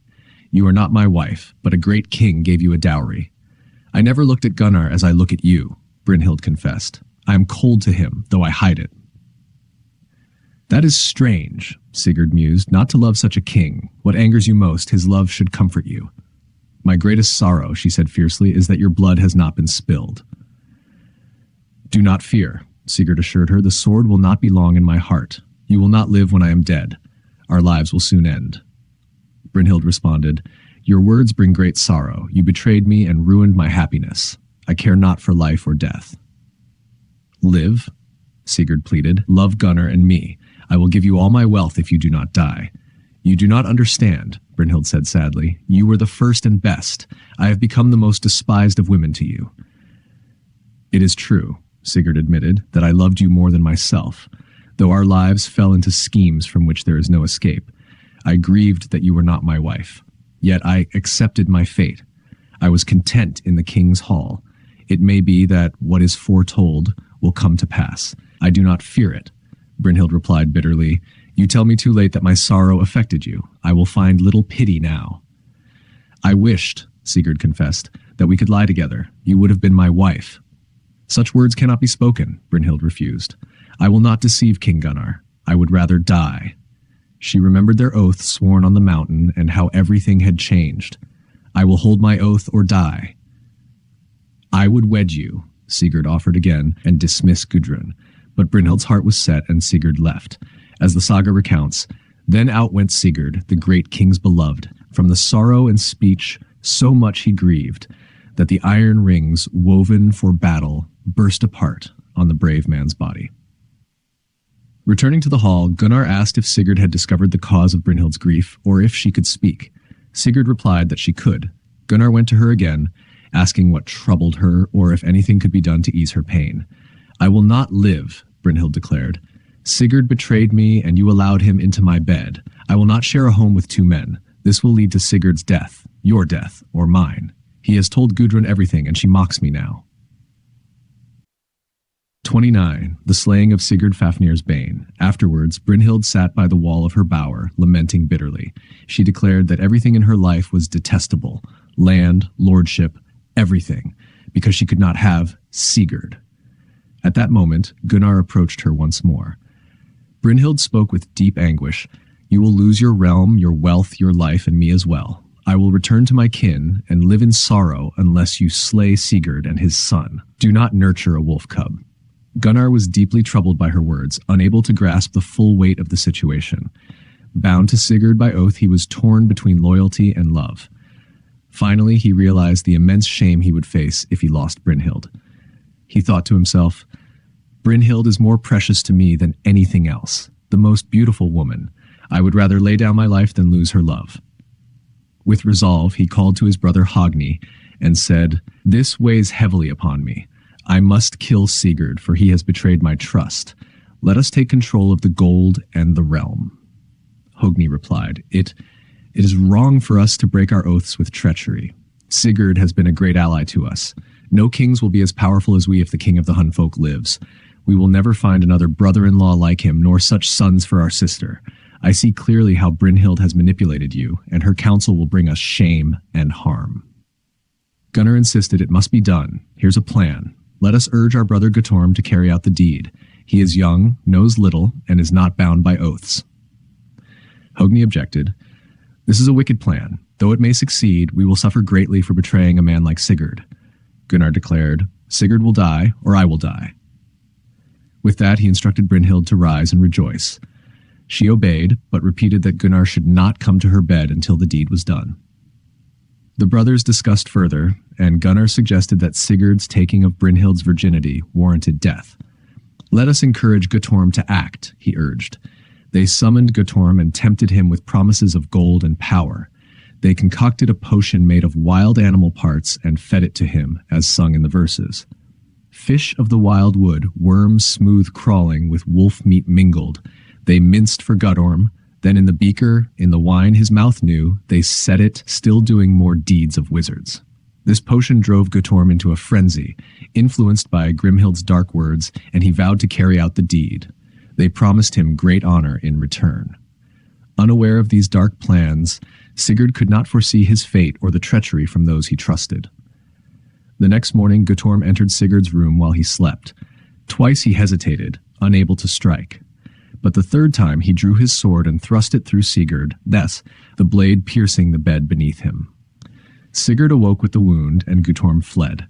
"You are not my wife, but a great king gave you a dowry. I never looked at Gunnar as I look at you," Brynhild confessed. "I am cold to him, though I hide it." "That is strange," Sigurd mused, "not to love such a king. What angers you most, his love should comfort you." "My greatest sorrow," she said fiercely, "is that your blood has not been spilled." "Do not fear," Sigurd assured her. "The sword will not be long in my heart. You will not live when I am dead. Our lives will soon end." Brynhild responded, "Your words bring great sorrow. You betrayed me and ruined my happiness. I care not for life or death." "Live," Sigurd pleaded. "Love Gunnar and me. I will give you all my wealth if you do not die." "You do not understand," Brynhild said sadly. "You were the first and best. I have become the most despised of women to you." "It is true," Sigurd admitted, "that I loved you more than myself. Though our lives fell into schemes from which there is no escape, I grieved that you were not my wife. Yet I accepted my fate. I was content in the king's hall. It may be that what is foretold will come to pass. I do not fear it." Brynhild replied bitterly, "You tell me too late that my sorrow affected you. I will find little pity now." "I wished," Sigurd confessed, "that we could lie together. You would have been my wife." "Such words cannot be spoken," Brynhild refused. "I will not deceive King Gunnar. I would rather die." She remembered their oath sworn on the mountain and how everything had changed. "I will hold my oath or die." "I would wed you," Sigurd offered again, and dismiss Gudrun. But Brynhild's heart was set, and Sigurd left. As the saga recounts, "Then out went Sigurd, the great king's beloved. From the sorrow and speech so much he grieved, that the iron rings woven for battle burst apart on the brave man's body." Returning to the hall, Gunnar asked if Sigurd had discovered the cause of Brynhild's grief, or if she could speak. Sigurd replied that she could. Gunnar went to her again, asking what troubled her, or if anything could be done to ease her pain. "I will not live," Brynhild declared. "Sigurd betrayed me, and you allowed him into my bed. I will not share a home with two men. This will lead to Sigurd's death, your death, or mine. He has told Gudrun everything, and she mocks me now." 29. The slaying of Sigurd Fafnir's bane. Afterwards, Brynhild sat by the wall of her bower, lamenting bitterly. She declared that everything in her life was detestable, land, lordship, everything, because she could not have Sigurd. At that moment, Gunnar approached her once more. Brynhild spoke with deep anguish. "You will lose your realm, your wealth, your life, and me as well. I will return to my kin and live in sorrow unless you slay Sigurd and his son. Do not nurture a wolf cub." Gunnar was deeply troubled by her words, unable to grasp the full weight of the situation. Bound to Sigurd by oath, he was torn between loyalty and love. Finally, he realized the immense shame he would face if he lost Brynhild. He thought to himself, "Brynhild is more precious to me than anything else, the most beautiful woman. I would rather lay down my life than lose her love." With resolve, he called to his brother Hogni and said, "This weighs heavily upon me. I must kill Sigurd, for he has betrayed my trust. Let us take control of the gold and the realm." Hogni replied, It is wrong for us to break our oaths with treachery. Sigurd has been a great ally to us. No kings will be as powerful as we if the king of the Hun folk lives. We will never find another brother-in-law like him, nor such sons for our sister. I see clearly how Brynhild has manipulated you, and her counsel will bring us shame and harm." Gunnar insisted it must be done. "Here's a plan. Let us urge our brother Guttorm to carry out the deed. He is young, knows little, and is not bound by oaths. Hogni objected. This is a wicked plan. Though it may succeed, we will suffer greatly for betraying a man like Sigurd. Gunnar declared, Sigurd will die, or I will die. With that, he instructed Brynhild to rise and rejoice. She obeyed, but repeated that Gunnar should not come to her bed until the deed was done. The brothers discussed further, and Gunnar suggested that Sigurd's taking of Brynhild's virginity warranted death. Let us encourage Guttorm to act, he urged. They summoned Guttorm and tempted him with promises of gold and power. They concocted a potion made of wild animal parts and fed it to him, as sung in the verses. Fish of the wild wood, worms smooth crawling, with wolf meat mingled. They minced for Guttorm, then in the beaker, in the wine his mouth knew, they set it, still doing more deeds of wizards. This potion drove Guttorm into a frenzy, influenced by Grimhild's dark words, and he vowed to carry out the deed. They promised him great honor in return. Unaware of these dark plans, Sigurd could not foresee his fate or the treachery from those he trusted. The next morning, Guttorm entered Sigurd's room while he slept. Twice he hesitated, unable to strike. But the third time he drew his sword and thrust it through Sigurd, thus the blade piercing the bed beneath him. Sigurd awoke with the wound, and Guttorm fled.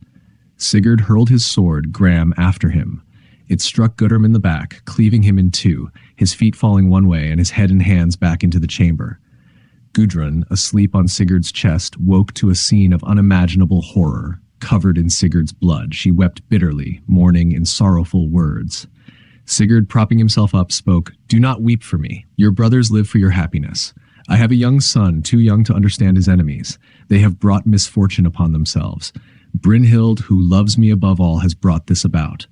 Sigurd hurled his sword, Gram, after him. It struck Guttorm in the back, cleaving him in two, his feet falling one way and his head and hands back into the chamber. Gudrun, asleep on Sigurd's chest, woke to a scene of unimaginable horror. Covered in Sigurd's blood, she wept bitterly, mourning in sorrowful words. Sigurd, propping himself up, spoke, Do not weep for me. Your brothers live for your happiness. I have a young son, too young to understand his enemies. They have brought misfortune upon themselves. Brynhild, who loves me above all, has brought this about.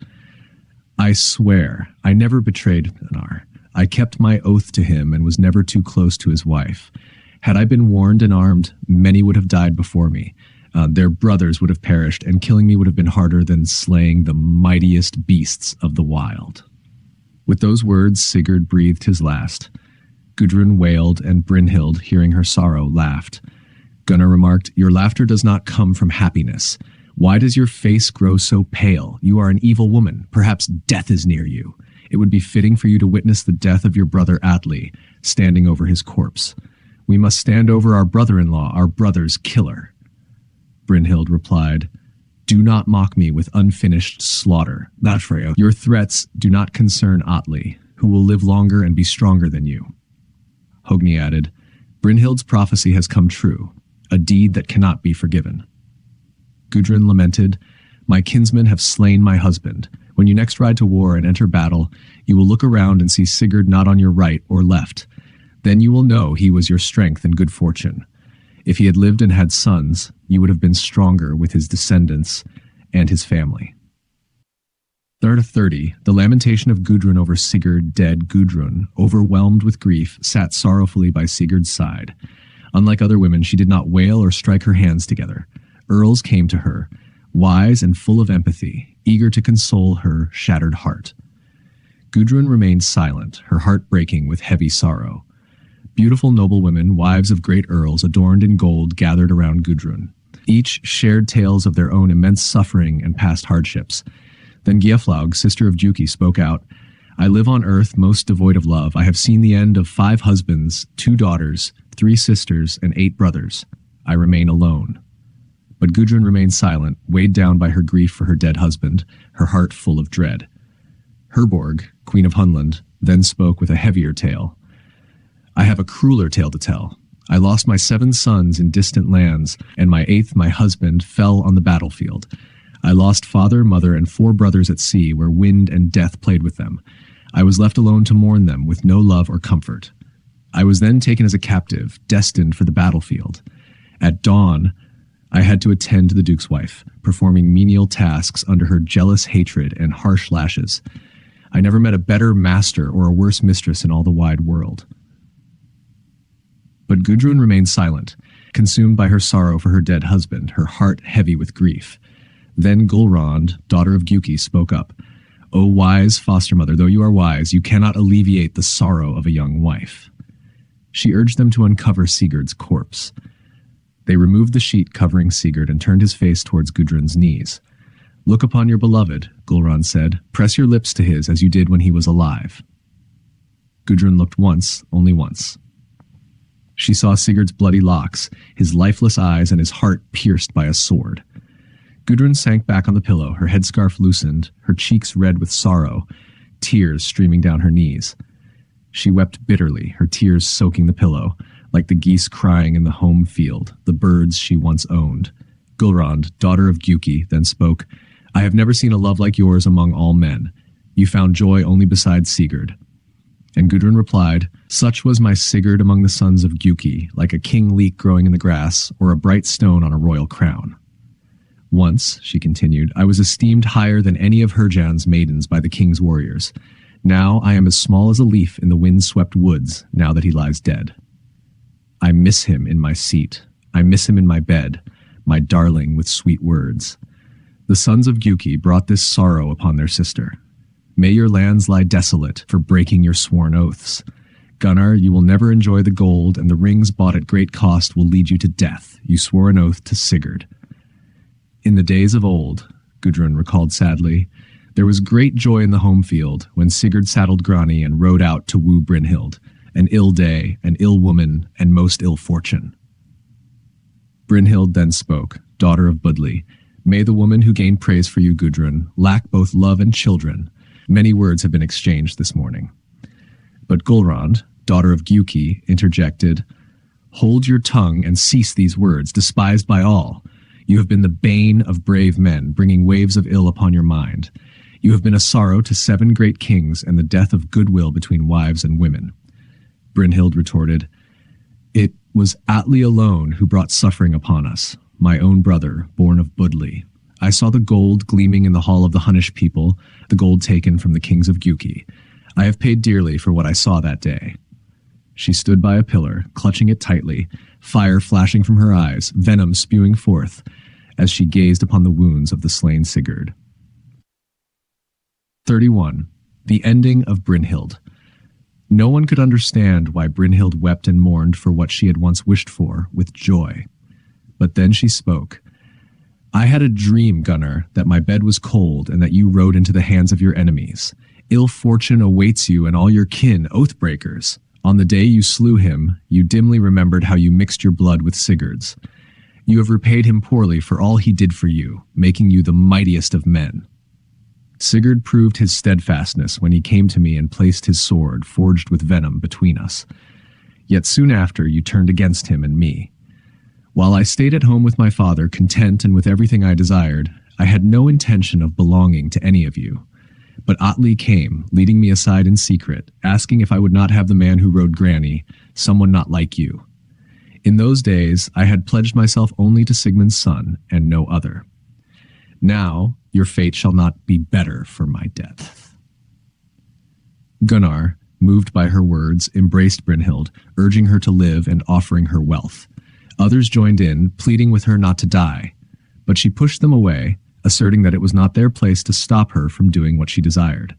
I swear, I never betrayed Gunnar. I kept my oath to him and was never too close to his wife. Had I been warned and armed, many would have died before me. Their brothers would have perished, and killing me would have been harder than slaying the mightiest beasts of the wild. With those words, Sigurd breathed his last. Gudrun wailed, and Brynhild, hearing her sorrow, laughed. Gunnar remarked, Your laughter does not come from happiness. Why does your face grow so pale? You are an evil woman. Perhaps death is near you. It would be fitting for you to witness the death of your brother Atli, standing over his corpse. We must stand over our brother-in-law, our brother's killer. Brynhild replied, Do not mock me with unfinished slaughter. Your threats do not concern Atli, who will live longer and be stronger than you. Hogni added, Brynhild's prophecy has come true, a deed that cannot be forgiven. Gudrun lamented, My kinsmen have slain my husband. When you next ride to war and enter battle, you will look around and see Sigurd not on your right or left. Then you will know he was your strength and good fortune. If he had lived and had sons, you would have been stronger with his descendants and his family. 30, the lamentation of Gudrun over Sigurd dead. Gudrun, overwhelmed with grief, sat sorrowfully by Sigurd's side. Unlike other women, she did not wail or strike her hands together. Earls came to her, wise and full of empathy, eager to console her shattered heart. Gudrun remained silent, her heart breaking with heavy sorrow. Beautiful noblewomen, wives of great earls, adorned in gold, gathered around Gudrun. Each shared tales of their own immense suffering and past hardships. Then Giaflaug, sister of Juki, spoke out, I live on earth most devoid of love. I have seen the end of 5 husbands, 2 daughters, 3 sisters, and 8 brothers. I remain alone. But Gudrun remained silent, weighed down by her grief for her dead husband, her heart full of dread. Herborg, queen of Hunland, then spoke with a heavier tale. I have a crueler tale to tell. I lost my 7 sons in distant lands, and my 8th, my husband, fell on the battlefield. I lost father, mother, and 4 brothers at sea, where wind and death played with them. I was left alone to mourn them, with no love or comfort. I was then taken as a captive, destined for the battlefield. At dawn, I had to attend to the Duke's wife, performing menial tasks under her jealous hatred and harsh lashes. I never met a better master or a worse mistress in all the wide world. But Gudrun remained silent, consumed by her sorrow for her dead husband, her heart heavy with grief. Then Gulrond, daughter of Giuki, spoke up. O wise foster mother, though you are wise, you cannot alleviate the sorrow of a young wife. She urged them to uncover Sigurd's corpse. They removed the sheet covering Sigurd and turned his face towards Gudrun's knees. Look upon your beloved, Gulrun said. Press your lips to his as you did when he was alive. Gudrun looked once, only once. She saw Sigurd's bloody locks, his lifeless eyes, and his heart pierced by a sword. Gudrun sank back on the pillow, her headscarf loosened, her cheeks red with sorrow, tears streaming down her knees. She wept bitterly, her tears soaking the pillow, like the geese crying in the home field, the birds she once owned. Gulrun, daughter of Gjuki, then spoke, I have never seen a love like yours among all men. You found joy only beside Sigurd. And Gudrun replied, Such was my Sigurd among the sons of Gjuki, like a king leek growing in the grass, or a bright stone on a royal crown. Once, she continued, I was esteemed higher than any of Herjan's maidens by the king's warriors. Now I am as small as a leaf in the wind-swept woods, now that he lies dead. I miss him in my seat. I miss him in my bed, my darling with sweet words. The sons of Gjuki brought this sorrow upon their sister. May your lands lie desolate for breaking your sworn oaths. Gunnar, you will never enjoy the gold, and the rings bought at great cost will lead you to death. You swore an oath to Sigurd. In the days of old, Gudrun recalled sadly, there was great joy in the home field when Sigurd saddled Grani and rode out to woo Brynhild, an ill day, an ill woman, and most ill fortune. Brynhild then spoke, daughter of Budli, May the woman who gained praise for you, Gudrun, lack both love and children. Many words have been exchanged this morning. But Gulrun, daughter of Gjuki, interjected, Hold your tongue and cease these words, despised by all. You have been the bane of brave men, bringing waves of ill upon your mind. You have been a sorrow to 7 great kings and the death of goodwill between wives and women. Brynhild retorted, It was Atli alone who brought suffering upon us, my own brother, born of Budli. I saw the gold gleaming in the hall of the Hunnish people, the gold taken from the kings of Gjuki. I have paid dearly for what I saw that day. She stood by a pillar, clutching it tightly, fire flashing from her eyes, venom spewing forth, as she gazed upon the wounds of the slain Sigurd. 31. The ending of Brynhild. No one could understand why Brynhild wept and mourned for what she had once wished for, with joy. But then she spoke. I had a dream, Gunnar, that my bed was cold and that you rode into the hands of your enemies. Ill fortune awaits you and all your kin, oath-breakers. On the day you slew him, you dimly remembered how you mixed your blood with Sigurd's. You have repaid him poorly for all he did for you, making you the mightiest of men. Sigurd proved his steadfastness when he came to me and placed his sword, forged with venom, between us. Yet soon after you turned against him and me. While I stayed at home with my father, content and with everything I desired, I had no intention of belonging to any of you. But Atli came, leading me aside in secret, asking if I would not have the man who rode Grani, someone not like you. In those days, I had pledged myself only to Sigmund's son, and no other. Now, your fate shall not be better for my death. Gunnar, moved by her words, embraced Brynhild, urging her to live and offering her wealth. Others joined in, pleading with her not to die, but she pushed them away, asserting that it was not their place to stop her from doing what she desired.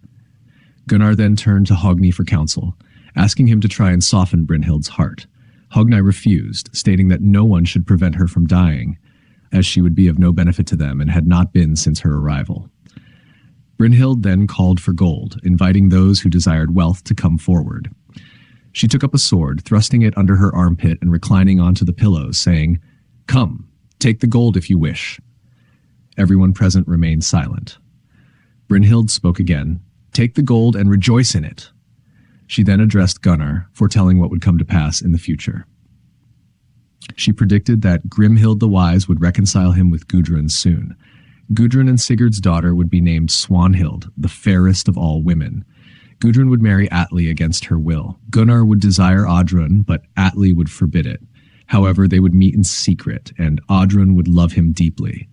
Gunnar then turned to Hogni for counsel, asking him to try and soften Brynhild's heart. Hogni refused, stating that no one should prevent her from dying, as she would be of no benefit to them and had not been since her arrival. Brynhild then called for gold, inviting those who desired wealth to come forward. She took up a sword, thrusting it under her armpit and reclining onto the pillows, saying, Come, take the gold if you wish. Everyone present remained silent. Brynhild spoke again, Take the gold and rejoice in it. She then addressed Gunnar, foretelling what would come to pass in the future. She predicted that Grimhild the Wise would reconcile him with Gudrun soon. Gudrun and Sigurd's daughter would be named Swanhild, the fairest of all women. Gudrun would marry Atli against her will. Gunnar would desire Oddrun, but Atli would forbid it. However, they would meet in secret, and Oddrun would love him deeply.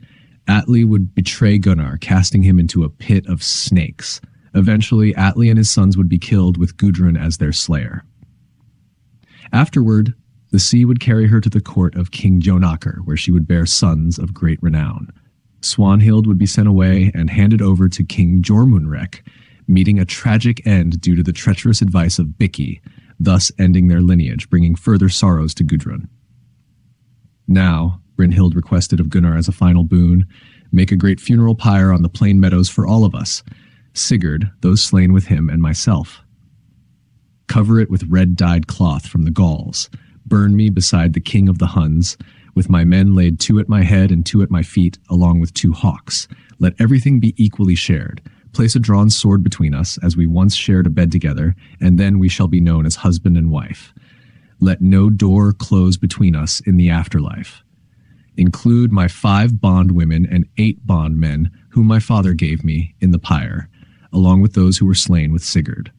Atli would betray Gunnar, casting him into a pit of snakes. Eventually, Atli and his sons would be killed with Gudrun as their slayer. Afterward, the sea would carry her to the court of King Jonakr, where she would bear sons of great renown. Swanhild would be sent away and handed over to King Jormunrek, meeting a tragic end due to the treacherous advice of Bikki, thus ending their lineage, bringing further sorrows to Gudrun. Now, Brynhild requested of Gunnar as a final boon, Make a great funeral pyre on the plain meadows for all of us, Sigurd, those slain with him, and myself. Cover it with red-dyed cloth from the Gauls. Burn me beside the king of the Huns, with my men laid 2 at my head and 2 at my feet, along with 2 hawks. Let everything be equally shared. Place a drawn sword between us, as we once shared a bed together, and then we shall be known as husband and wife. Let no door close between us in the afterlife. Include my 5 bondwomen and 8 bondmen, whom my father gave me, in the pyre, along with those who were slain with Sigurd.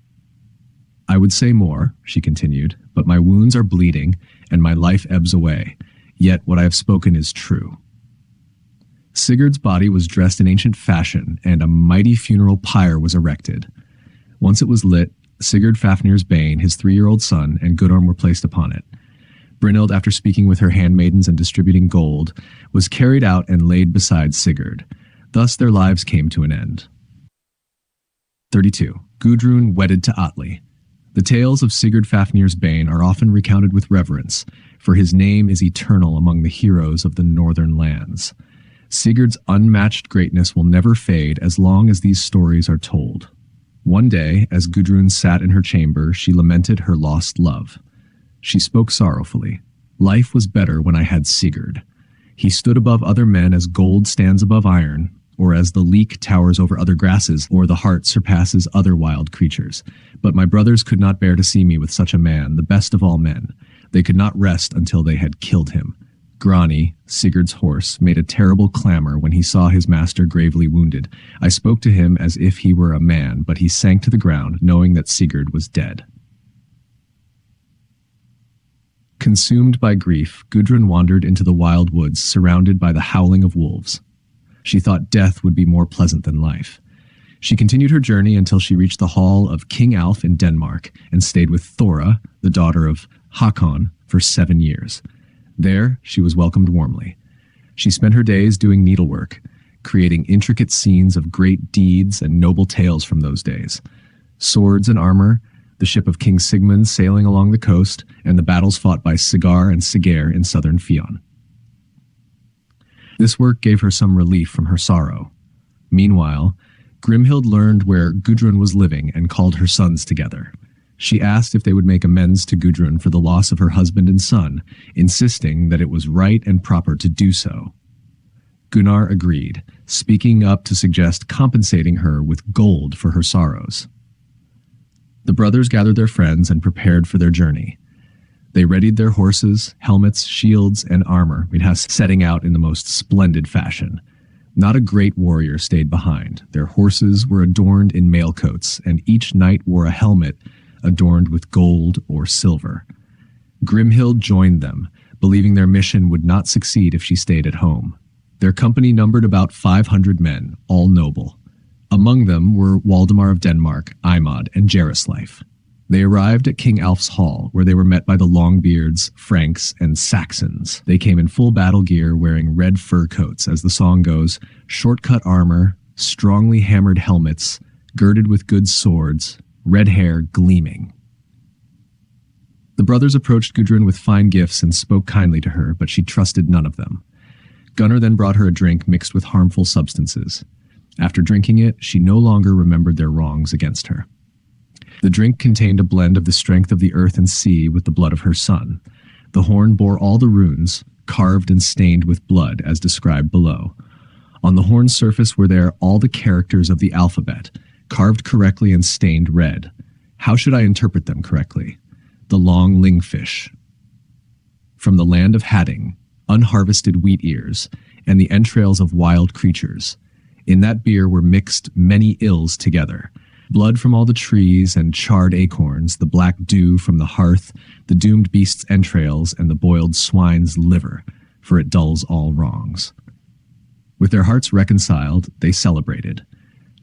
I would say more, she continued, but my wounds are bleeding, and my life ebbs away. Yet what I have spoken is true. Sigurd's body was dressed in ancient fashion, and a mighty funeral pyre was erected. Once it was lit, Sigurd Fafnir's Bane, his 3-year-old son, and Gudrun were placed upon it. Brynhild, after speaking with her handmaidens and distributing gold, was carried out and laid beside Sigurd. Thus their lives came to an end. 32. Gudrun wedded to Atli. The tales of Sigurd Fafnir's Bane are often recounted with reverence, for his name is eternal among the heroes of the northern lands. Sigurd's unmatched greatness will never fade as long as these stories are told. One day, as Gudrun sat in her chamber, she lamented her lost love. She spoke sorrowfully. Life was better when I had Sigurd. He stood above other men as gold stands above iron, or as the leek towers over other grasses, or the hart surpasses other wild creatures. But my brothers could not bear to see me with such a man, the best of all men. They could not rest until they had killed him. Grani, Sigurd's horse, made a terrible clamor when he saw his master gravely wounded. I spoke to him as if he were a man, but he sank to the ground, knowing that Sigurd was dead. Consumed by grief, Gudrun wandered into the wild woods, surrounded by the howling of wolves. She thought death would be more pleasant than life. She continued her journey until she reached the hall of King Alf in Denmark and stayed with Thora, the daughter of Hakon, for 7 years. There, she was welcomed warmly. She spent her days doing needlework, creating intricate scenes of great deeds and noble tales from those days. Swords and armor, the ship of King Sigmund sailing along the coast, and the battles fought by Sigar and Siggeir in southern Fionn. This work gave her some relief from her sorrow. Meanwhile, Grimhild learned where Gudrun was living and called her sons together. She asked if they would make amends to Gudrun for the loss of her husband and son, insisting that it was right and proper to do so. Gunnar agreed, speaking up to suggest compensating her with gold for her sorrows. The brothers gathered their friends and prepared for their journey. They readied their horses, helmets, shields, and armor, setting out in the most splendid fashion. Not a great warrior stayed behind. Their horses were adorned in mail coats, and each knight wore a helmet adorned with gold or silver. Grimhild joined them, believing their mission would not succeed if she stayed at home. Their company numbered about 500 men, all noble. Among them were Waldemar of Denmark, Eimod, and Jaroslav. They arrived at King Alf's hall, where they were met by the Longbeards, Franks, and Saxons. They came in full battle gear, wearing red fur coats, as the song goes, short-cut armor, strongly hammered helmets, girded with good swords, red hair gleaming. The brothers approached Gudrun with fine gifts and spoke kindly to her, but she trusted none of them. Gunnar then brought her a drink mixed with harmful substances. After drinking it, she no longer remembered their wrongs against her. The drink contained a blend of the strength of the earth and sea with the blood of her son. The horn bore all the runes, carved and stained with blood, as described below. On the horn's surface were there all the characters of the alphabet, carved correctly and stained red. How should I interpret them correctly? The long lingfish. From the land of Hadding, unharvested wheat ears, and the entrails of wild creatures. In that beer were mixed many ills together. Blood from all the trees and charred acorns, the black dew from the hearth, the doomed beast's entrails, and the boiled swine's liver, for it dulls all wrongs. With their hearts reconciled, they celebrated.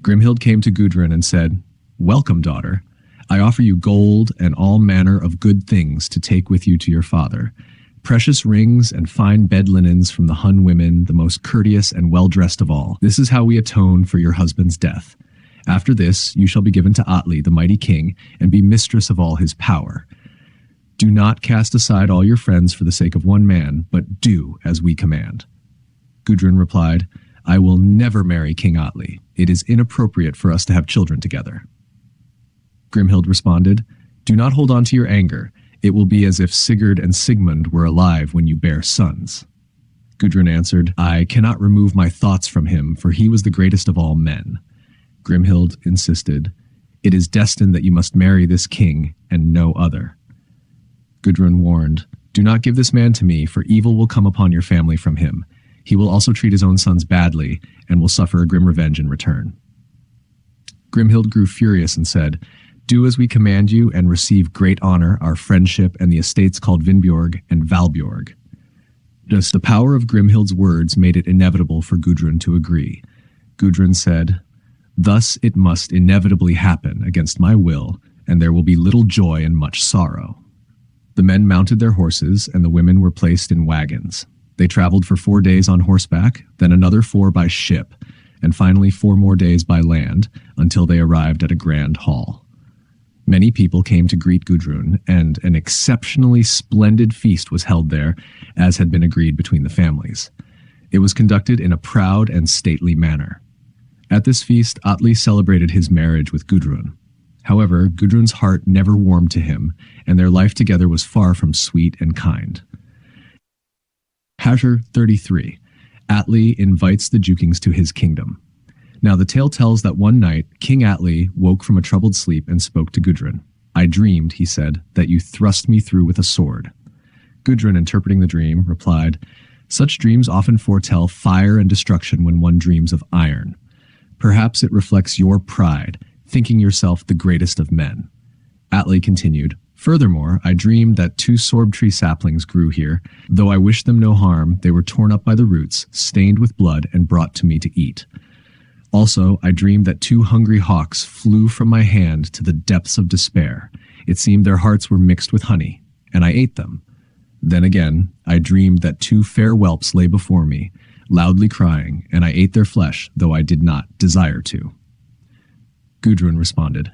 Grimhild came to Gudrun and said, "Welcome, daughter. I offer you gold and all manner of good things to take with you to your father. Precious rings and fine bed linens from the Hun women, the most courteous and well-dressed of all. This is how we atone for your husband's death. After this, you shall be given to Atli, the mighty king, and be mistress of all his power. Do not cast aside all your friends for the sake of one man, but do as we command." Gudrun replied, I will never marry King Atli. It is inappropriate for us to have children together. Grimhild responded, Do not hold on to your anger. It will be as if Sigurd and Sigmund were alive when you bear sons. Gudrun answered, I cannot remove my thoughts from him, for he was the greatest of all men. Grimhild insisted, It is destined that you must marry this king and no other. Gudrun warned, Do not give this man to me, for evil will come upon your family from him. He will also treat his own sons badly and will suffer a grim revenge in return. Grimhild grew furious and said, Do as we command you and receive great honor, our friendship, and the estates called Vinbjorg and Valbjorg. Just the power of Grimhild's words made it inevitable for Gudrun to agree. Gudrun said, Thus it must inevitably happen against my will, and there will be little joy and much sorrow. The men mounted their horses, and the women were placed in wagons. They traveled for 4 days on horseback, then another 4 by ship, and finally 4 more days by land, until they arrived at a grand hall. Many people came to greet Gudrun, and an exceptionally splendid feast was held there, as had been agreed between the families. It was conducted in a proud and stately manner. At this feast, Atli celebrated his marriage with Gudrun. However, Gudrun's heart never warmed to him, and their life together was far from sweet and kind. Chapter 33. Atli invites the Jukings to his kingdom. Now the tale tells that one night, King Atli woke from a troubled sleep and spoke to Gudrun. I dreamed, he said, that you thrust me through with a sword. Gudrun, interpreting the dream, replied, Such dreams often foretell fire and destruction when one dreams of iron. Perhaps it reflects your pride, thinking yourself the greatest of men. Atli continued, Furthermore, I dreamed that 2 sorb tree saplings grew here. Though I wished them no harm, they were torn up by the roots, stained with blood, and brought to me to eat. Also, I dreamed that 2 hungry hawks flew from my hand to the depths of despair. It seemed their hearts were mixed with honey, and I ate them. Then again, I dreamed that 2 fair whelps lay before me, loudly crying, and I ate their flesh, though I did not desire to. Gudrun responded,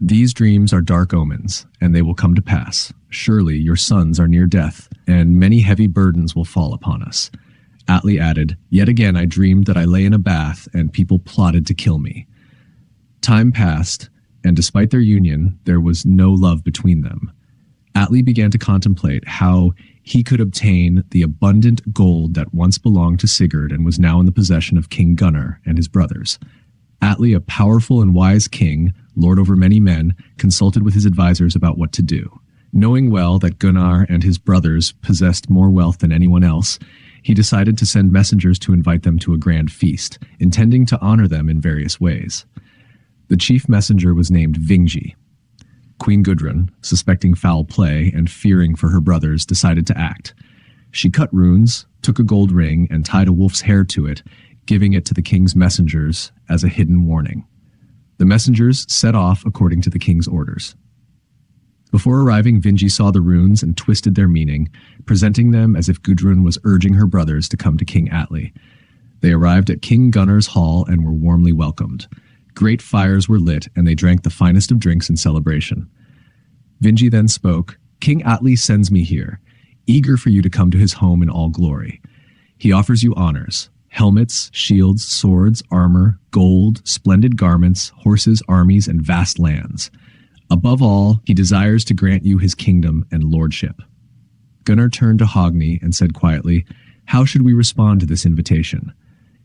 These dreams are dark omens, and they will come to pass. Surely your sons are near death, and many heavy burdens will fall upon us. Atli added, Yet again I dreamed that I lay in a bath, and people plotted to kill me. Time passed, and despite their union, there was no love between them. Atli began to contemplate how he could obtain the abundant gold that once belonged to Sigurd and was now in the possession of King Gunnar and his brothers. Atli, a powerful and wise king, lord over many men, consulted with his advisors about what to do. Knowing well that Gunnar and his brothers possessed more wealth than anyone else, he decided to send messengers to invite them to a grand feast, intending to honor them in various ways. The chief messenger was named Vingji. Queen Gudrun, suspecting foul play and fearing for her brothers, decided to act. She cut runes, took a gold ring, and tied a wolf's hair to it, giving it to the king's messengers as a hidden warning. The messengers set off according to the king's orders. Before arriving, Vinji saw the runes and twisted their meaning, presenting them as if Gudrun was urging her brothers to come to King Atli. They arrived at King Gunnar's hall and were warmly welcomed. Great fires were lit, and they drank the finest of drinks in celebration. Vinji then spoke, King Atli sends me here, eager for you to come to his home in all glory. He offers you honors, helmets, shields, swords, armor, gold, splendid garments, horses, armies, and vast lands. Above all, he desires to grant you his kingdom and lordship. Gunnar turned to Hogni and said quietly, How should we respond to this invitation?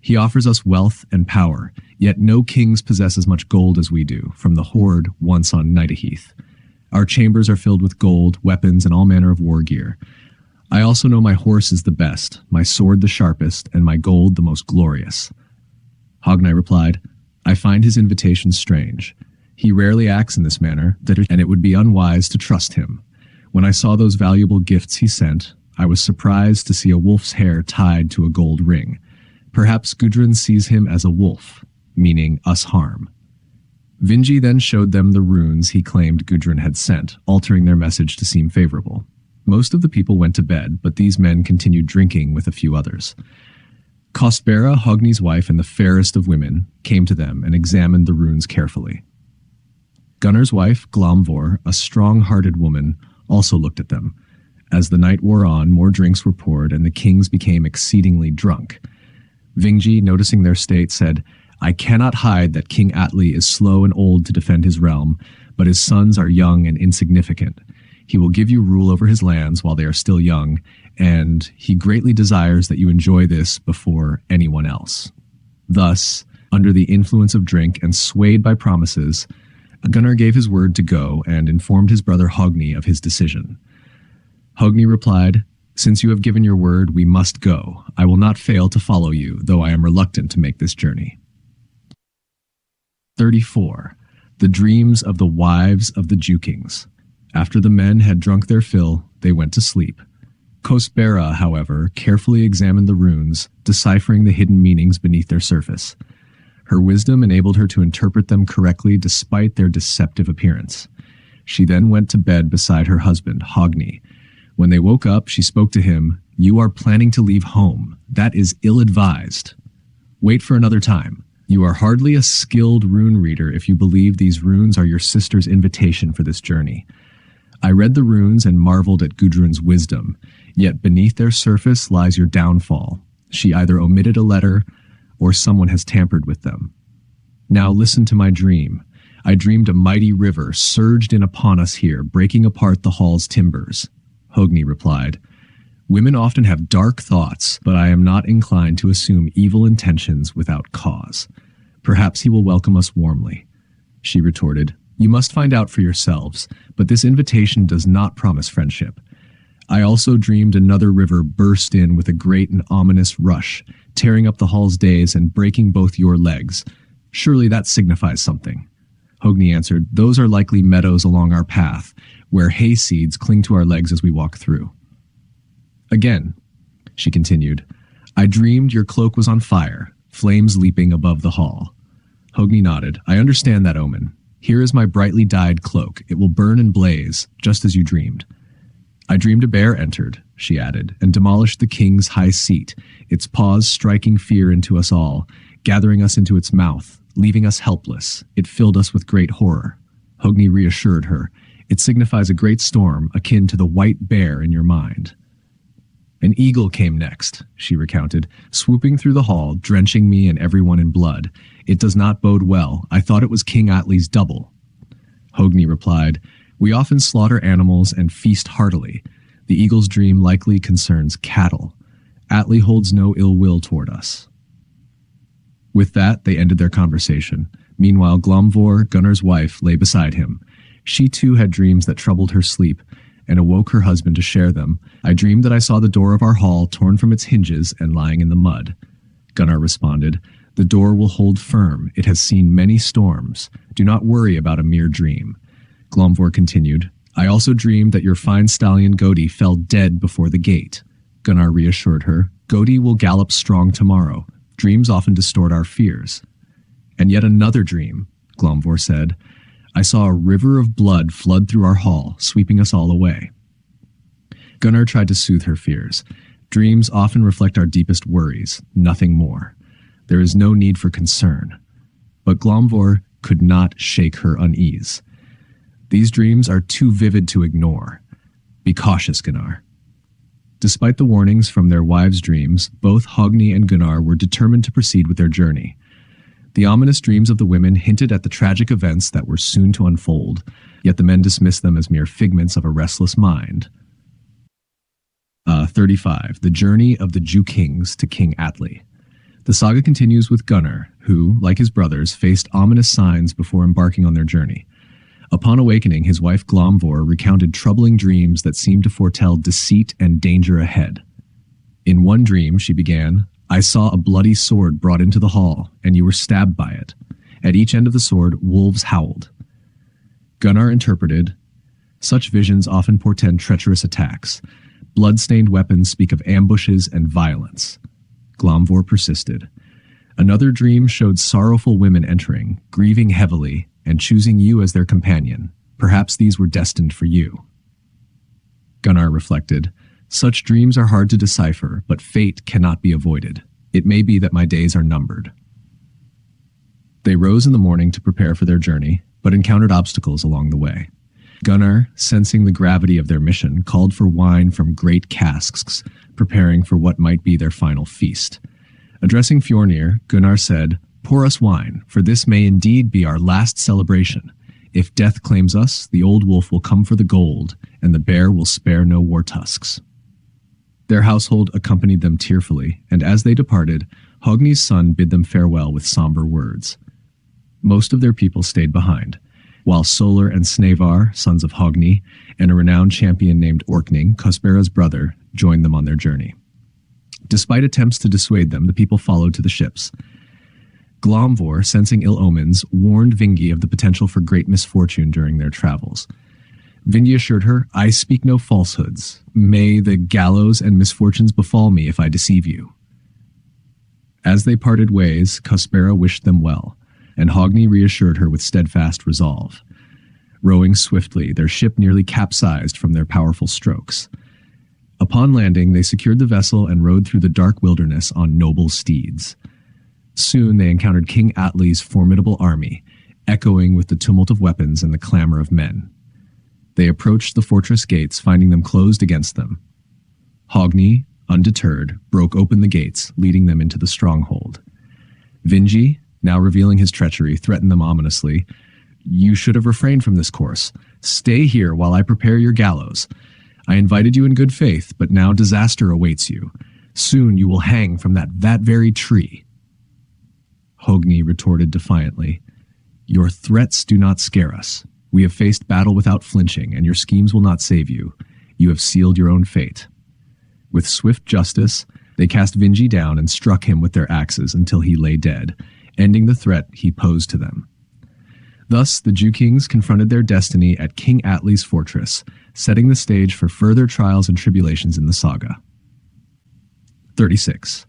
He offers us wealth and power, yet no kings possess as much gold as we do, from the hoard once on Nidaheath. Our chambers are filled with gold, weapons, and all manner of war gear. I also know my horse is the best, my sword the sharpest, and my gold the most glorious. Hogni replied, I find his invitation strange. He rarely acts in this manner, and it would be unwise to trust him. When I saw those valuable gifts he sent, I was surprised to see a wolf's hair tied to a gold ring. Perhaps Gudrun sees him as a wolf, meaning us harm. Vinji then showed them the runes he claimed Gudrun had sent, altering their message to seem favorable. Most of the people went to bed, but these men continued drinking with a few others. Kostbera, Hogni's wife and the fairest of women, came to them and examined the runes carefully. Gunnar's wife, Glomvor, a strong-hearted woman, also looked at them. As the night wore on, more drinks were poured, and the kings became exceedingly drunk. Vingi, noticing their state, said, "I cannot hide that King Atli is slow and old to defend his realm, but his sons are young and insignificant. He will give you rule over his lands while they are still young, and he greatly desires that you enjoy this before anyone else." Thus, under the influence of drink and swayed by promises, Gunnar gave his word to go and informed his brother Hogni of his decision. Hogni replied, "Since you have given your word, we must go. I will not fail to follow you, though I am reluctant to make this journey." 34. The Dreams of the Wives of the Jukings. After the men had drunk their fill, they went to sleep. Kosbera, however, carefully examined the runes, deciphering the hidden meanings beneath their surface. Her wisdom enabled her to interpret them correctly despite their deceptive appearance. She then went to bed beside her husband, Hogni. When they woke up, she spoke to him, "You are planning to leave home. That is ill-advised. Wait for another time. You are hardly a skilled rune reader if you believe these runes are your sister's invitation for this journey." I read the runes and marveled at Gudrun's wisdom, yet beneath their surface lies your downfall. She either omitted a letter, or someone has tampered with them. Now listen to my dream. I dreamed a mighty river surged in upon us here, breaking apart the hall's timbers. Hogni replied, "Women often have dark thoughts, but I am not inclined to assume evil intentions without cause. Perhaps he will welcome us warmly." She retorted, "You must find out for yourselves, but this invitation does not promise friendship. I also dreamed another river burst in with a great and ominous rush, tearing up the hall's days and breaking both your legs. Surely that signifies something." Hogni answered, "Those are likely meadows along our path, where hay seeds cling to our legs as we walk through." "Again," she continued, "I dreamed your cloak was on fire, flames leaping above the hall." Hogni nodded. "I understand that omen. Here is my brightly dyed cloak. It will burn and blaze, just as you dreamed." "I dreamed a bear entered," she added, "and demolished the king's high seat, its paws striking fear into us all, gathering us into its mouth, leaving us helpless. It filled us with great horror." Hogni reassured her, "It signifies a great storm, akin to the white bear in your mind." "An eagle came next," she recounted, "swooping through the hall, drenching me and everyone in blood. It does not bode well. I thought it was King Atli's double." Hogni replied, "We often slaughter animals and feast heartily. The eagle's dream likely concerns cattle. Atli holds no ill will toward us." With that, they ended their conversation. Meanwhile, Glomvor, Gunnar's wife, lay beside him. She too had dreams that troubled her sleep, and awoke her husband to share them. "I dreamed that I saw the door of our hall torn from its hinges and lying in the mud." Gunnar responded, "The door will hold firm. It has seen many storms. Do not worry about a mere dream." Glomvor continued, "I also dreamed that your fine stallion Godi fell dead before the gate." Gunnar reassured her, "Godi will gallop strong tomorrow. Dreams often distort our fears." "And yet another dream," Glomvor said. "I saw a river of blood flood through our hall, sweeping us all away." Gunnar tried to soothe her fears. "Dreams often reflect our deepest worries, nothing more. There is no need for concern." But Glomvor could not shake her unease. "These dreams are too vivid to ignore. Be cautious, Gunnar." Despite the warnings from their wives' dreams, both Hogni and Gunnar were determined to proceed with their journey. The ominous dreams of the women hinted at the tragic events that were soon to unfold, yet the men dismissed them as mere figments of a restless mind. 35. The Journey of the Jukings to King Atli. The saga continues with Gunnar, who, like his brothers, faced ominous signs before embarking on their journey. Upon awakening, his wife Glomvor recounted troubling dreams that seemed to foretell deceit and danger ahead. In one dream, she began, "I saw a bloody sword brought into the hall, and you were stabbed by it. At each end of the sword, wolves howled." Gunnar interpreted, "Such visions often portend treacherous attacks. Blood-stained weapons speak of ambushes and violence." Glomvor persisted. "Another dream showed sorrowful women entering, grieving heavily, and choosing you as their companion. Perhaps these were destined for you." Gunnar reflected, "Such dreams are hard to decipher, but fate cannot be avoided. It may be that my days are numbered." They rose in the morning to prepare for their journey, but encountered obstacles along the way. Gunnar, sensing the gravity of their mission, called for wine from great casks, preparing for what might be their final feast. Addressing Fjornir, Gunnar said, "Pour us wine, for this may indeed be our last celebration. If death claims us, the old wolf will come for the gold, and the bear will spare no war tusks." Their household accompanied them tearfully, and as they departed, Hogni's son bid them farewell with somber words. Most of their people stayed behind, while Solar and Snavar, sons of Hogni, and a renowned champion named Orkning, Kosbera's brother, joined them on their journey. Despite attempts to dissuade them, the people followed to the ships. Glomvor, sensing ill omens, warned Vingi of the potential for great misfortune during their travels. Vingi assured her, "I speak no falsehoods. May the gallows and misfortunes befall me if I deceive you." As they parted ways, Kosbera wished them well, and Hogni reassured her with steadfast resolve. Rowing swiftly, their ship nearly capsized from their powerful strokes. Upon landing, they secured the vessel and rode through the dark wilderness on noble steeds. Soon they encountered King Atli's formidable army, echoing with the tumult of weapons and the clamor of men. They approached the fortress gates, finding them closed against them. Hogni, undeterred, broke open the gates, leading them into the stronghold. Vingi, now revealing his treachery, threatened them ominously. "You should have refrained from this course. Stay here while I prepare your gallows. I invited you in good faith, but now disaster awaits you. Soon you will hang from that very tree." Hogni retorted defiantly, "Your threats do not scare us. We have faced battle without flinching, and your schemes will not save you. You have sealed your own fate." With swift justice, they cast Vingi down and struck him with their axes until he lay dead, ending the threat he posed to them. Thus, the Jew kings confronted their destiny at King Atli's fortress, setting the stage for further trials and tribulations in the saga. 36.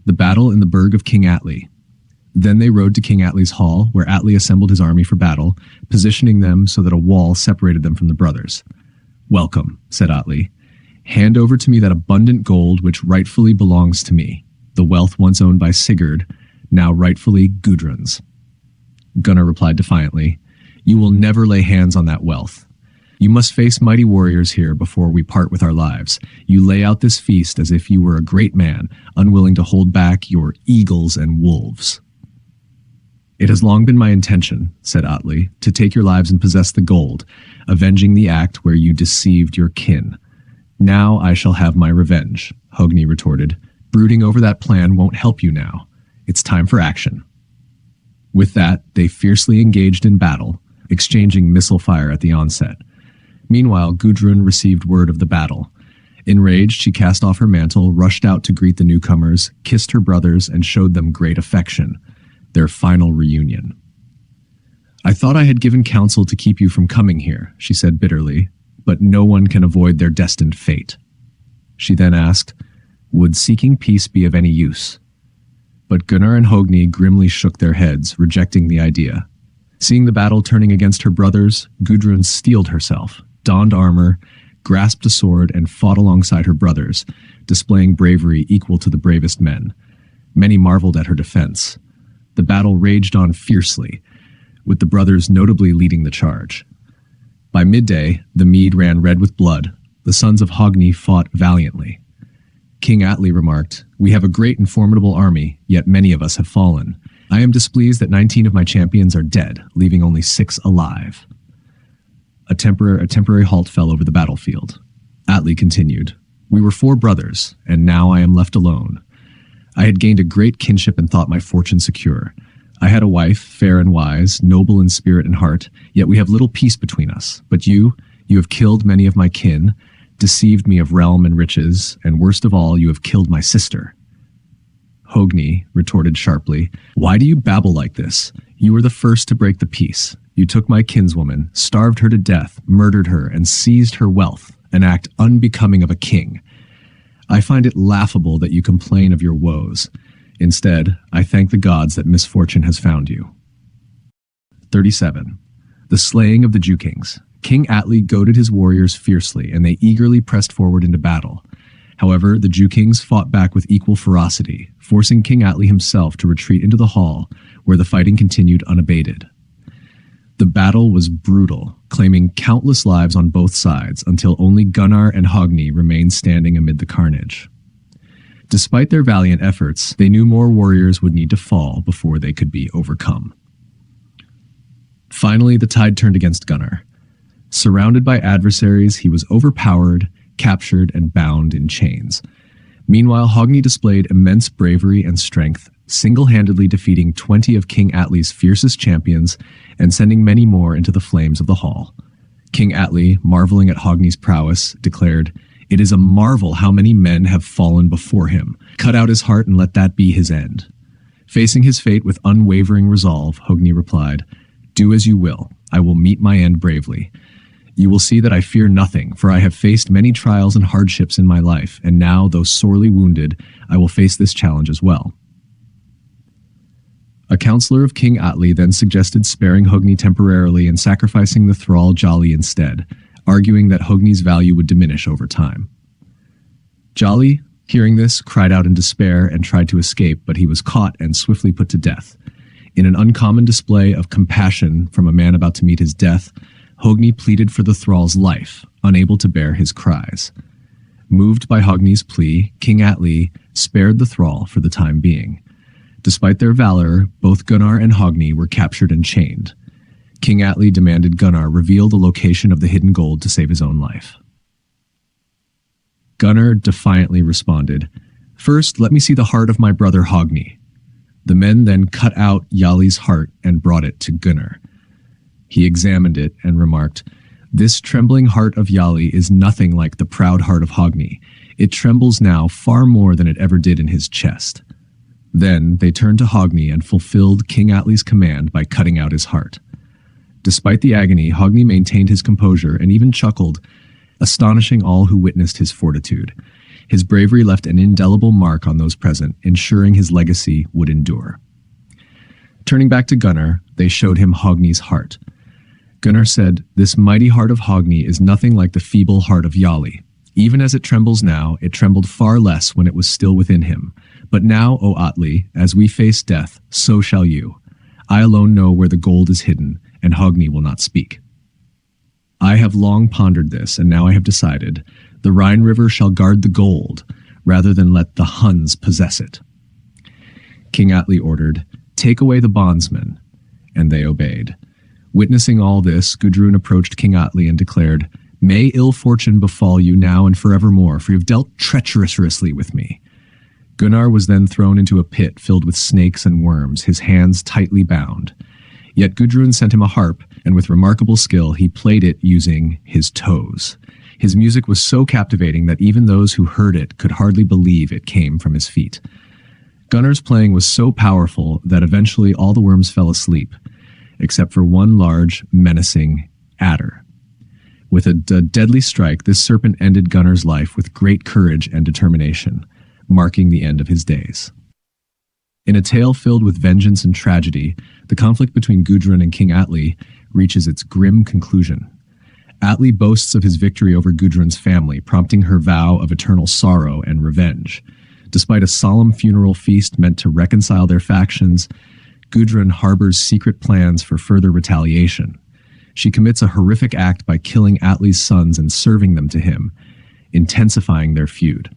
The battle in the burg of King Atli. Then they rode to King Atli's hall, where Atli assembled his army for battle, positioning them so that a wall separated them from the brothers. "Welcome," said Atli. "Hand over to me that abundant gold which rightfully belongs to me, the wealth once owned by Sigurd, now rightfully Gudrun's." Gunnar replied defiantly, "You will never lay hands on that wealth. You must face mighty warriors here before we part with our lives. You lay out this feast as if you were a great man, unwilling to hold back your eagles and wolves." "It has long been my intention," said Atli, "to take your lives and possess the gold, avenging the act where you deceived your kin. Now I shall have my revenge," Hogni retorted. "Brooding over that plan won't help you now. It's time for action." With that, they fiercely engaged in battle, exchanging missile fire at the onset. Meanwhile, Gudrun received word of the battle. Enraged, she cast off her mantle, rushed out to greet the newcomers, kissed her brothers, and showed them great affection. Their final reunion. "I thought I had given counsel to keep you from coming here," she said bitterly, "but no one can avoid their destined fate." She then asked, "Would seeking peace be of any use?" But Gunnar and Hogni grimly shook their heads, rejecting the idea. Seeing the battle turning against her brothers, Gudrun steeled herself, donned armor, grasped a sword, and fought alongside her brothers, displaying bravery equal to the bravest men. Many marveled at her defense. The battle raged on fiercely, with the brothers notably leading the charge. By midday, the mead ran red with blood. The sons of Hogni fought valiantly. King Atli remarked, "We have a great and formidable army, yet many of us have fallen. I am displeased that 19 of my champions are dead, leaving only 6 alive." A temporary halt fell over the battlefield. Atli continued, "We were 4 brothers, and now I am left alone. I had gained a great kinship and thought my fortune secure. I had a wife, fair and wise, noble in spirit and heart, yet we have little peace between us. But you have killed many of my kin, deceived me of realm and riches, and worst of all, you have killed my sister." Hogni retorted sharply, "Why do you babble like this? You were the first to break the peace. You took my kinswoman, starved her to death, murdered her, and seized her wealth, an act unbecoming of a king. I find it laughable that you complain of your woes. Instead, I thank the gods that misfortune has found you." 37. The slaying of the Jew kings. King Atli goaded his warriors fiercely, and they eagerly pressed forward into battle. However, the Jew kings fought back with equal ferocity, forcing King Atli himself to retreat into the hall, where the fighting continued unabated. The battle was brutal, claiming countless lives on both sides until only Gunnar and Hogni remained standing amid the carnage. Despite their valiant efforts, they knew more warriors would need to fall before they could be overcome. Finally, the tide turned against Gunnar. Surrounded by adversaries, he was overpowered, captured, and bound in chains. Meanwhile, Hogni displayed immense bravery and strength, single-handedly defeating 20 of King Atli's fiercest champions and sending many more into the flames of the hall. King Atli, marveling at Hogni's prowess, declared, "It is a marvel how many men have fallen before him. Cut out his heart and let that be his end." Facing his fate with unwavering resolve, Hogni replied, "Do as you will. I will meet my end bravely. You will see that I fear nothing, for I have faced many trials and hardships in my life, and now, though sorely wounded, I will face this challenge as well." A counselor of King Atli then suggested sparing Hogni temporarily and sacrificing the thrall Jali instead, arguing that Hogni's value would diminish over time. Jali, hearing this, cried out in despair and tried to escape, but he was caught and swiftly put to death. In an uncommon display of compassion from a man about to meet his death, Hogni pleaded for the thrall's life, unable to bear his cries. Moved by Hogni's plea, King Atli spared the thrall for the time being. Despite their valor, both Gunnar and Hogni were captured and chained. King Atli demanded Gunnar reveal the location of the hidden gold to save his own life. Gunnar defiantly responded, "First, let me see the heart of my brother Hogni." The men then cut out Jali's heart and brought it to Gunnar. He examined it and remarked, "This trembling heart of Jali is nothing like the proud heart of Hogni. It trembles now far more than it ever did in his chest." Then they turned to Hogni and fulfilled King Atli's command by cutting out his heart. Despite the agony, Hogni maintained his composure and even chuckled, astonishing all who witnessed his fortitude. His bravery left an indelible mark on those present, ensuring his legacy would endure. Turning back to Gunnar, they showed him Hogni's heart. Gunnar said, "This mighty heart of Hogni is nothing like the feeble heart of Jali. Even as it trembles now, it trembled far less when it was still within him. But now, O Atli, as we face death, so shall you. I alone know where the gold is hidden, and Hogni will not speak. I have long pondered this, and now I have decided. The Rhine River shall guard the gold, rather than let the Huns possess it." King Atli ordered, "Take away the bondsmen," and they obeyed. Witnessing all this, Gudrun approached King Atli and declared, "May ill fortune befall you now and forevermore, for you have dealt treacherously with me." Gunnar was then thrown into a pit filled with snakes and worms, his hands tightly bound. Yet Gudrun sent him a harp, and with remarkable skill he played it using his toes. His music was so captivating that even those who heard it could hardly believe it came from his feet. Gunnar's playing was so powerful that eventually all the worms fell asleep, except for one large, menacing adder. With a deadly strike, this serpent ended Gunnar's life with great courage and determination, marking the end of his days. In a tale filled with vengeance and tragedy, the conflict between Gudrun and King Atli reaches its grim conclusion. Atli boasts of his victory over Gudrun's family, prompting her vow of eternal sorrow and revenge. Despite a solemn funeral feast meant to reconcile their factions, Gudrun harbors secret plans for further retaliation. She commits a horrific act by killing Atli's sons and serving them to him, intensifying their feud.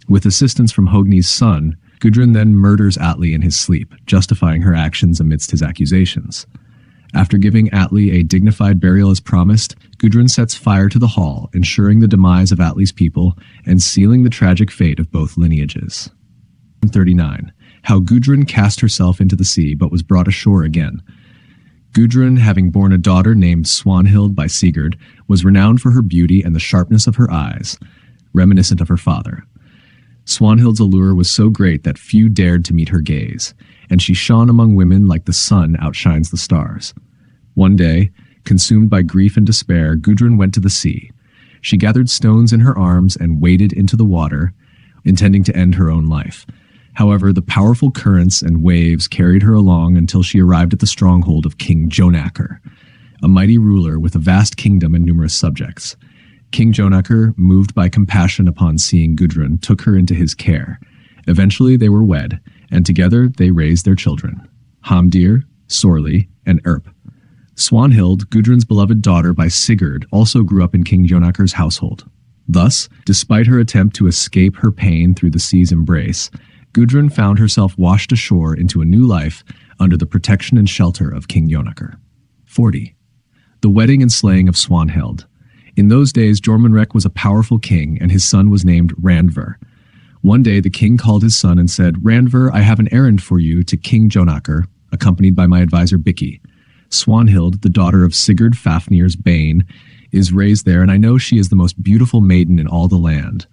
With assistance from Hogni's son, Gudrun then murders Atli in his sleep, justifying her actions amidst his accusations. After giving Atli a dignified burial as promised, Gudrun sets fire to the hall, ensuring the demise of Atli's people and sealing the tragic fate of both lineages. 39. How Gudrun cast herself into the sea but was brought ashore again. Gudrun, having borne a daughter named Swanhild by Sigurd, was renowned for her beauty and the sharpness of her eyes, reminiscent of her father. Swanhild's allure was so great that few dared to meet her gaze, and she shone among women like the sun outshines the stars. One day, consumed by grief and despair, Gudrun went to the sea. She gathered stones in her arms and waded into the water, intending to end her own life. However, the powerful currents and waves carried her along until she arrived at the stronghold of King Jonakr, a mighty ruler with a vast kingdom and numerous subjects. King Jonakr, moved by compassion upon seeing Gudrun, took her into his care. Eventually they were wed, and together they raised their children, Hamdir, Sorli, and Erp. Swanhild, Gudrun's beloved daughter by Sigurd, also grew up in King Jonakr's household. Thus, despite her attempt to escape her pain through the sea's embrace, Gudrun found herself washed ashore into a new life under the protection and shelter of King Jonakr. 40. The wedding and slaying of Swanhild. In those days, Jormunrek was a powerful king, and his son was named Randver. One day, the king called his son and said, "Randver, I have an errand for you to King Jonakr, accompanied by my advisor Bikki. Swanhild, the daughter of Sigurd Fafnir's Bane, is raised there, and I know she is the most beautiful maiden in all the land.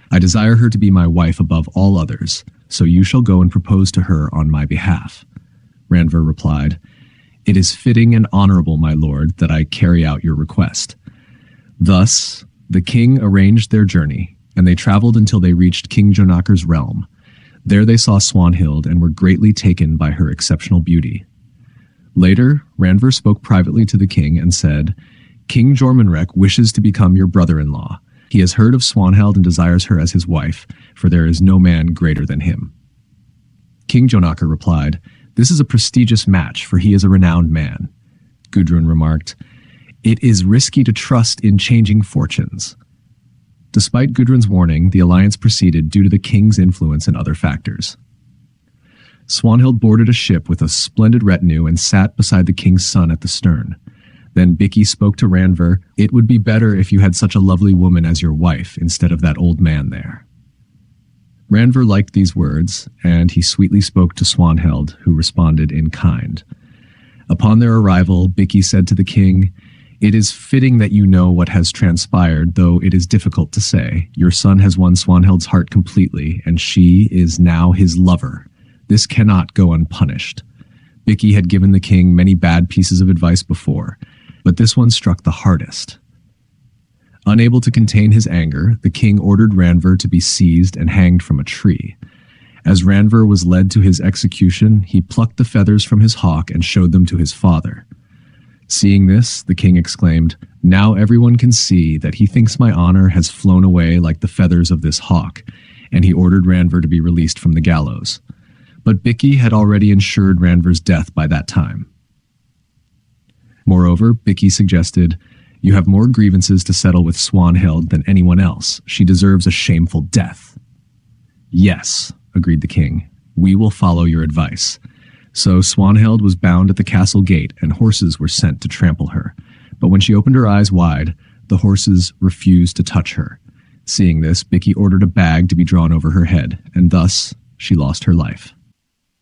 I desire her to be my wife above all others, so you shall go and propose to her on my behalf." Randver replied, "It is fitting and honorable, my lord, that I carry out your request." Thus, the king arranged their journey, and they traveled until they reached King Jonakr's realm. There they saw Swanhild and were greatly taken by her exceptional beauty. Later, Randver spoke privately to the king and said, "King Jormunrek wishes to become your brother-in-law. He has heard of Swanhild and desires her as his wife, for there is no man greater than him." King Jonakr replied, "This is a prestigious match, for he is a renowned man." Gudrun remarked, "It is risky to trust in changing fortunes." Despite Gudrun's warning, the alliance proceeded due to the king's influence and other factors. Swanhild boarded a ship with a splendid retinue and sat beside the king's son at the stern. Then Bikki spoke to Randver, "It would be better if you had such a lovely woman as your wife instead of that old man there." Randver liked these words, and he sweetly spoke to Swanhild, who responded in kind. Upon their arrival, Bikki said to the king, "It is fitting that you know what has transpired, though it is difficult to say. Your son has won Swanhild's heart completely, and she is now his lover. This cannot go unpunished." Bikki had given the king many bad pieces of advice before, but this one struck the hardest. Unable to contain his anger, the king ordered Randver to be seized and hanged from a tree. As Randver was led to his execution, he plucked the feathers from his hawk and showed them to his father. Seeing this, the king exclaimed, "Now everyone can see that he thinks my honor has flown away like the feathers of this hawk," and he ordered Randver to be released from the gallows. But Bikki had already ensured Randver's death by that time. Moreover, Bikki suggested, "You have more grievances to settle with Swanhild than anyone else. She deserves a shameful death." "Yes," agreed the king, "we will follow your advice." So Swanhild was bound at the castle gate, and horses were sent to trample her. But when she opened her eyes wide, the horses refused to touch her. Seeing this, Bikki ordered a bag to be drawn over her head, and thus she lost her life.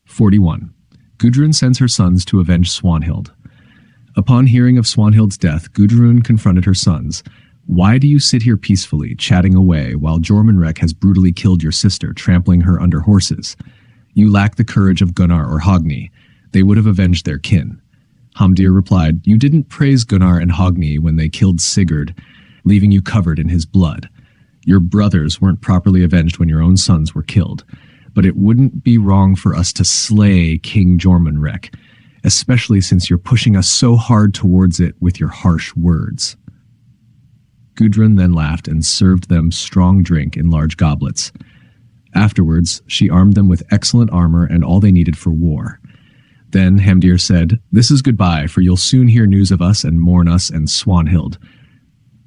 41. Gudrun sends her sons to avenge Swanhild. Upon hearing of Swanhild's death, Gudrun confronted her sons. "Why do you sit here peacefully, chatting away, while Jormunrek has brutally killed your sister, trampling her under horses? You lack the courage of Gunnar or Hogni. They would have avenged their kin." Hamdir replied, "You didn't praise Gunnar and Hogni when they killed Sigurd, leaving you covered in his blood. Your brothers weren't properly avenged when your own sons were killed. But it wouldn't be wrong for us to slay King Jormunrek, especially since you're pushing us so hard towards it with your harsh words." Gudrun then laughed and served them strong drink in large goblets. Afterwards, she armed them with excellent armor and all they needed for war. Then Hamdir said, "This is goodbye, for you'll soon hear news of us and mourn us and Swanhild."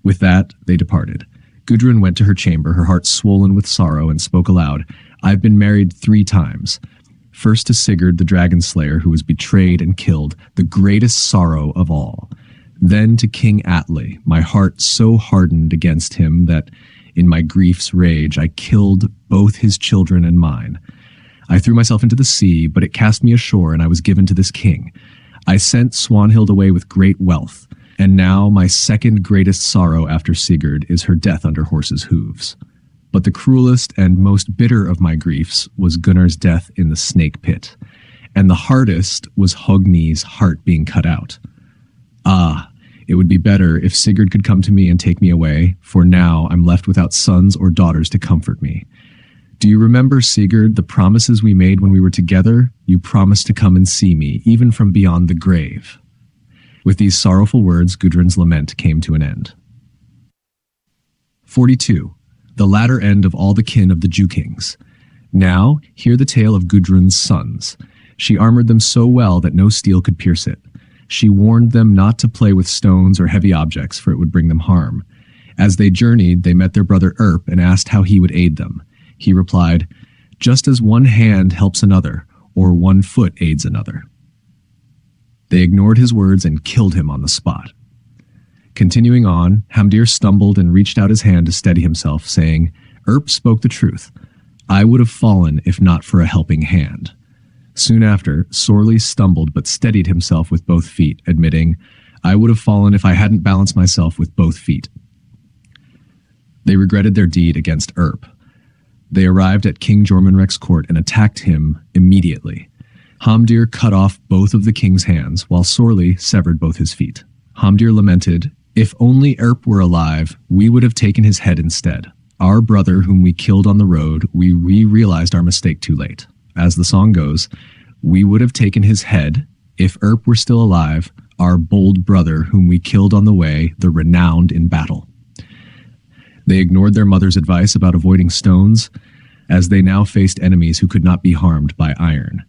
With that, they departed. Gudrun went to her chamber, her heart swollen with sorrow, and spoke aloud, "I've been married 3 times. First to Sigurd the dragon slayer, who was betrayed and killed, the greatest sorrow of all. Then to King Atli, my heart so hardened against him that, in my grief's rage, I killed both his children and mine. I threw myself into the sea, but it cast me ashore, and I was given to this king. I sent Swanhild away with great wealth, and now my second greatest sorrow after Sigurd is her death under horses' hooves. But the cruelest and most bitter of my griefs was Gunnar's death in the snake pit, and the hardest was Hogni's heart being cut out. Ah, it would be better if Sigurd could come to me and take me away, for now I'm left without sons or daughters to comfort me. Do you remember, Sigurd, the promises we made when we were together? You promised to come and see me, even from beyond the grave." With these sorrowful words, Gudrun's lament came to an end. 42. The latter end of all the kin of the Jew kings. Now, hear the tale of Gudrun's sons. She armored them so well that no steel could pierce it. She warned them not to play with stones or heavy objects, for it would bring them harm. As they journeyed, they met their brother Erp and asked how he would aid them. He replied, "Just as one hand helps another, or one foot aids another." They ignored his words and killed him on the spot. Continuing on, Hamdir stumbled and reached out his hand to steady himself, saying, "Erp spoke the truth. I would have fallen if not for a helping hand." Soon after, Sorley stumbled but steadied himself with both feet, admitting, "I would have fallen if I hadn't balanced myself with both feet." They regretted their deed against Erp. They arrived at King Jormunrek's court and attacked him immediately. Hamdir cut off both of the king's hands, while Sorley severed both his feet. Hamdir lamented, "If only Erp were alive, we would have taken his head instead. Our brother whom we killed on the road, we realized our mistake too late." As the song goes, "We would have taken his head, if Erp were still alive, our bold brother whom we killed on the way, the renowned in battle." They ignored their mother's advice about avoiding stones, as they now faced enemies who could not be harmed by iron.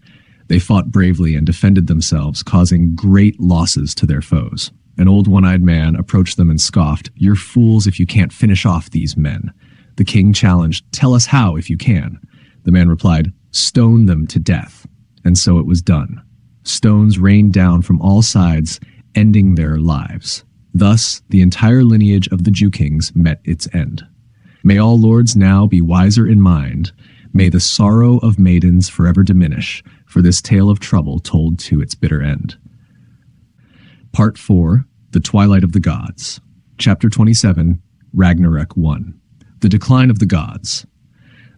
They fought bravely and defended themselves, causing great losses to their foes. An old one-eyed man approached them and scoffed, "You're fools if you can't finish off these men." The king challenged, "Tell us how if you can." The man replied, "Stone them to death." And so it was done. Stones rained down from all sides, ending their lives. Thus, the entire lineage of the Jew kings met its end. May all lords now be wiser in mind. May the sorrow of maidens forever diminish, for this tale of trouble told to its bitter end. Part 4, The Twilight of the Gods. Chapter 27, Ragnarok 1. The Decline of the Gods.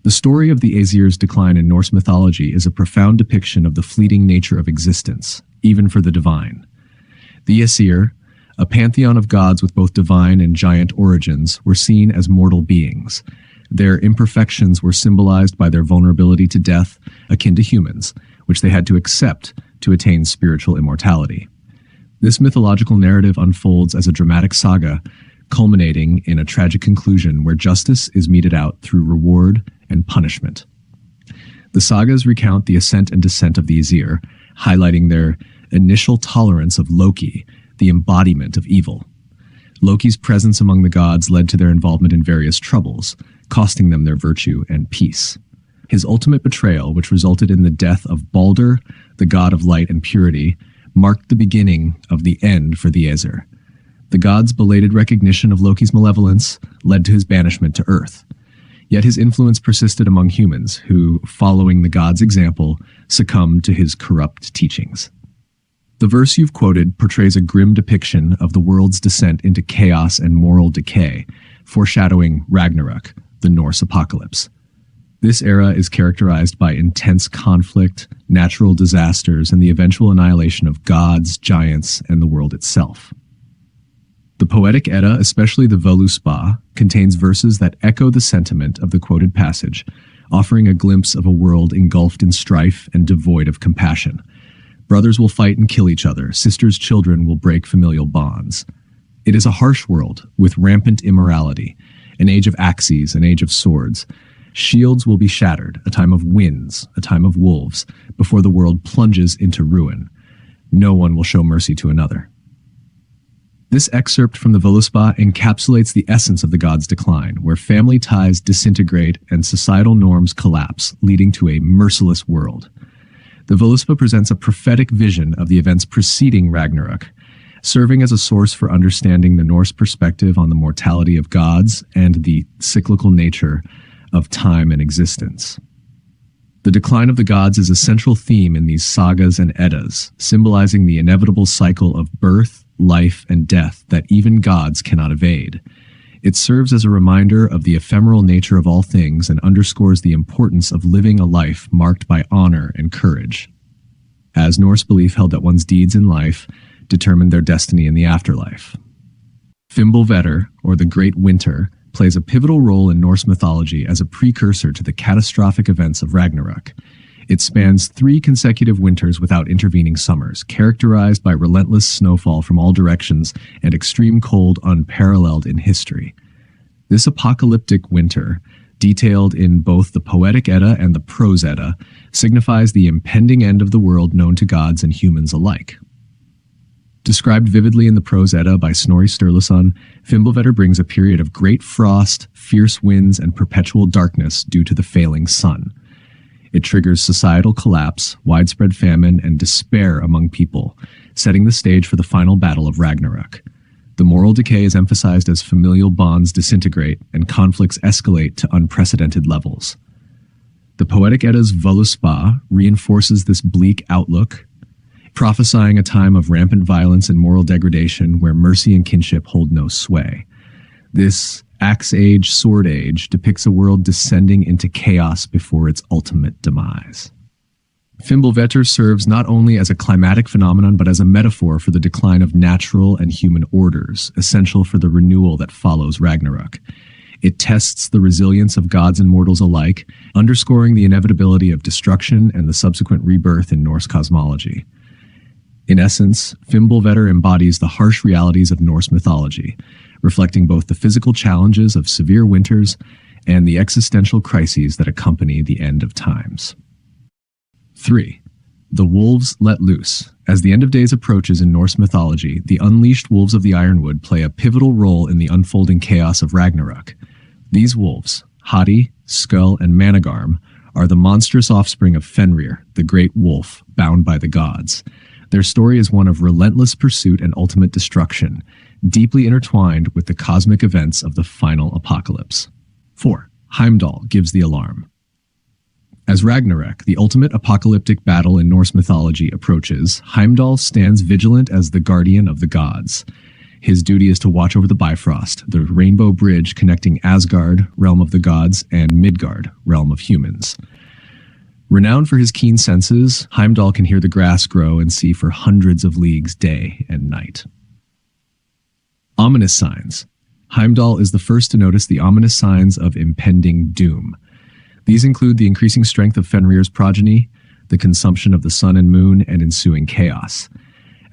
The story of the Aesir's decline in Norse mythology is a profound depiction of the fleeting nature of existence, even for the divine. The Aesir, a pantheon of gods with both divine and giant origins, were seen as mortal beings. Their imperfections were symbolized by their vulnerability to death, akin to humans, which they had to accept to attain spiritual immortality. This mythological narrative unfolds as a dramatic saga, culminating in a tragic conclusion where justice is meted out through reward and punishment. The sagas recount the ascent and descent of the Aesir, highlighting their initial tolerance of Loki, the embodiment of evil. Loki's presence among the gods led to their involvement in various troubles, costing them their virtue and peace. His ultimate betrayal, which resulted in the death of Balder, the god of light and purity, marked the beginning of the end for the Aesir. The gods' belated recognition of Loki's malevolence led to his banishment to Earth. Yet his influence persisted among humans, who, following the god's example, succumbed to his corrupt teachings. The verse you've quoted portrays a grim depiction of the world's descent into chaos and moral decay, foreshadowing Ragnarok, the Norse apocalypse. This era is characterized by intense conflict, natural disasters, and the eventual annihilation of gods, giants, and the world itself. The poetic Edda, especially the Völuspá, contains verses that echo the sentiment of the quoted passage, offering a glimpse of a world engulfed in strife and devoid of compassion. Brothers will fight and kill each other. Sisters' children will break familial bonds. It is a harsh world with rampant immorality, an age of axes, an age of swords. Shields will be shattered, a time of winds, a time of wolves, before the world plunges into ruin. No one will show mercy to another. This excerpt from the Völuspá encapsulates the essence of the gods' decline, where family ties disintegrate and societal norms collapse, leading to a merciless world. The Völuspá presents a prophetic vision of the events preceding Ragnarok, serving as a source for understanding the Norse perspective on the mortality of gods and the cyclical nature of time and existence. The decline of the gods is a central theme in these sagas and Eddas, symbolizing the inevitable cycle of birth, life, and death that even gods cannot evade. It serves as a reminder of the ephemeral nature of all things and underscores the importance of living a life marked by honor and courage, as Norse belief held that one's deeds in life determined their destiny in the afterlife. Fimbulvetur, or the Great Winter, plays a pivotal role in Norse mythology as a precursor to the catastrophic events of Ragnarok. It spans 3 consecutive winters without intervening summers, characterized by relentless snowfall from all directions and extreme cold unparalleled in history. This apocalyptic winter, detailed in both the Poetic Edda and the Prose Edda, signifies the impending end of the world known to gods and humans alike. Described vividly in the Prose Edda by Snorri Sturluson, Fimbulvetr brings a period of great frost, fierce winds, and perpetual darkness due to the failing sun. It triggers societal collapse, widespread famine, and despair among people, setting the stage for the final battle of Ragnarok. The moral decay is emphasized as familial bonds disintegrate and conflicts escalate to unprecedented levels. The Poetic Edda's Völuspá reinforces this bleak outlook, prophesying a time of rampant violence and moral degradation where mercy and kinship hold no sway. This Axe Age, Sword Age depicts a world descending into chaos before its ultimate demise. Fimbulvetr serves not only as a climatic phenomenon but as a metaphor for the decline of natural and human orders, essential for the renewal that follows Ragnarok. It tests the resilience of gods and mortals alike, underscoring the inevitability of destruction and the subsequent rebirth in Norse cosmology. In essence, Fimbulvetr embodies the harsh realities of Norse mythology, reflecting both the physical challenges of severe winters and the existential crises that accompany the end of times. 3. The Wolves Let Loose. As the end of days approaches in Norse mythology, the unleashed wolves of the Ironwood play a pivotal role in the unfolding chaos of Ragnarok. These wolves, Hati, Skull, and Managarm, are the monstrous offspring of Fenrir, the great wolf, bound by the gods. Their story is one of relentless pursuit and ultimate destruction, deeply intertwined with the cosmic events of the final apocalypse. 4. Heimdall gives the alarm. As Ragnarok, the ultimate apocalyptic battle in Norse mythology, approaches, Heimdall stands vigilant as the guardian of the gods. His duty is to watch over the Bifrost, the rainbow bridge connecting Asgard, realm of the gods, and Midgard, realm of humans. Renowned for his keen senses, Heimdall can hear the grass grow and see for hundreds of leagues day and night. Ominous signs. Heimdall is the first to notice the ominous signs of impending doom. These include the increasing strength of Fenrir's progeny, the consumption of the sun and moon, and ensuing chaos.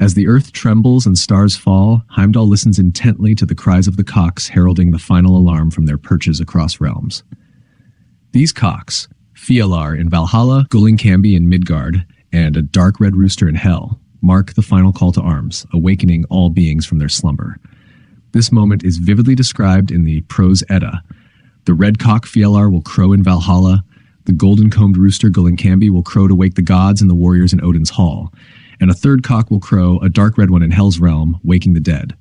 As the earth trembles and stars fall, Heimdall listens intently to the cries of the cocks heralding the final alarm from their perches across realms. These cocks, Fjalar in Valhalla, Gullinkambi in Midgard, and a dark red rooster in Hel, mark the final call to arms, awakening all beings from their slumber. This moment is vividly described in the Prose Edda. The red cock Fjalar will crow in Valhalla, the golden-combed rooster Gullinkambi will crow to wake the gods and the warriors in Odin's hall, and a third cock will crow, a dark red one in Hel's realm, waking the dead.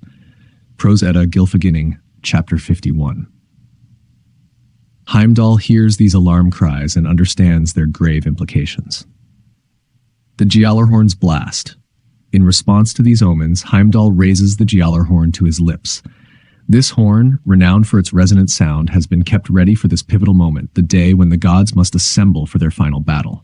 Prose Edda, Gylfaginning, Chapter 51. Heimdall hears these alarm cries and understands their grave implications. The Gjallarhorn's blast. In response to these omens, Heimdall raises the Gjallarhorn to his lips. This horn, renowned for its resonant sound, has been kept ready for this pivotal moment, the day when the gods must assemble for their final battle.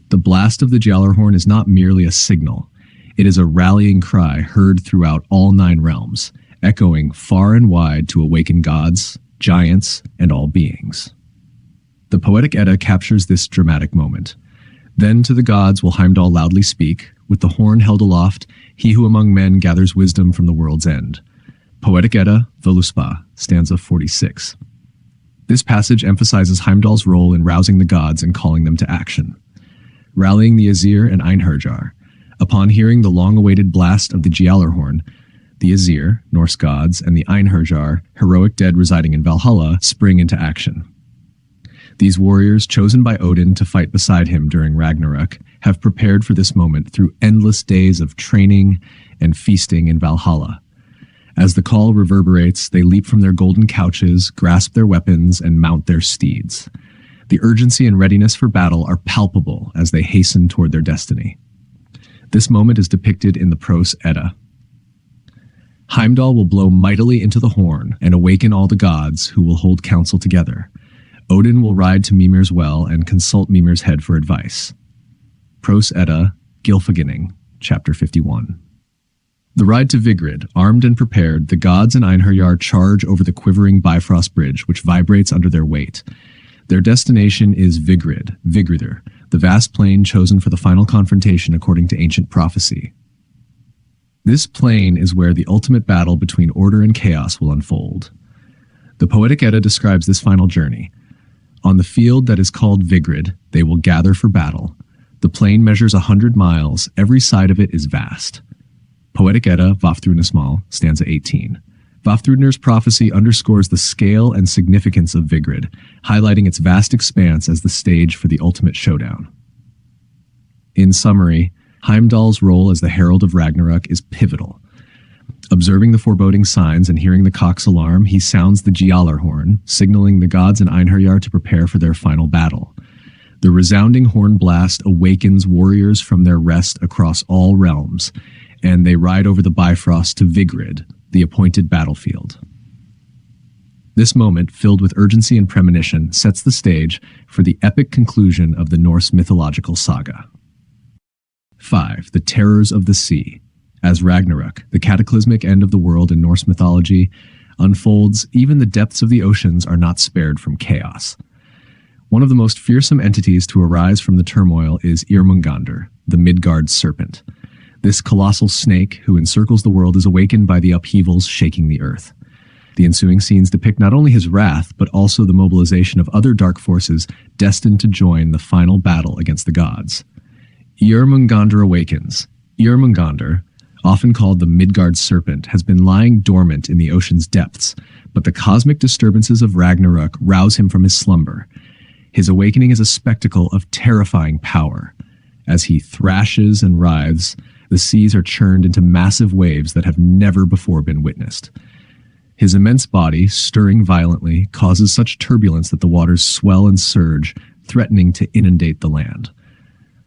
The blast of the Gjallarhorn is not merely a signal. It is a rallying cry heard throughout all 9 realms, echoing far and wide to awaken gods, giants, and all beings. The Poetic Edda captures this dramatic moment. Then to the gods will Heimdall loudly speak, with the horn held aloft, he who among men gathers wisdom from the world's end. Poetic Edda, Völuspá, stanza 46. This passage emphasizes Heimdall's role in rousing the gods and calling them to action. Rallying the Aesir and Einherjar. Upon hearing the long-awaited blast of the Gjallarhorn, the Aesir, Norse gods, and the Einherjar, heroic dead residing in Valhalla, spring into action. These warriors, chosen by Odin to fight beside him during Ragnarok, have prepared for this moment through endless days of training and feasting in Valhalla. As the call reverberates, they leap from their golden couches, grasp their weapons, and mount their steeds. The urgency and readiness for battle are palpable as they hasten toward their destiny. This moment is depicted in the Prose Edda. Heimdall will blow mightily into the horn and awaken all the gods, who will hold council together. Odin will ride to Mimir's well and consult Mimir's head for advice. Prose Edda, Gylfaginning, Chapter 51. The ride to Vigrid, armed and prepared, the gods and Einherjar charge over the quivering Bifrost bridge, which vibrates under their weight. Their destination is Vigrid, Vigridr, the vast plain chosen for the final confrontation according to ancient prophecy. This plain is where the ultimate battle between order and chaos will unfold. The Poetic Edda describes this final journey. On the field that is called Vigrid, they will gather for battle. The plain measures 100 miles, every side of it is vast. Poetic Edda, Vafthrudnismal, stanza 18. Vafthrudnir's prophecy underscores the scale and significance of Vigrid, highlighting its vast expanse as the stage for the ultimate showdown. In summary, Heimdall's role as the herald of Ragnarok is pivotal. Observing the foreboding signs and hearing the cock's alarm, he sounds the Gjallar horn, signaling the gods in Einherjar to prepare for their final battle. The resounding horn blast awakens warriors from their rest across all realms, and they ride over the Bifrost to Vigrid, the appointed battlefield. This moment, filled with urgency and premonition, sets the stage for the epic conclusion of the Norse mythological saga. 5. The Terrors of the Sea. As Ragnarok, the cataclysmic end of the world in Norse mythology, unfolds, even the depths of the oceans are not spared from chaos. One of the most fearsome entities to arise from the turmoil is Irmungandr, the Midgard serpent. This colossal snake who encircles the world is awakened by the upheavals shaking the earth. The ensuing scenes depict not only his wrath, but also the mobilization of other dark forces destined to join the final battle against the gods. Irmungandr awakens. Irmungandr, often called the Midgard serpent, has been lying dormant in the ocean's depths, but the cosmic disturbances of Ragnarok rouse him from his slumber. His awakening is a spectacle of terrifying power. As he thrashes and writhes, the seas are churned into massive waves that have never before been witnessed. His immense body, stirring violently, causes such turbulence that the waters swell and surge, threatening to inundate the land.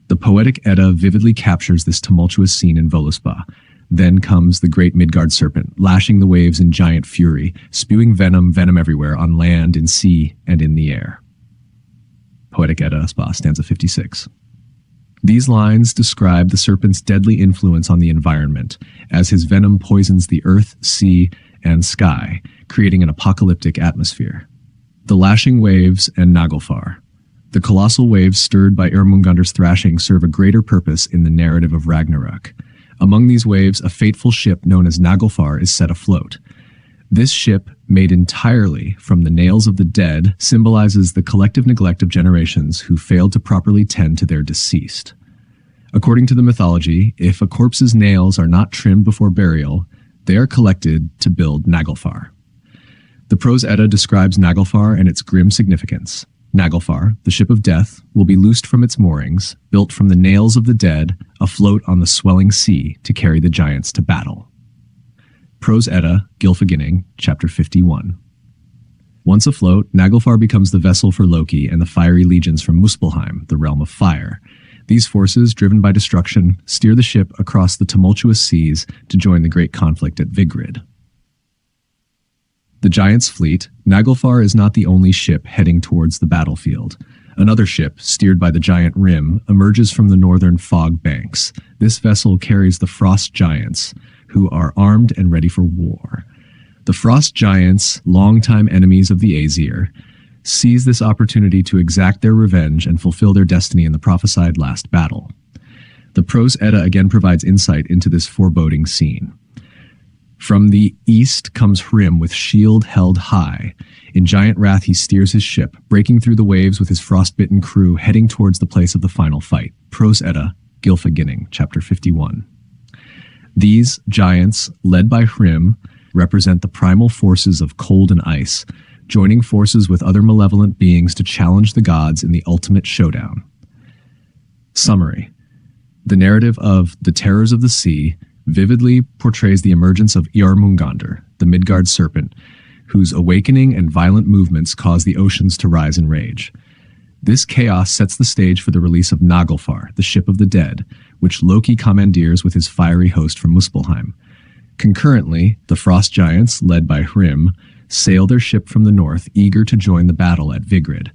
The Poetic Edda vividly captures this tumultuous scene in Voluspa. Then comes the great Midgard serpent, lashing the waves in giant fury, spewing venom everywhere, on land, in sea, and in the air. Poetic Edda, Spa, stanza 56. These lines describe the serpent's deadly influence on the environment, as his venom poisons the earth, sea, and sky, creating an apocalyptic atmosphere. The lashing waves and Naglfar. The colossal waves stirred by Irmungandr's thrashing serve a greater purpose in the narrative of Ragnarok. Among these waves, a fateful ship known as Naglfar is set afloat. This ship, made entirely from the nails of the dead, symbolizes the collective neglect of generations who failed to properly tend to their deceased. According to the mythology, if a corpse's nails are not trimmed before burial, they are collected to build Naglfar. The Prose Edda describes Naglfar and its grim significance. Naglfar, the ship of death, will be loosed from its moorings, built from the nails of the dead, afloat on the swelling sea to carry the giants to battle. Prose Edda, Gylfaginning, chapter 51. Once afloat, Naglfar becomes the vessel for Loki and the fiery legions from Muspelheim, the realm of fire. These forces, driven by destruction, steer the ship across the tumultuous seas to join the great conflict at Vigrid. The giants' fleet, Naglfar is not the only ship heading towards the battlefield. Another ship, steered by the giant Rim, emerges from the northern fog banks. This vessel carries the Frost Giants, who are armed and ready for war. The Frost Giants, longtime enemies of the Aesir, seize this opportunity to exact their revenge and fulfill their destiny in the prophesied last battle. The Prose Edda again provides insight into this foreboding scene. From the east comes Hrym with shield held high. In giant wrath he steers his ship, breaking through the waves with his frostbitten crew, heading towards the place of the final fight. Prose Edda, Gylfaginning, chapter 51. These giants, led by Hrym, represent the primal forces of cold and ice, joining forces with other malevolent beings to challenge the gods in the ultimate showdown. Summary. The narrative of The Terrors of the Sea vividly portrays the emergence of Irmungandr, the Midgard serpent, whose awakening and violent movements cause the oceans to rise in rage. This chaos sets the stage for the release of Naglfar, the ship of the dead, which Loki commandeers with his fiery host from Muspelheim. Concurrently, the Frost Giants, led by Hrym, sail their ship from the north, eager to join the battle at Vigrid.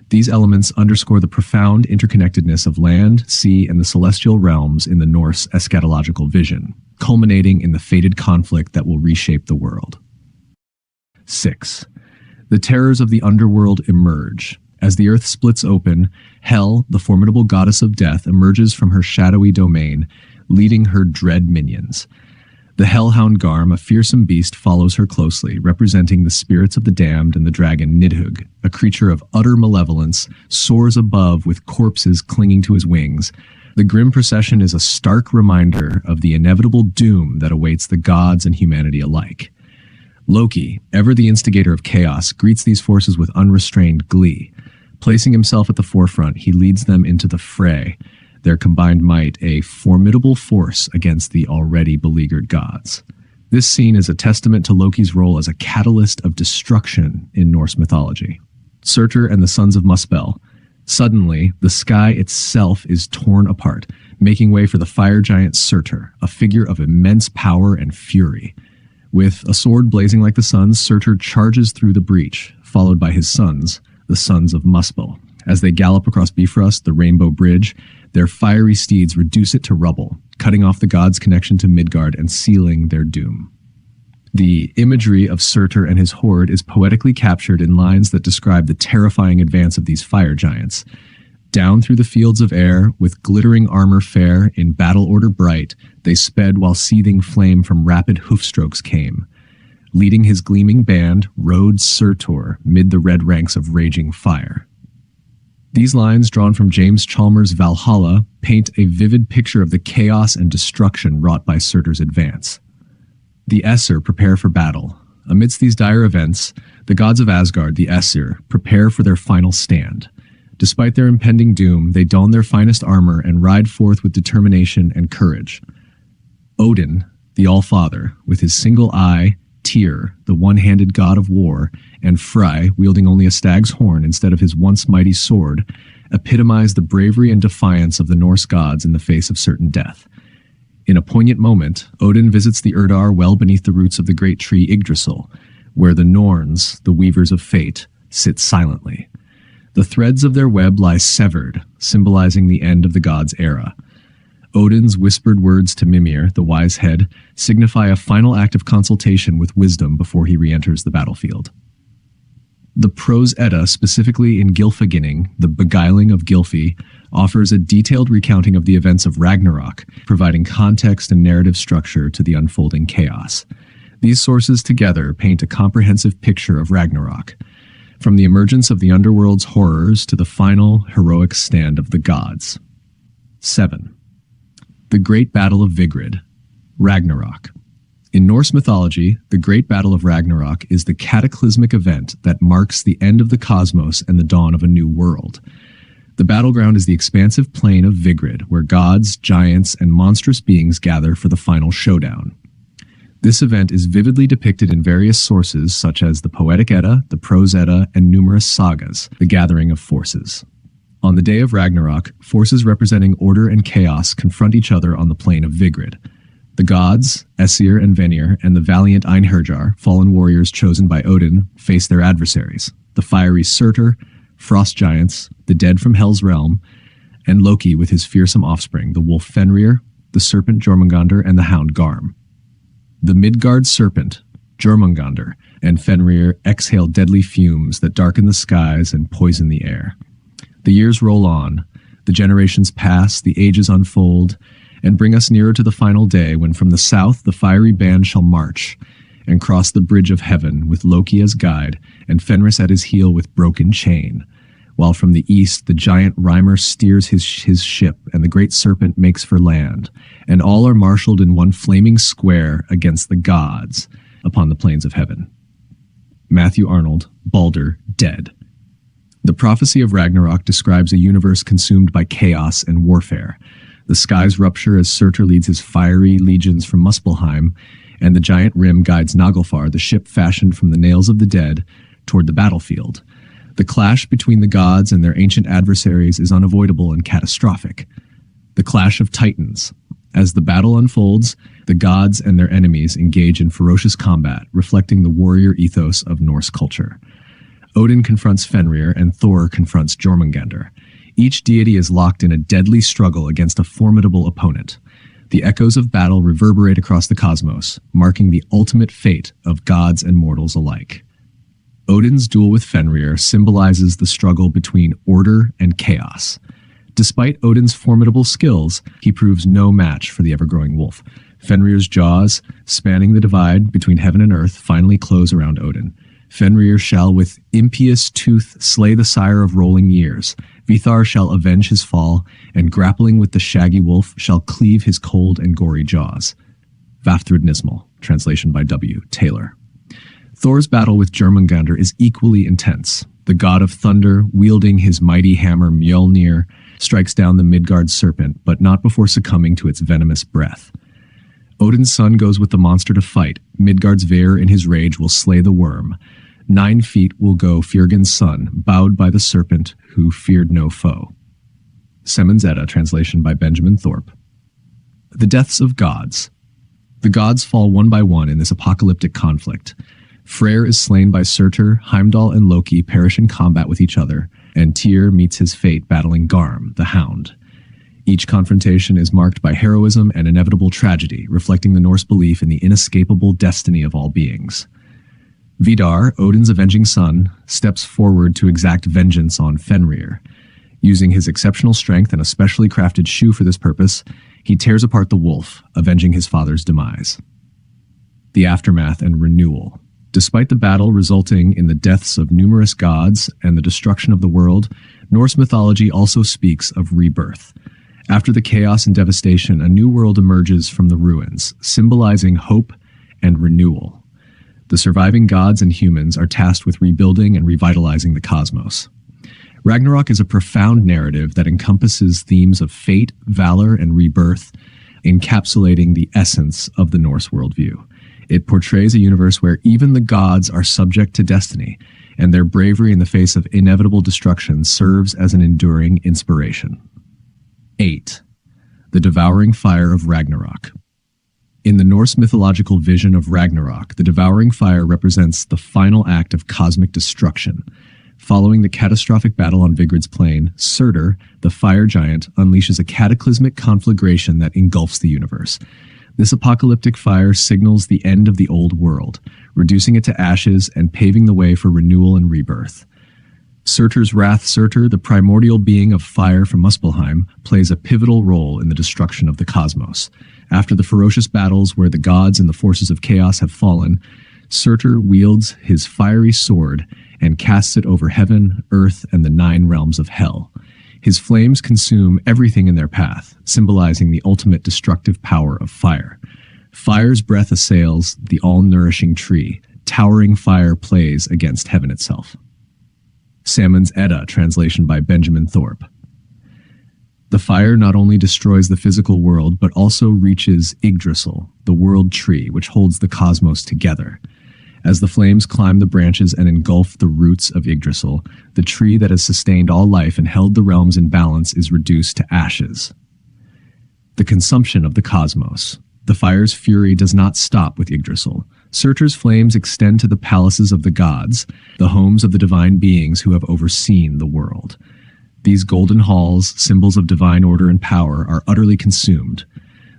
These elements underscore the profound interconnectedness of land, sea, and the celestial realms in the Norse eschatological vision, culminating in the fated conflict that will reshape the world. 6. The terrors of the underworld emerge. As the earth splits open, Hel, the formidable goddess of death, emerges from her shadowy domain, leading her dread minions. The hellhound Garm, a fearsome beast, follows her closely, representing the spirits of the damned, and the dragon Nidhugg, a creature of utter malevolence, soars above with corpses clinging to his wings, The grim procession is a stark reminder of the inevitable doom that awaits the gods and humanity alike. Loki, ever the instigator of chaos, greets these forces with unrestrained glee. Placing himself at the forefront, he leads them into the fray, their combined might a formidable force against the already beleaguered gods. This scene is a testament to Loki's role as a catalyst of destruction in Norse mythology. Surtur and the sons of Muspel. Suddenly, the sky itself is torn apart, making way for the fire giant Surtur, a figure of immense power and fury. With a sword blazing like the sun, Surtur charges through the breach, followed by his sons, the sons of Muspel. As they gallop across Bifrost, the Rainbow Bridge, their fiery steeds reduce it to rubble, cutting off the gods' connection to Midgard and sealing their doom. The imagery of Surtur and his horde is poetically captured in lines that describe the terrifying advance of these fire giants. Down through the fields of air, with glittering armor fair, in battle order bright, they sped while seething flame from rapid hoofstrokes came. Leading his gleaming band, rode Surtur mid the red ranks of raging fire. These lines, drawn from James Chalmers' Valhalla, paint a vivid picture of the chaos and destruction wrought by Surtur's advance. The Aesir prepare for battle. Amidst these dire events, the gods of Asgard, the Aesir, prepare for their final stand. Despite their impending doom, they don their finest armor and ride forth with determination and courage. Odin, the All-Father, with his single eye, Tyr, the one-handed god of war, and Frey, wielding only a stag's horn instead of his once mighty sword, epitomize the bravery and defiance of the Norse gods in the face of certain death. In a poignant moment, Odin visits the Urdar well beneath the roots of the great tree Yggdrasil, where the Norns, the weavers of fate, sit silently. The threads of their web lie severed, symbolizing the end of the gods' era. Odin's whispered words to Mimir, the wise head, signify a final act of consultation with wisdom before he re-enters the battlefield. The Prose Edda, specifically in Gylfaginning, the beguiling of Gylfi, offers a detailed recounting of the events of Ragnarok, providing context and narrative structure to the unfolding chaos. These sources together paint a comprehensive picture of Ragnarok, from the emergence of the underworld's horrors to the final, heroic stand of the gods. 7. The Great Battle of Vigrid, Ragnarok. In Norse mythology, the Great Battle of Ragnarok is the cataclysmic event that marks the end of the cosmos and the dawn of a new world. The battleground is the expansive plain of Vigrid, where gods, giants, and monstrous beings gather for the final showdown. This event is vividly depicted in various sources such as the Poetic Edda, the Prose Edda, and numerous sagas, the gathering of forces. On the day of Ragnarok, forces representing order and chaos confront each other on the plain of Vigrid. The gods, Aesir and Vanir, and the valiant Einherjar, fallen warriors chosen by Odin, face their adversaries, the fiery Surtur, frost giants, the dead from Hel's realm, and Loki with his fearsome offspring, the wolf Fenrir, the serpent Jormungandr, and the hound Garm. The Midgard serpent, Jormungandr, and Fenrir exhale deadly fumes that darken the skies and poison the air. The years roll on, the generations pass, the ages unfold, and bring us nearer to the final day when from the south the fiery band shall march and cross the bridge of heaven with Loki as guide and Fenris at his heel with broken chain, while from the east the giant Reimer steers his ship and the great serpent makes for land, and all are marshaled in one flaming square against the gods upon the plains of heaven. Matthew Arnold, Balder, Dead. The prophecy of Ragnarok describes a universe consumed by chaos and warfare. The skies rupture as Surtur leads his fiery legions from Muspelheim, and the giant Rim guides Naglfar, the ship fashioned from the nails of the dead, toward the battlefield. The clash between the gods and their ancient adversaries is unavoidable and catastrophic. The clash of titans. As the battle unfolds, the gods and their enemies engage in ferocious combat, reflecting the warrior ethos of Norse culture. Odin confronts Fenrir and Thor confronts Jormungandr. Each deity is locked in a deadly struggle against a formidable opponent. The echoes of battle reverberate across the cosmos, marking the ultimate fate of gods and mortals alike. Odin's duel with Fenrir symbolizes the struggle between order and chaos. Despite Odin's formidable skills, he proves no match for the ever-growing wolf. Fenrir's jaws, spanning the divide between heaven and earth, finally close around Odin. Fenrir shall with impious tooth slay the sire of rolling years, Vithar shall avenge his fall, and grappling with the shaggy wolf shall cleave his cold and gory jaws. Vafthrudnismal, translation by W. Taylor. Thor's battle with Jormungandr is equally intense. The god of thunder, wielding his mighty hammer Mjolnir, strikes down the Midgard serpent, but not before succumbing to its venomous breath. Odin's son goes with the monster to fight. Midgard's Veer in his rage will slay the worm. 9 feet will go Fjörgen's son, bowed by the serpent who feared no foe. Semon's Edda, translation by Benjamin Thorpe. The deaths of gods. The gods fall one by one in this apocalyptic conflict. Freyr is slain by Surtur, Heimdall and Loki perish in combat with each other, and Tyr meets his fate battling Garm, the Hound. Each confrontation is marked by heroism and inevitable tragedy, reflecting the Norse belief in the inescapable destiny of all beings. Vidar, Odin's avenging son, steps forward to exact vengeance on Fenrir. Using his exceptional strength and a specially crafted shoe for this purpose, he tears apart the wolf, avenging his father's demise. The aftermath and renewal. Despite the battle resulting in the deaths of numerous gods and the destruction of the world, Norse mythology also speaks of rebirth. After the chaos and devastation, a new world emerges from the ruins, symbolizing hope and renewal. The surviving gods and humans are tasked with rebuilding and revitalizing the cosmos. Ragnarok is a profound narrative that encompasses themes of fate, valor, and rebirth, encapsulating the essence of the Norse worldview. It portrays a universe where even the gods are subject to destiny, and their bravery in the face of inevitable destruction serves as an enduring inspiration. 8. The devouring fire of Ragnarok. In the Norse mythological vision of Ragnarok, the devouring fire represents the final act of cosmic destruction. Following the catastrophic battle on Vigrid's plain, Surtur, the fire giant, unleashes a cataclysmic conflagration that engulfs the universe. This apocalyptic fire signals the end of the old world, reducing it to ashes and paving the way for renewal and rebirth. Surtur's wrath. Surtur, the primordial being of fire from Muspelheim, plays a pivotal role in the destruction of the cosmos. After the ferocious battles where the gods and the forces of chaos have fallen, Surtur wields his fiery sword and casts it over heaven, earth, and the 9 realms of hell. His flames consume everything in their path, symbolizing the ultimate destructive power of fire. Fire's breath assails the all-nourishing tree. Towering fire plays against heaven itself. Samon's Edda, translation by Benjamin Thorpe. The fire not only destroys the physical world, but also reaches Yggdrasil, the world tree, which holds the cosmos together. As the flames climb the branches and engulf the roots of Yggdrasil, the tree that has sustained all life and held the realms in balance is reduced to ashes. The consumption of the cosmos. The fire's fury does not stop with Yggdrasil. Surtur's flames extend to the palaces of the gods, the homes of the divine beings who have overseen the world. These golden halls, symbols of divine order and power, are utterly consumed.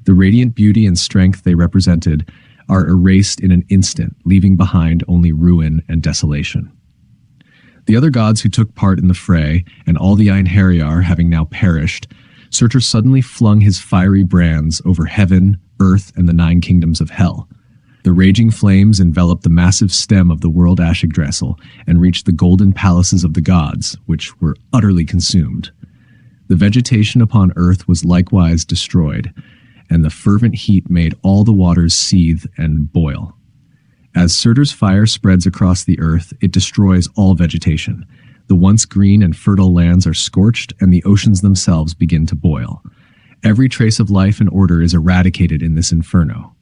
The radiant beauty and strength they represented are erased in an instant, leaving behind only ruin and desolation. The other gods who took part in the fray, and all the Einherjar having now perished, Surtur suddenly flung his fiery brands over heaven, earth, and the 9 kingdoms of hell. The raging flames enveloped the massive stem of the world Ash Yggdrasil and reached the golden palaces of the gods, which were utterly consumed. The vegetation upon earth was likewise destroyed, and the fervent heat made all the waters seethe and boil. As Surtur's fire spreads across the earth, it destroys all vegetation. The once green and fertile lands are scorched, and the oceans themselves begin to boil. Every trace of life and order is eradicated in this inferno.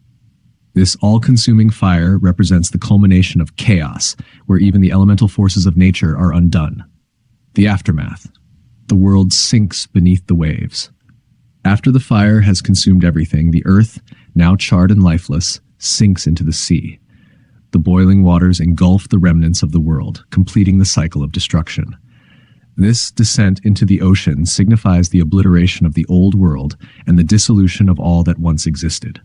This all-consuming fire represents the culmination of chaos, where even the elemental forces of nature are undone. The aftermath. The world sinks beneath the waves. After the fire has consumed everything, the earth, now charred and lifeless, sinks into the sea. The boiling waters engulf the remnants of the world, completing the cycle of destruction. This descent into the ocean signifies the obliteration of the old world and the dissolution of all that once existed.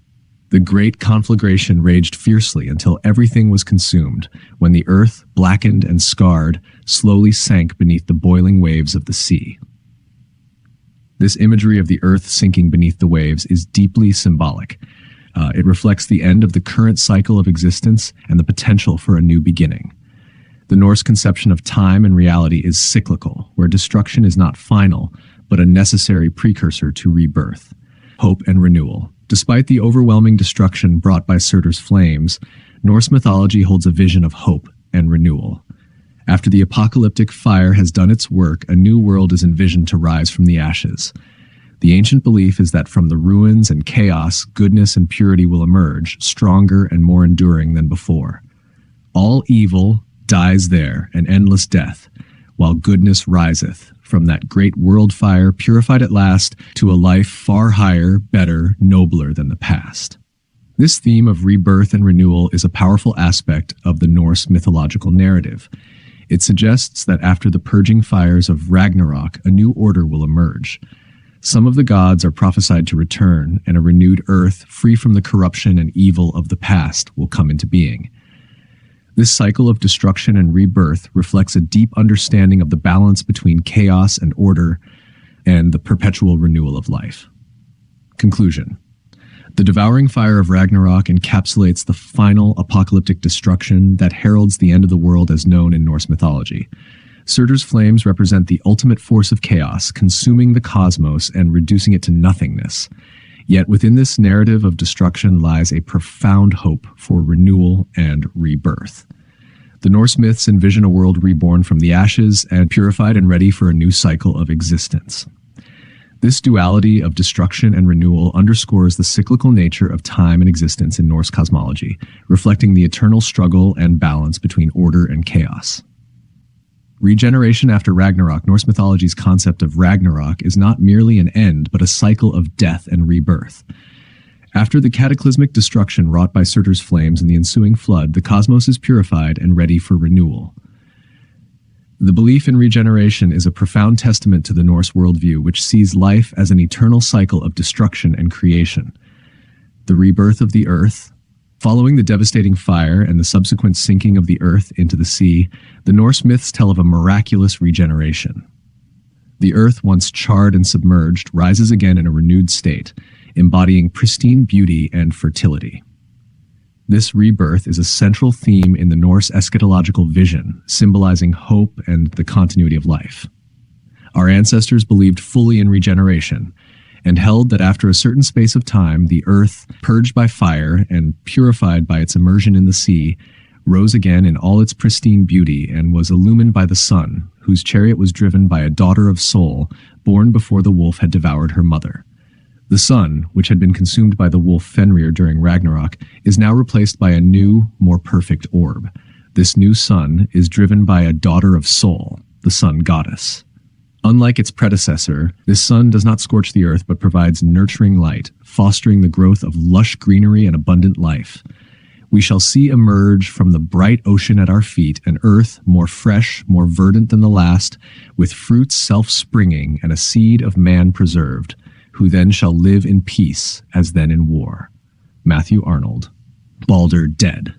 The great conflagration raged fiercely until everything was consumed, when the earth, blackened and scarred, slowly sank beneath the boiling waves of the sea. This imagery of the earth sinking beneath the waves is deeply symbolic. It reflects the end of the current cycle of existence and the potential for a new beginning. The Norse conception of time and reality is cyclical, where destruction is not final, but a necessary precursor to rebirth, hope, and renewal. Despite the overwhelming destruction brought by Surtur's flames, Norse mythology holds a vision of hope and renewal. After the apocalyptic fire has done its work, a new world is envisioned to rise from the ashes. The ancient belief is that from the ruins and chaos, goodness and purity will emerge, stronger and more enduring than before. All evil dies there, an endless death, while goodness riseth from that great world fire, purified at last to a life far higher, better, nobler than the past. This theme of rebirth and renewal is a powerful aspect of the Norse mythological narrative. It suggests that after the purging fires of Ragnarok, a new order will emerge. Some of the gods are prophesied to return, and a renewed earth, free from the corruption and evil of the past, will come into being. This cycle of destruction and rebirth reflects a deep understanding of the balance between chaos and order and the perpetual renewal of life. Conclusion. The devouring fire of Ragnarok encapsulates the final apocalyptic destruction that heralds the end of the world as known in Norse mythology. Surtur's flames represent the ultimate force of chaos, consuming the cosmos and reducing it to nothingness. Yet within this narrative of destruction lies a profound hope for renewal and rebirth. The Norse myths envision a world reborn from the ashes and purified and ready for a new cycle of existence. This duality of destruction and renewal underscores the cyclical nature of time and existence in Norse cosmology, reflecting the eternal struggle and balance between order and chaos. Regeneration after Ragnarok. Norse mythology's concept of Ragnarok is not merely an end, but a cycle of death and rebirth. After the cataclysmic destruction wrought by Surtur's flames and the ensuing flood, the cosmos is purified and ready for renewal. The belief in regeneration is a profound testament to the Norse worldview, which sees life as an eternal cycle of destruction and creation. The rebirth of the earth. Following the devastating fire and the subsequent sinking of the earth into the sea, the Norse myths tell of a miraculous regeneration. The earth, once charred and submerged, rises again in a renewed state, embodying pristine beauty and fertility. This rebirth is a central theme in the Norse eschatological vision, symbolizing hope and the continuity of life. Our ancestors believed fully in regeneration, and held that after a certain space of time, the earth, purged by fire and purified by its immersion in the sea, rose again in all its pristine beauty and was illumined by the sun, whose chariot was driven by a daughter of Sol, born before the wolf had devoured her mother. The sun, which had been consumed by the wolf Fenrir during Ragnarok, is now replaced by a new, more perfect orb. This new sun is driven by a daughter of Sol, the sun goddess. Unlike its predecessor, this sun does not scorch the earth but provides nurturing light, fostering the growth of lush greenery and abundant life. We shall see emerge from the bright ocean at our feet an earth more fresh, more verdant than the last, with fruits self-springing and a seed of man preserved, who then shall live in peace as then in war. Matthew Arnold. Balder dead.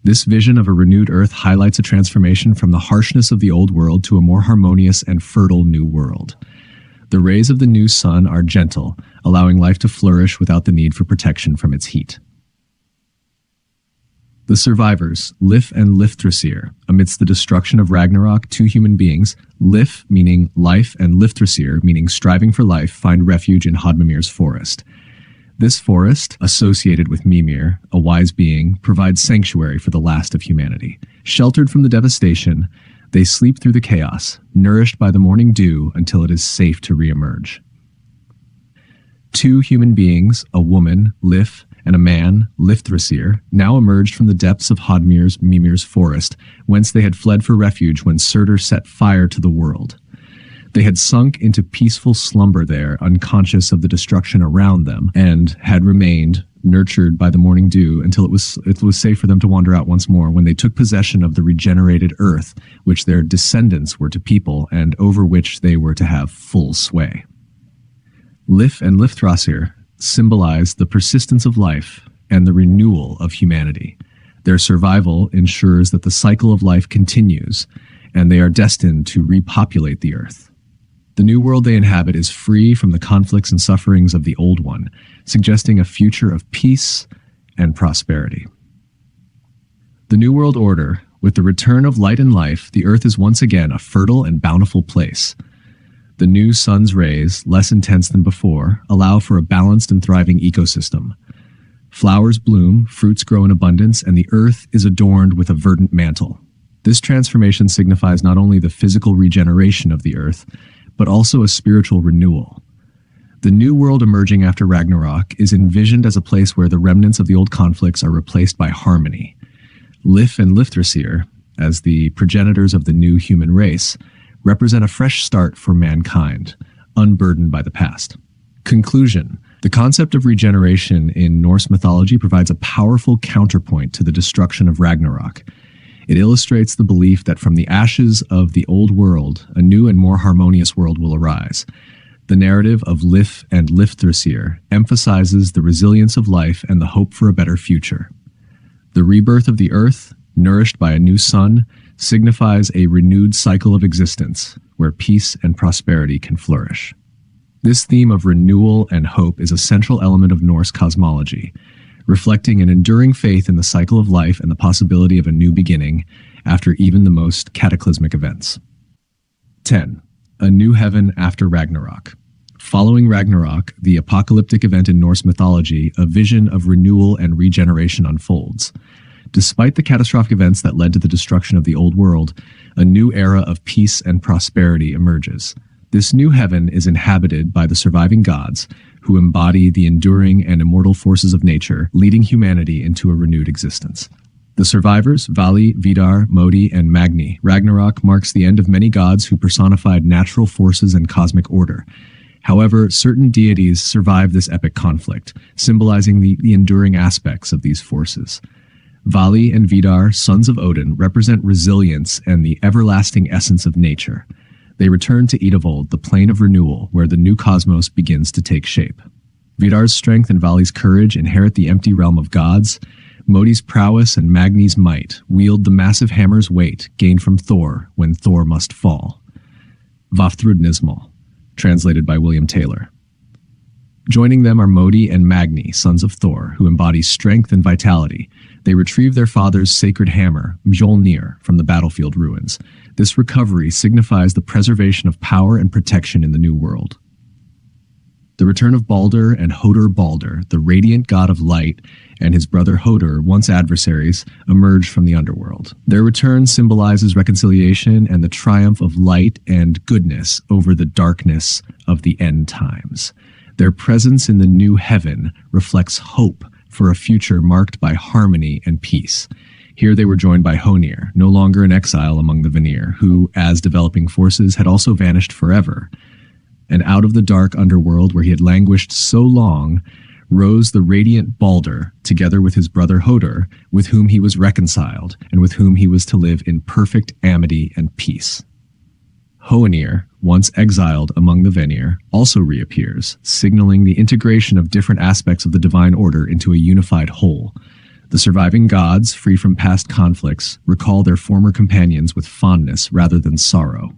This vision of a renewed earth highlights a transformation from the harshness of the old world to a more harmonious and fertile new world. The rays of the new sun are gentle, allowing life to flourish without the need for protection from its heat. The survivors, Lif and Lifthrasir. Amidst the destruction of Ragnarok, two human beings, Lif meaning life and Lifthrasir meaning striving for life, find refuge in Hodmimir's forest. This forest, associated with Mimir, a wise being, provides sanctuary for the last of humanity. Sheltered from the devastation, they sleep through the chaos, nourished by the morning dew until it is safe to reemerge. Two human beings, a woman, Lif, and a man, Lifthrasir, now emerged from the depths of Mimir's forest, whence they had fled for refuge when Surtur set fire to the world. They had sunk into peaceful slumber there, unconscious of the destruction around them, and had remained nurtured by the morning dew until it was safe for them to wander out once more when they took possession of the regenerated earth, which their descendants were to people and over which they were to have full sway. Lif and Lifthrasir symbolize the persistence of life and the renewal of humanity. Their survival ensures that the cycle of life continues, and they are destined to repopulate the earth. The new world they inhabit is free from the conflicts and sufferings of the old one, suggesting a future of peace and prosperity. The New World Order, With the return of light and life, the earth is once again a fertile and bountiful place. The new sun's rays, less intense than before, allow for a balanced and thriving ecosystem. Flowers bloom, fruits grow in abundance, and the earth is adorned with a verdant mantle. This transformation signifies not only the physical regeneration of the earth, but also a spiritual renewal. The new world emerging after Ragnarok is envisioned as a place where the remnants of the old conflicts are replaced by harmony. Lif and Lifthrasir, as the progenitors of the new human race, represent a fresh start for mankind, unburdened by the past. Conclusion. The concept of regeneration in Norse mythology provides a powerful counterpoint to the destruction of Ragnarok. It illustrates the belief that from the ashes of the old world, a new and more harmonious world will arise. The narrative of Lif and Lifthrasir emphasizes the resilience of life and the hope for a better future. The rebirth of the earth, nourished by a new sun, signifies a renewed cycle of existence where peace and prosperity can flourish. This theme of renewal and hope is a central element of Norse cosmology, reflecting an enduring faith in the cycle of life and the possibility of a new beginning after even the most cataclysmic events. 10. A new heaven after Ragnarok. Following Ragnarok, the apocalyptic event in Norse mythology, a vision of renewal and regeneration unfolds. Despite the catastrophic events that led to the destruction of the old world, a new era of peace and prosperity emerges. This new heaven is inhabited by the surviving gods, who embody the enduring and immortal forces of nature, leading humanity into a renewed existence. The survivors, Vali, Vidar, Modi, and Magni. Ragnarok marks the end of many gods who personified natural forces and cosmic order. However, certain deities survive this epic conflict, symbolizing the enduring aspects of these forces. Vali and Vidar, sons of Odin, represent resilience and the everlasting essence of nature. They return to Idavold, the plane of renewal, where the new cosmos begins to take shape. Vidar's strength and Vali's courage inherit the empty realm of gods. Modi's prowess and Magni's might wield the massive hammer's weight gained from Thor when Thor must fall. Vafthrudnismal, translated by William Taylor. Joining them are Modi and Magni, sons of Thor, who embody strength and vitality. They retrieve their father's sacred hammer, Mjolnir, from the battlefield ruins. This recovery signifies the preservation of power and protection in the new world. The return of Balder and Hodur Balder, the radiant god of light, and his brother Hodur, once adversaries, emerge from the underworld. Their return symbolizes reconciliation and the triumph of light and goodness over the darkness of the end times. Their presence in the new heaven reflects hope for a future marked by harmony and peace. Here they were joined by Honir, no longer in exile among the Vanir, who, as developing forces, had also vanished forever. And out of the dark underworld where he had languished so long, rose the radiant Balder, together with his brother Hodur, with whom he was reconciled, and with whom he was to live in perfect amity and peace. Hoenir, once exiled among the Vanir, also reappears, signaling the integration of different aspects of the divine order into a unified whole. The surviving gods, free from past conflicts, recall their former companions with fondness rather than sorrow.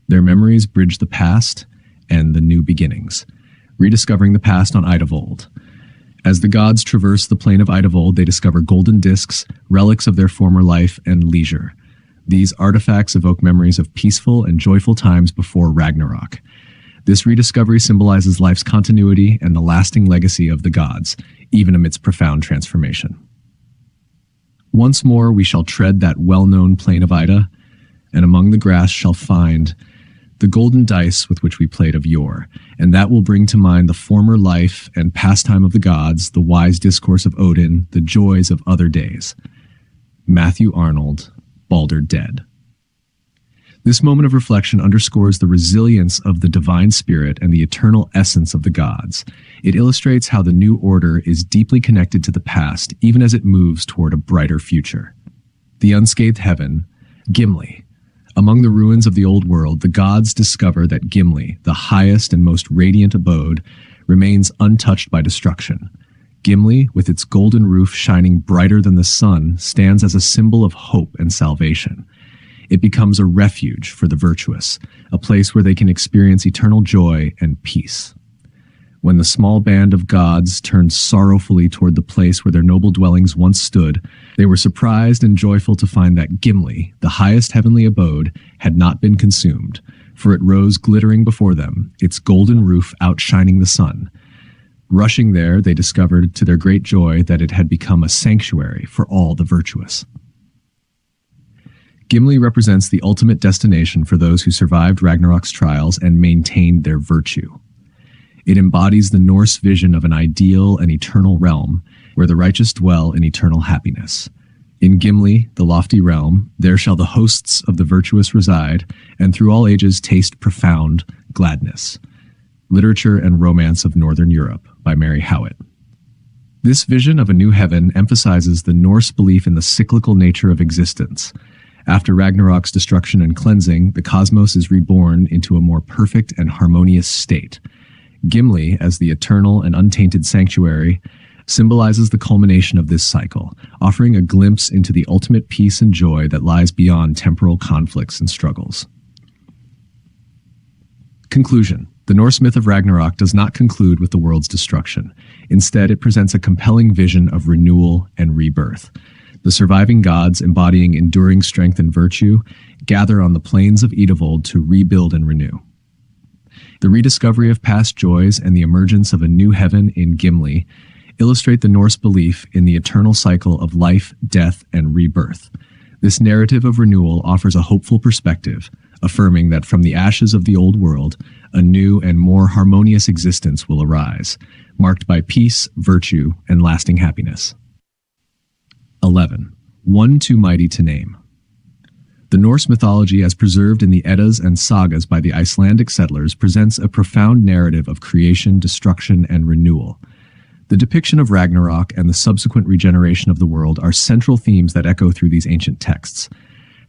Their memories bridge the past and the new beginnings, rediscovering the past on Idavold. As the gods traverse the plane of Idavold, they discover golden discs, relics of their former life and leisure. These artifacts evoke memories of peaceful and joyful times before Ragnarok. This rediscovery symbolizes life's continuity and the lasting legacy of the gods, even amidst profound transformation. Once more we shall tread that well-known plain of Ida, and among the grass shall find the golden dice with which we played of yore, and that will bring to mind the former life and pastime of the gods, the wise discourse of Odin, the joys of other days. Matthew Arnold, Balder Dead. This moment of reflection underscores the resilience of the divine spirit and the eternal essence of the gods. It illustrates how the new order is deeply connected to the past, even as it moves toward a brighter future. The unscathed heaven, Gimli. Among the ruins of the old world, the gods discover that Gimli, the highest and most radiant abode, remains untouched by destruction. Gimli, with its golden roof shining brighter than the sun, stands as a symbol of hope and salvation. It becomes a refuge for the virtuous, a place where they can experience eternal joy and peace. When the small band of gods turned sorrowfully toward the place where their noble dwellings once stood, they were surprised and joyful to find that Gimli, the highest heavenly abode, had not been consumed, for it rose glittering before them, its golden roof outshining the sun. Rushing there, they discovered to their great joy that it had become a sanctuary for all the virtuous. Gimli represents the ultimate destination for those who survived Ragnarok's trials and maintained their virtue. It embodies the Norse vision of an ideal and eternal realm where the righteous dwell in eternal happiness. In Gimli, the lofty realm, there shall the hosts of the virtuous reside, and through all ages taste profound gladness. Literature and Romance of Northern Europe by Mary Howitt. This vision of a new heaven emphasizes the Norse belief in the cyclical nature of existence. After Ragnarok's destruction and cleansing, the cosmos is reborn into a more perfect and harmonious state. Gimli, as the eternal and untainted sanctuary, symbolizes the culmination of this cycle, offering a glimpse into the ultimate peace and joy that lies beyond temporal conflicts and struggles. Conclusion. The Norse myth of Ragnarok does not conclude with the world's destruction. Instead, it presents a compelling vision of renewal and rebirth. The surviving gods, embodying enduring strength and virtue, gather on the plains of Edevold to rebuild and renew. The rediscovery of past joys and the emergence of a new heaven in Gimli illustrate the Norse belief in the eternal cycle of life, death, and rebirth. This narrative of renewal offers a hopeful perspective, affirming that from the ashes of the old world, a new and more harmonious existence will arise, marked by peace, virtue, and lasting happiness. 11. One too mighty to name. The Norse mythology, as preserved in the Eddas and Sagas by the Icelandic settlers, presents a profound narrative of creation, destruction, and renewal. The depiction of Ragnarok and the subsequent regeneration of the world are central themes that echo through these ancient texts.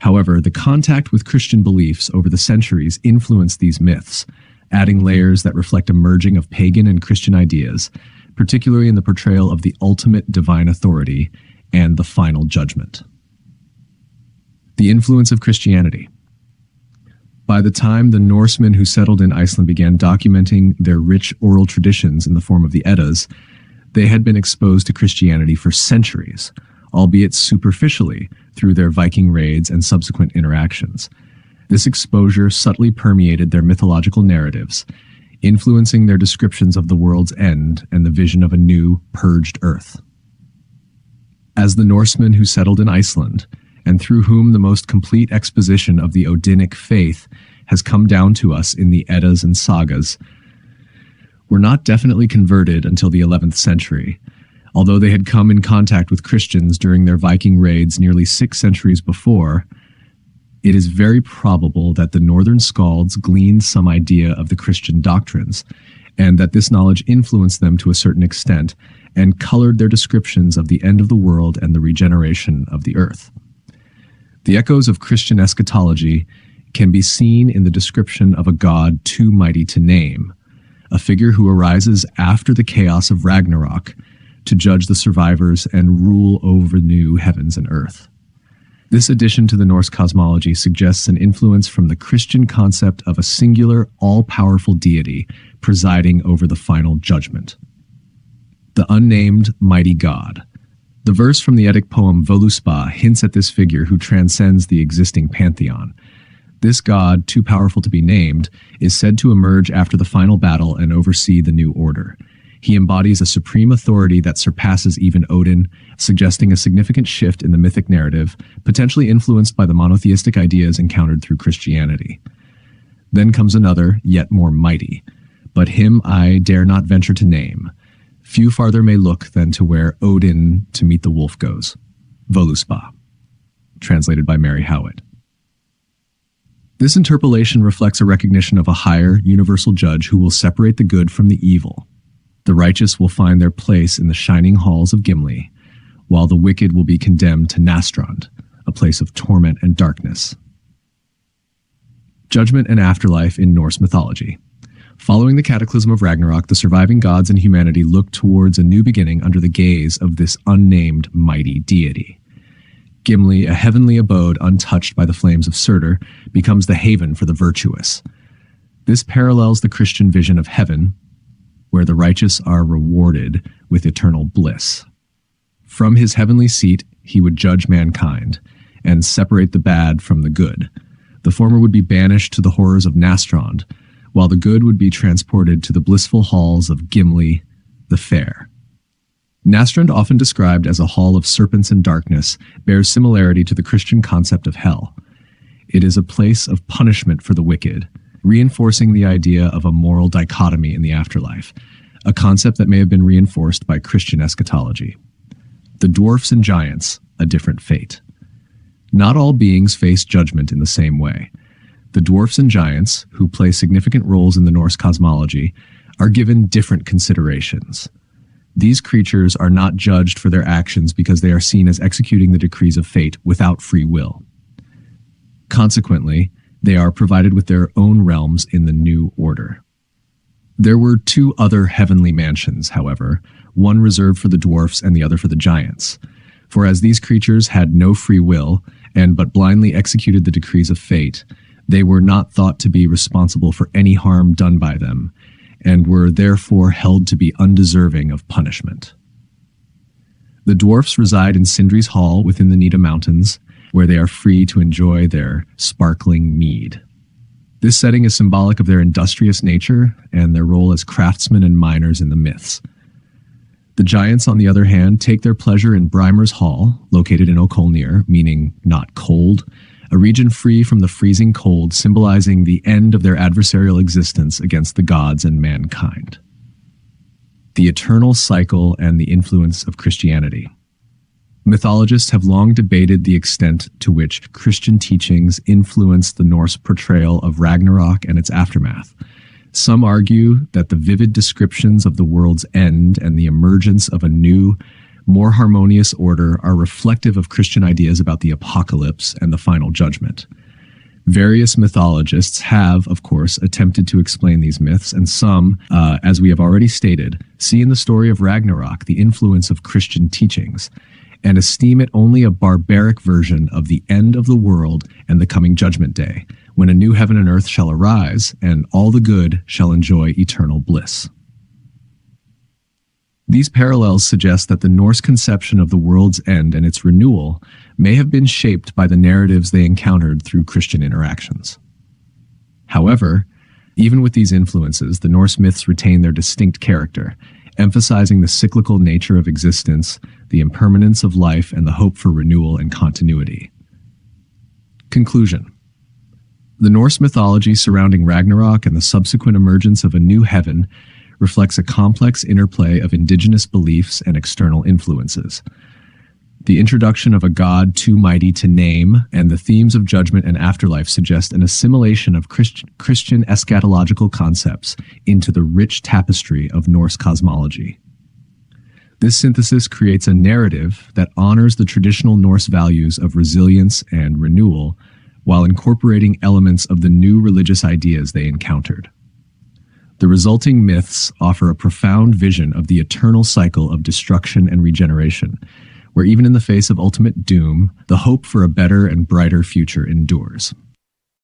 However, the contact with Christian beliefs over the centuries influenced these myths, adding layers that reflect a merging of pagan and Christian ideas, particularly in the portrayal of the ultimate divine authority and the final judgment. The influence of Christianity. By the time the Norsemen who settled in Iceland began documenting their rich oral traditions in the form of the Eddas, they had been exposed to Christianity for centuries, albeit superficially through their Viking raids and subsequent interactions. This exposure subtly permeated their mythological narratives, influencing their descriptions of the world's end and the vision of a new, purged earth. As the Norsemen who settled in Iceland, and through whom the most complete exposition of the Odinic faith has come down to us in the Eddas and Sagas, were not definitely converted until the 11th century, although they had come in contact with Christians during their Viking raids nearly 6 centuries before. It is very probable that the northern skalds gleaned some idea of the Christian doctrines, and that this knowledge influenced them to a certain extent and colored their descriptions of the end of the world and the regeneration of the earth. The echoes of Christian eschatology can be seen in the description of a god too mighty to name, a figure who arises after the chaos of Ragnarok to judge the survivors and rule over new heavens and earth. This addition to the Norse cosmology suggests an influence from the Christian concept of a singular, all-powerful deity presiding over the final judgment. The unnamed mighty god. The verse from the Eddic poem Völuspá hints at this figure who transcends the existing pantheon. This god, too powerful to be named, is said to emerge after the final battle and oversee the new order. He embodies a supreme authority that surpasses even Odin, suggesting a significant shift in the mythic narrative, potentially influenced by the monotheistic ideas encountered through Christianity. Then comes another, yet more mighty, but him I dare not venture to name. Few farther may look than to where Odin to meet the wolf goes. Völuspá. Translated by Mary Howitt. This interpolation reflects a recognition of a higher, universal judge who will separate the good from the evil. The righteous will find their place in the shining halls of Gimli, while the wicked will be condemned to Nastrand, a place of torment and darkness. Judgment and afterlife in Norse mythology. Following the cataclysm of Ragnarok, the surviving gods and humanity look towards a new beginning under the gaze of this unnamed mighty deity. Gimli, a heavenly abode untouched by the flames of Surtur, becomes the haven for the virtuous. This parallels the Christian vision of heaven, where the righteous are rewarded with eternal bliss. From his heavenly seat, he would judge mankind and separate the bad from the good. The former would be banished to the horrors of Nastrond, while the good would be transported to the blissful halls of Gimli the Fair. Nastrond, often described as a hall of serpents and darkness, bears similarity to the Christian concept of hell. It is a place of punishment for the wicked, reinforcing the idea of a moral dichotomy in the afterlife, a concept that may have been reinforced by Christian eschatology. The dwarfs and giants, a different fate. Not all beings face judgment in the same way. The dwarfs and giants, who play significant roles in the Norse cosmology, are given different considerations. These creatures are not judged for their actions because they are seen as executing the decrees of fate without free will. Consequently, they are provided with their own realms in the new order. There were two other heavenly mansions, however, one reserved for the dwarfs and the other for the giants. For as these creatures had no free will, and but blindly executed the decrees of fate, they were not thought to be responsible for any harm done by them, and were therefore held to be undeserving of punishment. The dwarfs reside in Sindri's Hall within the Nida Mountains, where they are free to enjoy their sparkling mead. This setting is symbolic of their industrious nature and their role as craftsmen and miners in the myths. The giants, on the other hand, take their pleasure in Brimer's Hall, located in Okolnir, meaning not cold, a region free from the freezing cold, symbolizing the end of their adversarial existence against the gods and mankind. The eternal cycle and the influence of Christianity. Mythologists have long debated the extent to which Christian teachings influenced the Norse portrayal of Ragnarok and its aftermath. Some argue that the vivid descriptions of the world's end and the emergence of a new, more harmonious order are reflective of Christian ideas about the apocalypse and the final judgment. Various mythologists have, of course, attempted to explain these myths, and some, as we have already stated, see in the story of Ragnarok the influence of Christian teachings, and esteem it only a barbaric version of the end of the world and the coming judgment day, when a new heaven and earth shall arise, and all the good shall enjoy eternal bliss. These parallels suggest that the Norse conception of the world's end and its renewal may have been shaped by the narratives they encountered through Christian interactions. However, even with these influences, the Norse myths retain their distinct character, emphasizing the cyclical nature of existence, the impermanence of life, and the hope for renewal and continuity. Conclusion. The Norse mythology surrounding Ragnarok and the subsequent emergence of a new heaven reflects a complex interplay of indigenous beliefs and external influences. The introduction of a god too mighty to name and the themes of judgment and afterlife suggest an assimilation of Christian eschatological concepts into the rich tapestry of Norse cosmology. This synthesis creates a narrative that honors the traditional Norse values of resilience and renewal while incorporating elements of the new religious ideas they encountered. The resulting myths offer a profound vision of the eternal cycle of destruction and regeneration, where even in the face of ultimate doom, the hope for a better and brighter future endures.